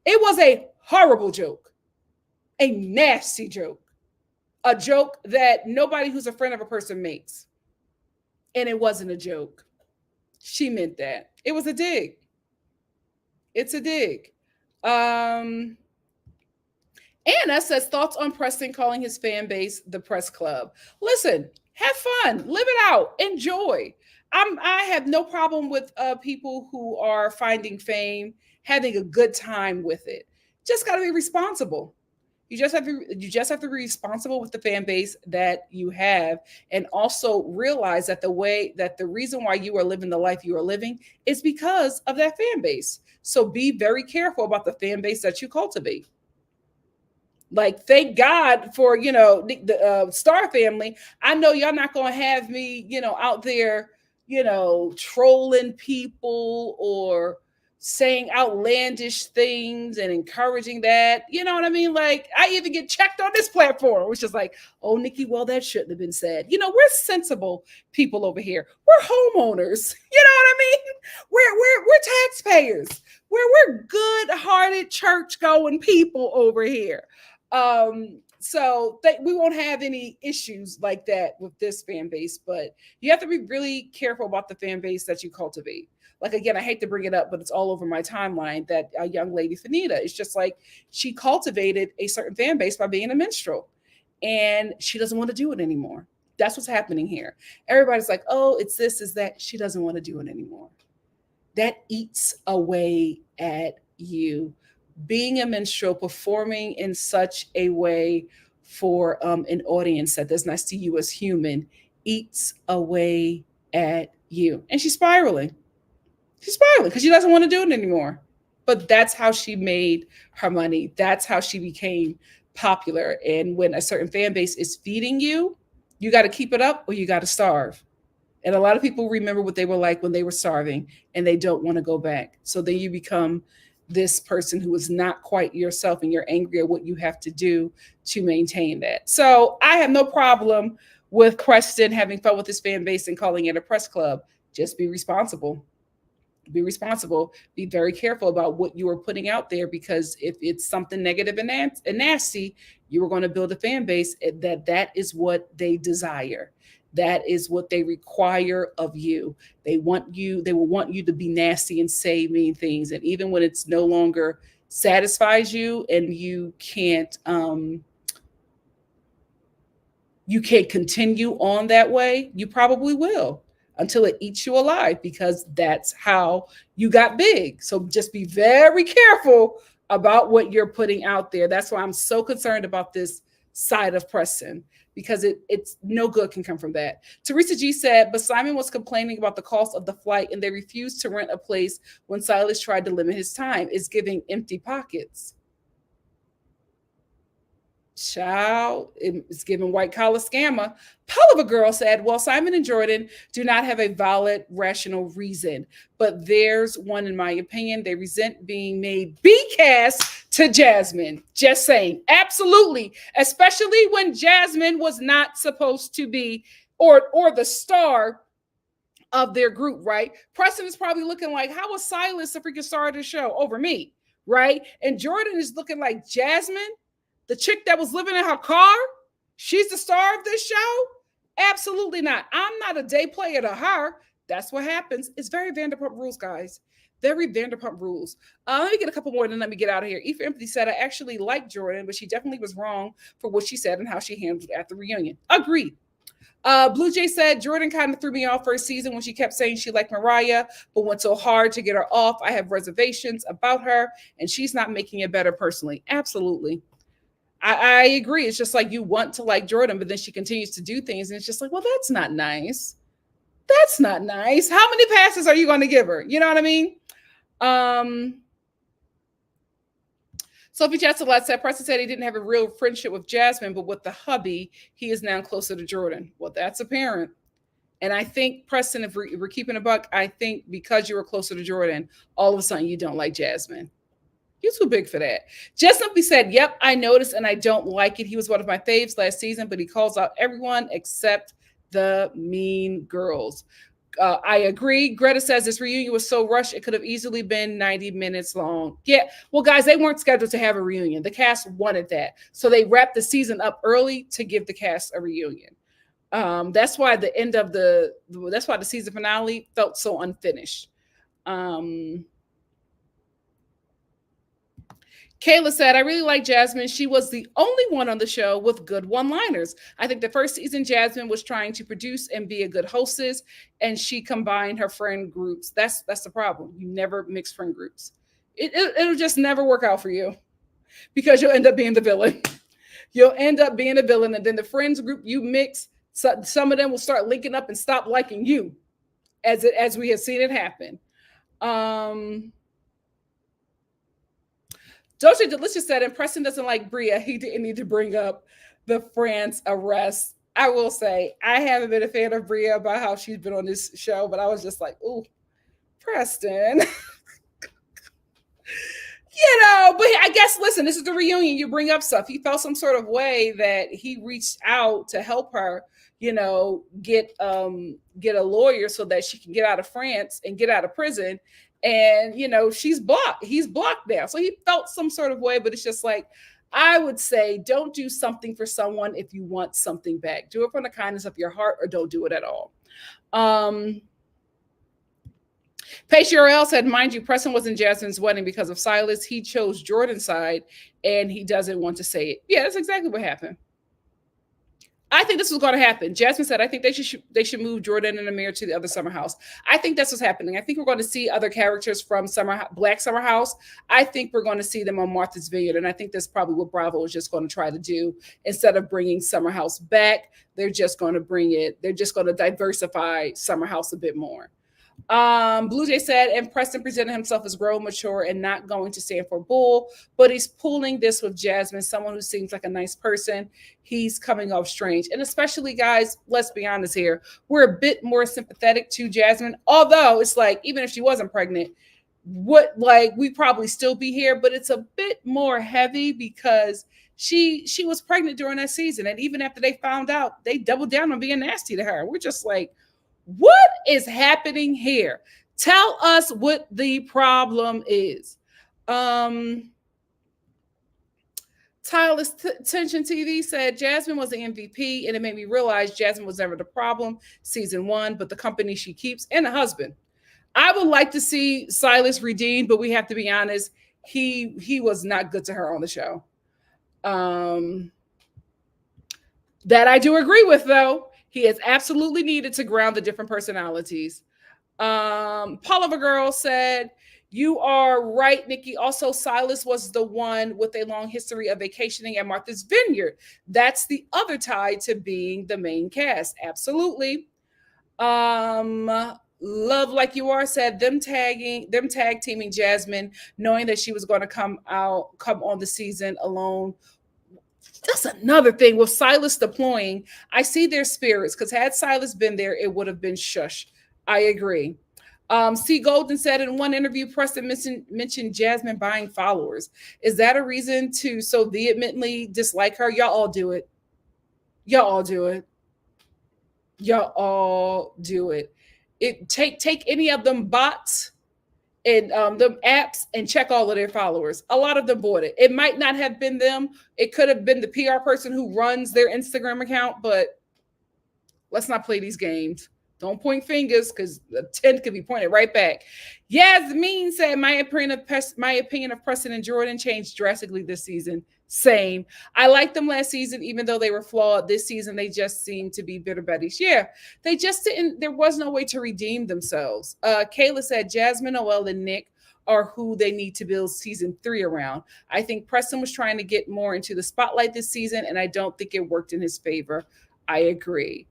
It was a horrible joke, a nasty joke, a joke that nobody who's a friend of a person makes. And it wasn't a joke. She meant that. It was a dig. It's a dig. Anna says thoughts on Preston calling his fan base the press club. Listen, have fun, live it out, enjoy. I have no problem with people who are finding fame, having a good time with it. Just got to be responsible. You just have to be responsible with the fan base that you have, and also realize that the reason why you are living the life you are living is because of that fan base. So be very careful about the fan base that you cultivate. Like, thank God for, the Star family. I know y'all not going to have me, out there, trolling people or saying outlandish things and encouraging that. You know what I mean? Like, I even get checked on this platform, which is like, oh, Nikki, well, that shouldn't have been said. We're sensible people over here. We're homeowners. You know what I mean? We're taxpayers. We're good-hearted, church-going people over here. So we won't have any issues like that with this fan base, but you have to be really careful about the fan base that you cultivate. Like, again, I hate to bring it up, but it's all over my timeline that a young lady, Fanita, is just like, she cultivated a certain fan base by being a minstrel, and she doesn't want to do it anymore. That's what's happening here. Everybody's like, oh, it's this, is that. She doesn't want to do it anymore. That eats away at you. Being a minstrel, performing in such a way for an audience that does not see you as human, eats away at you. And she's spiraling. She's spiraling because she doesn't want to do it anymore. But that's how she made her money. That's how she became popular. And when a certain fan base is feeding you, you got to keep it up or you got to starve. And a lot of people remember what they were like when they were starving, and they don't want to go back. So then you become this person who is not quite yourself, and you're angry at what you have to do to maintain that. So I have no problem with Preston having fun with his fan base and calling it a press club. Just be responsible. Be responsible. Be very careful about what you are putting out there, because if it's something negative and nasty, you are going to build a fan base that is what they desire. That is what they require of you. They will want you to be nasty and say mean things. And even when it's no longer satisfies you and you can't continue on that way, you probably will, until it eats you alive, because that's how you got big. So just be very careful about what you're putting out there. That's why I'm so concerned about this side of Preston, because it's no good can come from that. Teresa G said, but Simon was complaining about the cost of the flight and they refused to rent a place when Silas tried to limit his time. It's giving empty pockets. Child, it's giving white collar scammer. Pell of a girl said, well, Simon and Jordan do not have a valid, rational reason, but there's one, in my opinion. They resent being made B-cast to Jasmine. Just saying. Absolutely. Especially when Jasmine was not supposed to be, or the star of their group, right? Preston is probably looking like, how was Silas the freaking star of the show over me, right? And Jordan is looking like, Jasmine? The chick that was living in her car, she's the star of this show? Absolutely not. I'm not a day player to her. That's what happens. It's very Vanderpump Rules, guys. Very Vanderpump Rules. Let me get a couple more, then let me get out of here. E for Empathy said, I actually like Jordan, but she definitely was wrong for what she said and how she handled it at the reunion. Agreed. Blue Jay said, Jordan kind of threw me off first season when she kept saying she liked Mariah, but went so hard to get her off. I have reservations about her, and she's not making it better personally. Absolutely. I agree. It's just like you want to like Jordan, but then she continues to do things, and it's just like, well, that's not nice. That's not nice. How many passes are you going to give her? You know what I mean? Sophie Chastelette said, Preston said he didn't have a real friendship with Jasmine, but with the hubby, he is now closer to Jordan. Well, that's apparent. And I think, Preston, if we're keeping a buck, I think because you were closer to Jordan, all of a sudden you don't like Jasmine. You're too big for that. Jess Lumpy said, yep, I noticed and I don't like it. He was one of my faves last season, but he calls out everyone except the mean girls. I agree. Greta says this reunion was so rushed, it could have easily been 90 minutes long. Yeah. Well, guys, they weren't scheduled to have a reunion. The cast wanted that. So they wrapped the season up early to give the cast a reunion. That's why that's why the season finale felt so unfinished. Kayla said, I really like Jasmine. She was the only one on the show with good one-liners. I think the first season, Jasmine was trying to produce and be a good hostess, and she combined her friend groups. That's the problem. You never mix friend groups. It'll just never work out for you because you'll end up being the villain. You'll end up being a villain, and then the friends group you mix, some of them will start linking up and stop liking you, as we have seen it happen. Doja Delicious said, and Preston doesn't like Bria. He didn't need to bring up the France arrest. I will say, I haven't been a fan of Bria about how she's been on this show, but I was just like, ooh, Preston. But I guess, listen, this is the reunion. You bring up stuff. He felt some sort of way that he reached out to help her, get a lawyer so that she can get out of France and get out of prison. And, she's blocked. He's blocked now. So he felt some sort of way, but it's just like, I would say, don't do something for someone if you want something back. Do it from the kindness of your heart or don't do it at all. Paige Url said, mind you, Preston was in Jasmine's wedding because of Silas. He chose Jordan's side and he doesn't want to say it. Yeah, that's exactly what happened. I think this was going to happen. Jasmine said, I think they should move Jordan and Amir to the other summer house. I think that's what's happening. I think we're going to see other characters from Black Summer House. I think we're going to see them on Martha's Vineyard. And I think that's probably what Bravo is just going to try to do. Instead of bringing Summer House back, they're just going to diversify Summer House a bit more. Blue Jay said, and Preston presented himself as grown, mature, and not going to stand for bull, but he's pulling this with Jasmine, someone who seems like a nice person. He's coming off strange. And especially, guys, let's be honest here, we're a bit more sympathetic to Jasmine, although it's like, even if she wasn't pregnant, we'd probably still be here, but it's a bit more heavy because she was pregnant during that season. And even after they found out, they doubled down on being nasty to her. We're just like, what is happening here? Tell us what the problem is. Tireless Tension TV said Jasmine was the MVP, and it made me realize Jasmine was never the problem. Season 1, but the company she keeps and the husband. I would like to see Silas redeemed, but we have to be honest, he was not good to her on the show. That I do agree with, though. He is absolutely needed to ground the different personalities. Poliver Girl said, you are right, Nikki. Also, Silas was the one with a long history of vacationing at Martha's Vineyard. That's the other tie to being the main cast. Absolutely. Love Like You Are said, them tag teaming Jasmine, knowing that she was going to come on the season alone. That's another thing with Silas deploying. I see their spirits, because had Silas been there, it would have been shush. I agree. C. Golden said in one interview, Preston mentioned Jasmine buying followers. Is that a reason to so vehemently dislike her? Y'all all do it. Y'all all do it. Y'all all do it. Take any of them bots in the apps and check all of their followers. A lot of them bought it. It might not have been them. It could have been the PR person who runs their Instagram account, but let's not play these games. Don't point fingers because the 10 could be pointed right back. Yasmin said, my opinion of Preston and Jordan changed drastically this season. Same. I liked them last season, even though they were flawed. This season, they just seemed to be bitter buddies. Yeah, they just didn't, there was no way to redeem themselves. Kayla said, Jasmine, Noel, and Nick are who they need to build season 3 around. I think Preston was trying to get more into the spotlight this season, and I don't think it worked in his favor. I agree.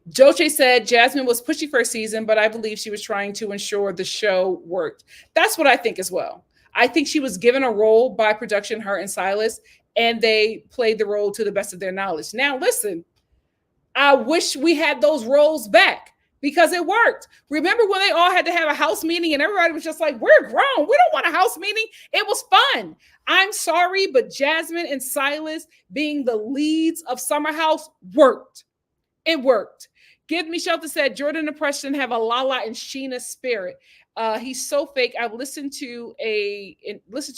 Joche said Jasmine was pushy for a season, but I believe she was trying to ensure the show worked. That's what I think as well. I think she was given a role by production, her and Silas, and they played the role to the best of their knowledge. Now, listen, I wish we had those roles back because it worked. Remember when they all had to have a house meeting and everybody was just like, we're grown. We don't want a house meeting. It was fun. I'm sorry, but Jasmine and Silas being the leads of Summer House worked. It worked. Give Me Shelter said Jordan and Preston have a Lala and Sheena spirit. He's so fake. I've listened to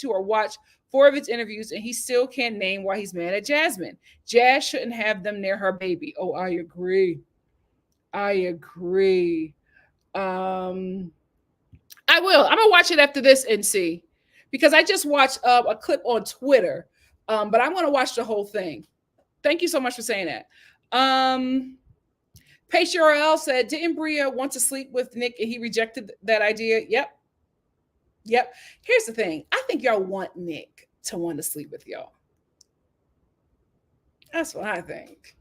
or watched 4 of his interviews, and he still can't name why he's mad at Jasmine. Jazz shouldn't have them near her baby. Oh, I agree. I agree. I will. I'm gonna watch it after this and see, because I just watched a clip on Twitter, but I'm gonna watch the whole thing. Thank you so much for saying that. Paige RL said, didn't Bria want to sleep with Nick and he rejected that idea? Yep. Here's the thing. I think y'all want Nick to want to sleep with y'all. That's what I think.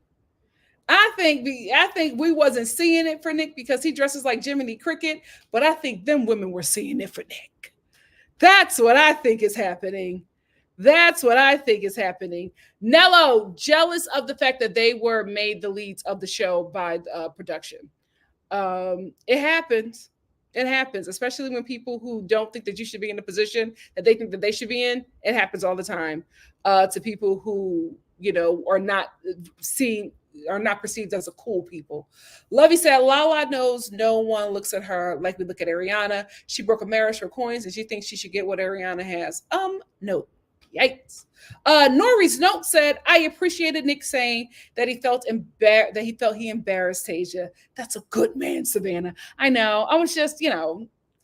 I think we wasn't seeing it for Nick because he dresses like Jiminy Cricket, but I think them women were seeing it for Nick. That's what I think is happening. That's what I think is happening. Nello, jealous of the fact that they were made the leads of the show by production. It happens. It happens, especially when people who don't think that you should be in the position that they think that they should be in. It happens all the time to people who, are not perceived as a cool people. Lovey said, Lala knows no one looks at her like we look at Ariana. She broke a marriage for coins and she thinks she should get what Ariana has. No. Yikes. Nori's note said, I appreciated Nick saying that he felt he embarrassed Tasia. That's a good man, Savannah. I know. I was just,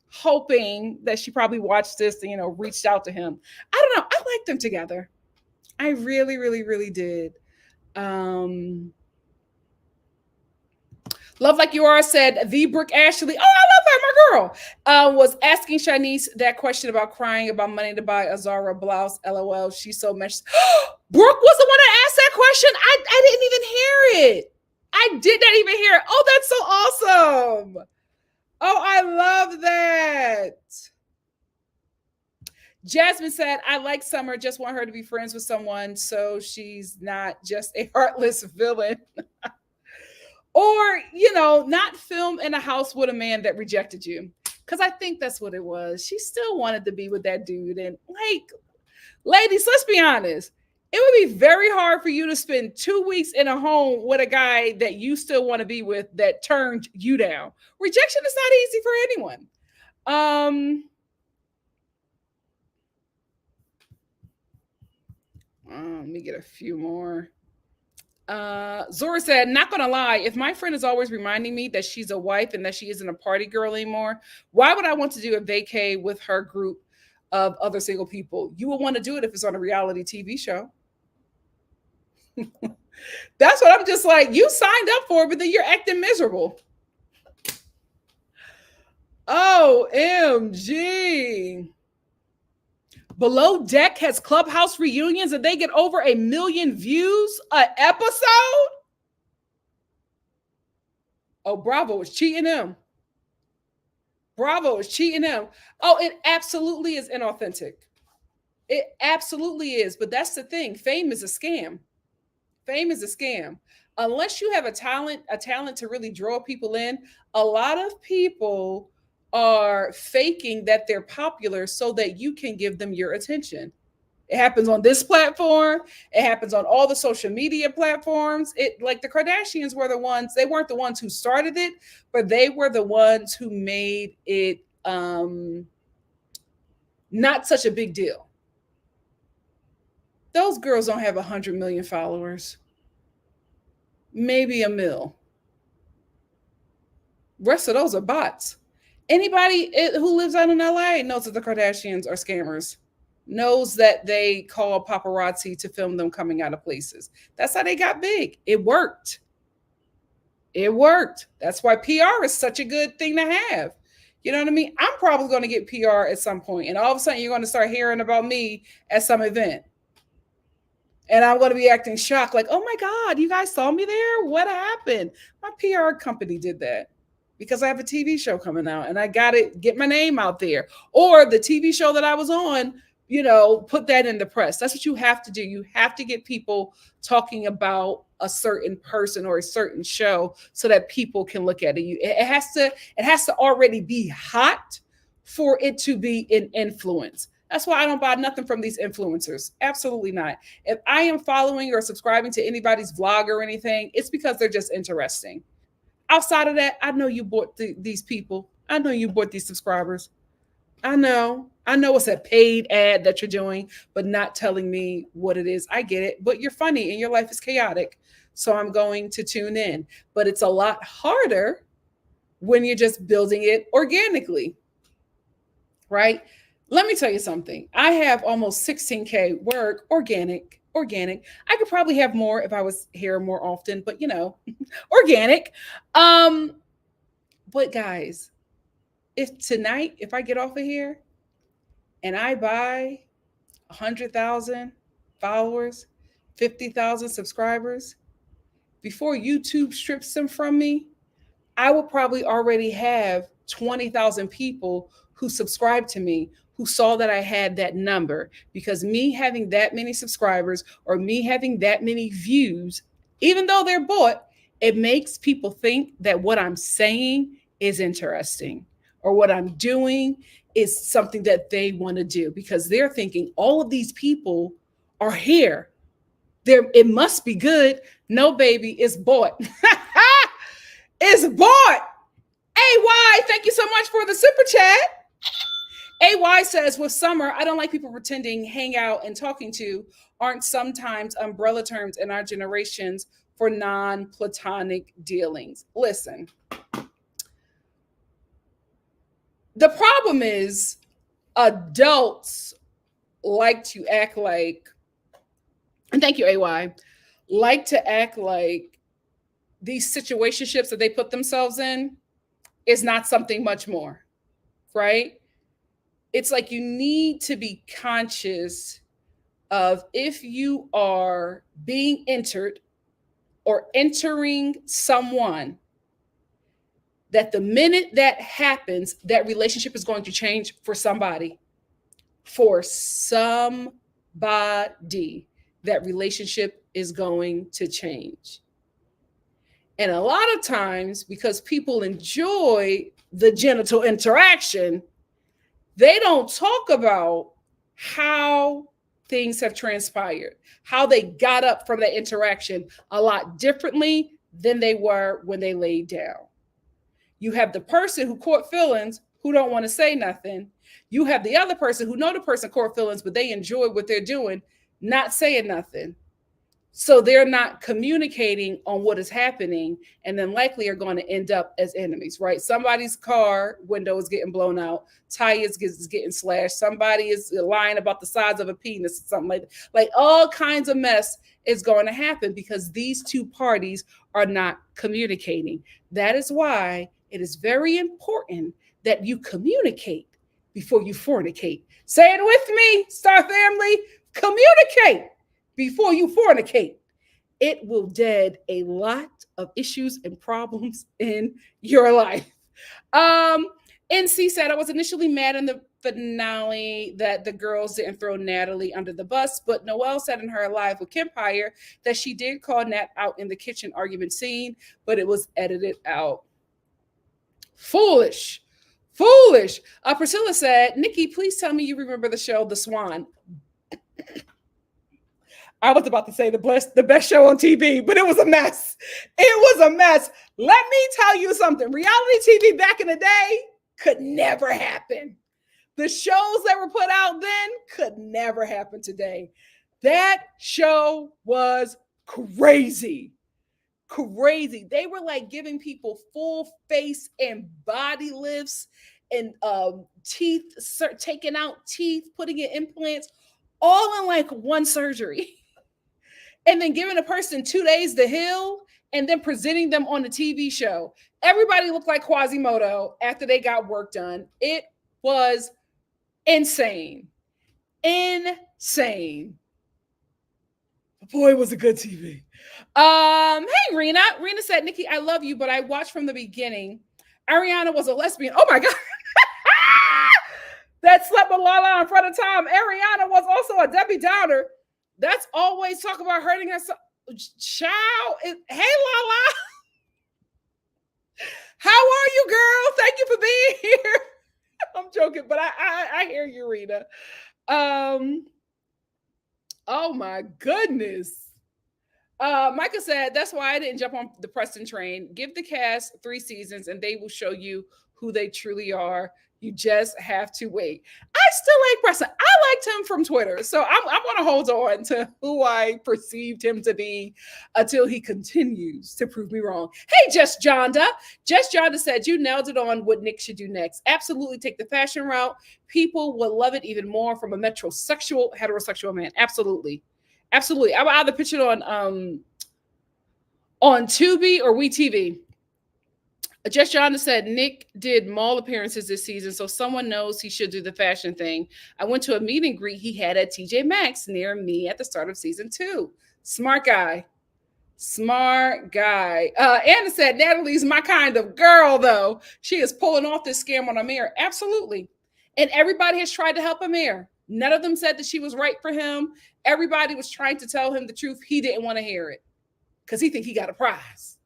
hoping that she probably watched this and, reached out to him. I don't know. I liked them together. I really, really, really did. Love Like You Are said, the Brooke Ashley, oh, I love her, my girl, was asking Shanice that question about crying about money to buy a Zara blouse. LOL, she's so much. Brooke was the one that asked that question. I didn't even hear it. I did not even hear it. Oh, that's so awesome. Oh, I love that. Jasmine said, I like Summer, just want her to be friends with someone so she's not just a heartless villain. Or, not film in a house with a man that rejected you. Because I think that's what it was. She still wanted to be with that dude. And ladies, let's be honest. It would be very hard for you to spend 2 weeks in a home with a guy that you still want to be with that turned you down. Rejection is not easy for anyone. Let me get a few more. Zora said, not gonna lie, if my friend is always reminding me that she's a wife and that she isn't a party girl anymore, why would I want to do a vacay with her group of other single people? You will want to do it if it's on a reality TV show. That's what I'm just like, you signed up for, but then you're acting miserable. OMG. Below Deck has Clubhouse reunions and they get over 1 million views an episode. Oh, Bravo is cheating them. Bravo is cheating them. Oh, it absolutely is inauthentic. It absolutely is. But that's the thing. Fame is a scam. Fame is a scam. Unless you have a talent to really draw people in, a lot of people are faking that they're popular so that you can give them your attention. It happens on this platform. It happens on all the social media platforms. It like the Kardashians were the ones, they weren't the ones who started it, but they were the ones who made it not such a big deal. Those girls don't have 100 million followers, maybe a mil. Rest of those are bots. Anybody who lives out in LA knows that the Kardashians are scammers, knows that they call paparazzi to film them coming out of places. That's how they got big. It worked. It worked. That's why PR is such a good thing to have. You know what I mean? I'm probably going to get PR at some point, and all of a sudden you're going to start hearing about me at some event. And I'm going to be acting shocked, like, oh my God, you guys saw me there? What happened? My PR company did that because I have a TV show coming out and I got to get my name out there. Or the TV show that I was on, you know, put that in the press. That's what you have to do. You have to get people talking about a certain person or a certain show so that people can look at it. It has to already be hot for it to be an influence. That's why I don't buy nothing from these influencers. Absolutely not. If I am following or subscribing to anybody's vlog or anything, it's because they're just interesting. Outside of that, I know you bought these people. I know you bought these subscribers. I know it's a paid ad that you're doing, but not telling me what it is. I get it, but you're funny and your life is chaotic. So I'm going to tune in. But it's a lot harder when you're just building it organically, right? Let me tell you something. I have almost 16K work organic. I could probably have more if I was here more often, but you know, organic. But guys, if tonight, if I get off of here and I buy 100,000 followers, 50,000 subscribers, before YouTube strips them from me, I will probably already have 20,000 people who subscribe to me, who saw that I had that number, because me having that many subscribers or me having that many views, even though they're bought, it makes people think that what I'm saying is interesting or what I'm doing is something that they want to do, because they're thinking all of these people are here. It must be good. No, baby, it's bought. It's bought. AY, thank you so much for the super chat. AY says, with summer, I don't like people pretending, hang out, and talking to aren't sometimes umbrella terms in our generations for non-platonic dealings. Listen, the problem is adults like to act like, and thank you, AY, like to act like these situationships that they put themselves in is not something much more, right? It's like you need to be conscious of, if you are being entered or entering someone, that the minute that happens, that relationship is going to change for somebody. For somebody, that relationship is going to change. And a lot of times, because people enjoy the genital interaction, they don't talk about how things have transpired, how they got up from that interaction a lot differently than they were when they laid down. You have the person who caught feelings who don't want to say nothing. You have the other person who know the person caught feelings, but they enjoy what they're doing, not saying nothing. So they're not communicating on what is happening, and then likely are going to end up as enemies, right? Somebody's car window is getting blown out, tires is getting slashed, somebody is lying about the size of a penis or something like that. Like all kinds of mess is going to happen because these two parties are not communicating. That is why it is very important that you communicate before you fornicate. Say it with me, Star family, communicate before you fornicate. It will dead a lot of issues and problems in your life. NC said, I was initially mad in the finale that the girls didn't throw Natalie under the bus, but Noelle said in her Live with Kempire that she did call Nat out in the kitchen argument scene, but it was edited out. Foolish. Priscilla said, Nikki, please tell me you remember the show The Swan. I was about to say the best show on TV, but it was a mess. It was a mess. Let me tell you something. Reality TV back in the day could never happen. The shows that were put out then could never happen today. That show was crazy. Crazy. They were like giving people full face and body lifts and teeth, taking out teeth, putting in implants, all in like one surgery. And then giving a person 2 days to heal and then presenting them on the TV show. Everybody looked like Quasimodo after they got work done. It was insane. Insane. Boy, it was a good TV. Hey, Rena. Rena said, Nikki, I love you, but I watched from the beginning. Ariana was a lesbian. Oh my God. That slept with Lala in front of Tom. Ariana was also a Debbie Downer. That's always talk about hurting herself. Child. Hey, Lala. How are you, girl? Thank you for being here. I'm joking, but I hear you, Rena. Oh my goodness. Micah said, that's why I didn't jump on the Preston train. Give the cast 3 seasons and they will show you who they truly are. You just have to wait. I still like Preston. I liked him from Twitter. So I'm going to hold on to who I perceived him to be until he continues to prove me wrong. Hey, Jess Jonda. Jess Jonda said, you nailed it on what Nick should do next. Absolutely take the fashion route. People will love it even more from a heterosexual man. Absolutely. Absolutely. I would either pitch it on Tubi or WeTV. Jess Jonda said, Nick did mall appearances this season, so someone knows he should do the fashion thing. I went to a meet and greet he had at TJ Maxx near me at the start of season 2. Smart guy. Smart guy. Anna said, Natalie's my kind of girl, though. She is pulling off this scam on Amir. Absolutely. And everybody has tried to help Amir. None of them said that she was right for him. Everybody was trying to tell him the truth. He didn't want to hear it because he think he got a prize.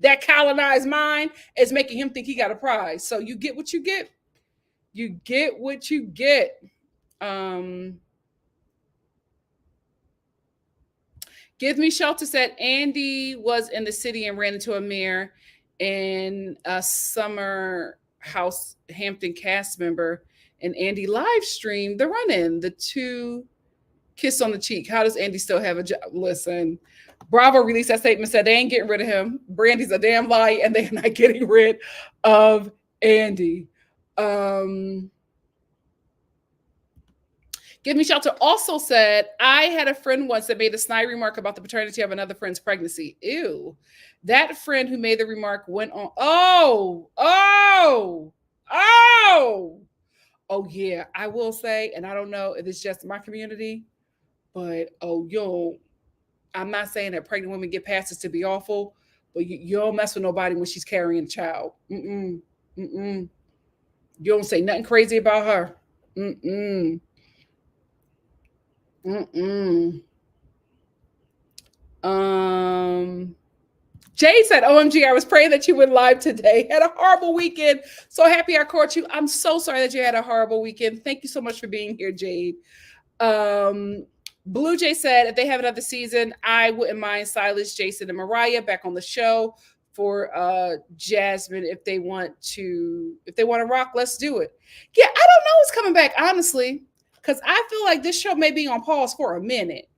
That colonized mind is making him think he got a prize. So you get what you get. You get what you get. Give Me Shelter said Andy was in the city and ran into Amir and a Summer House Hampton cast member, and Andy live streamed the run-in. The two kiss on the cheek. How does Andy still have a job? Listen, Bravo released that statement, said they ain't getting rid of him. Brandy's a damn lie, and they're not getting rid of Andy. Give Me Shelter also said, I had a friend once that made a snide remark about the paternity of another friend's pregnancy. Ew. That friend who made the remark went on. Oh, yeah. I will say, and I don't know if it's just my community, but I'm not saying that pregnant women get passes to be awful, but you don't mess with nobody when she's carrying a child. You don't say nothing crazy about her. Jay said, OMG, I was praying that you went live today. Had a horrible weekend. So happy I caught you. I'm so sorry that you had a horrible weekend. Thank you so much for being here, Jade. Blue Jay said, if they have another season, I wouldn't mind Silas, Jason, and Mariah back on the show for Jasmine. If they want to rock, let's do it. Yeah, I don't know what's coming back, honestly, because I feel like this show may be on pause for a minute.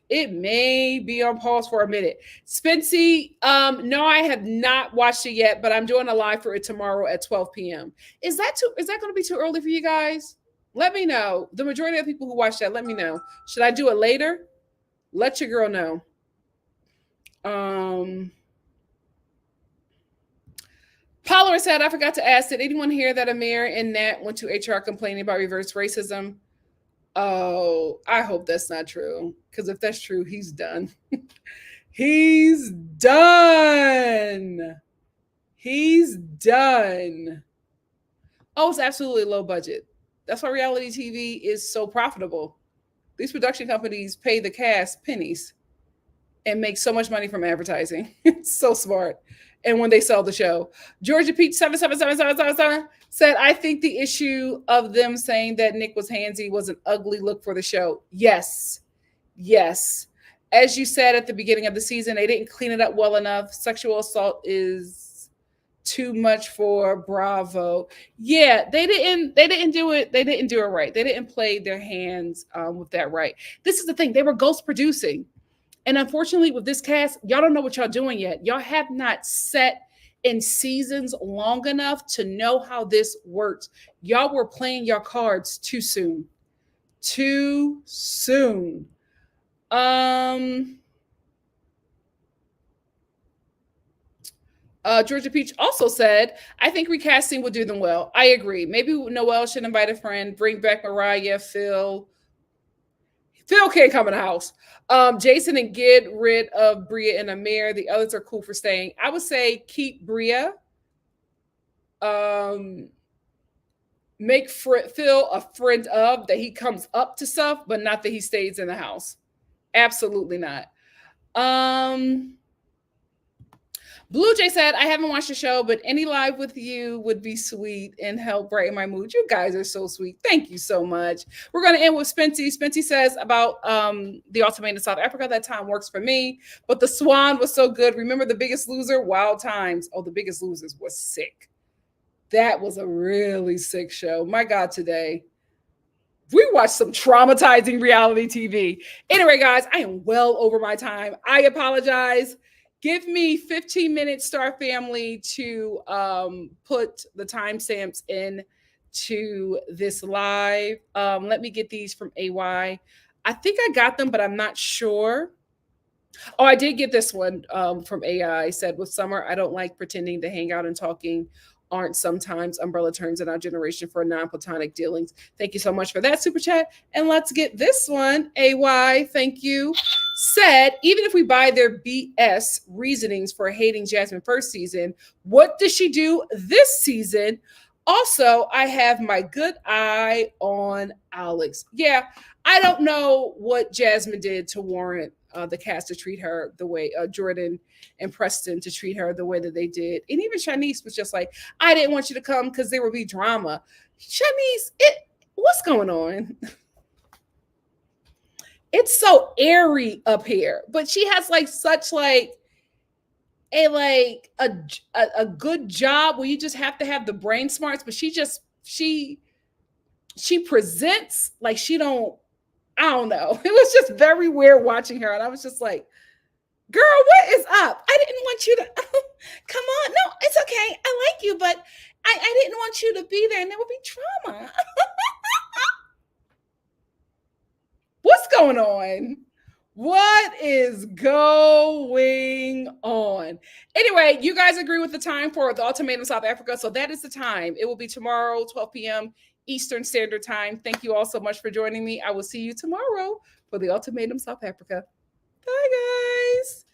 It may be on pause for a minute. Spency, no, I have not watched it yet, but I'm doing a live for it tomorrow at 12 p.m. Is that going to be too early for you guys? Let me know. The majority of the people who watch that, let me know. Should I do it later? Let your girl know. Pollard said, I forgot to ask, did anyone hear that Amir and Nat went to HR complaining about reverse racism? Oh, I hope that's not true. Because if that's true, he's done. He's done. He's done. Oh, it's absolutely low budget. That's why reality TV is so profitable. These production companies pay the cast pennies and make so much money from advertising. It's so smart. and when they sell the show. Georgia Peach 7777777 said, I think the issue of them saying that Nick was handsy was an ugly look for the show. Yes. Yes. As you said at the beginning of the season, they didn't clean it up well enough. Sexual assault is too much for Bravo. Yeah, they didn't do it. They didn't do it right. They didn't play their hands with that right. This is the thing. They were ghost producing. And unfortunately, with this cast, y'all don't know what y'all doing yet. Y'all have not set in seasons long enough to know how this works. Y'all were playing your cards too soon. Too soon. Georgia Peach also said, I think recasting would do them well. I agree. Maybe Noelle should invite a friend, bring back Mariah, Phil. Phil can't come in the house. Jason, and get rid of Bria and Amir. The others are cool for staying. I would say keep Bria. Make Phil a friend of, that he comes up to stuff, but not that he stays in the house. Absolutely not. Blue Jay said, I haven't watched the show, but any live with you would be sweet and help brighten my mood. You guys are so sweet. Thank you so much. We're going to end with Spency. Spency says about the ultimatum in South Africa. That time works for me, but the Swan was so good. Remember The Biggest Loser? Wild Times. Oh, The Biggest Losers was sick. That was a really sick show. My God, today. We watched some traumatizing reality TV. Anyway, guys, I am well over my time. I apologize. Give me 15 minutes, Star Family, to put the timestamps in to this live. Let me get these from AY. I think I got them, but I'm not sure. Oh, I did get this one from AI. Said, with Summer, I don't like pretending to hang out and talking. Aren't sometimes umbrella terms in our generation for non-platonic dealings. Thank you so much for that super chat. And let's get this one. AY, thank you. Said, even if we buy their BS reasonings for hating Jasmine first season, what does she do this season? Also, I have my good eye on Alex. Yeah, I don't know what Jasmine did to warrant the cast to treat her the way Jordan and Preston to treat her the way that they did. And even Shanice was just like, I didn't want you to come because there would be drama. Shanice, what's going on? It's so airy up here, but she has like such like a good job where you just have to have the brain smarts, but she presents like she don't, I don't know. It was just very weird watching her. And I was just like, girl, what is up? I didn't want you to come on. No, it's okay. I like you, but I didn't want you to be there and there would be trauma. What's going on? What is going on? Anyway, you guys agree with the time for the ultimatum South Africa. So that is the time. It will be tomorrow, 12 p.m. Eastern Standard Time. Thank you all so much for joining me. I will see you tomorrow for the ultimatum South Africa. Bye, guys.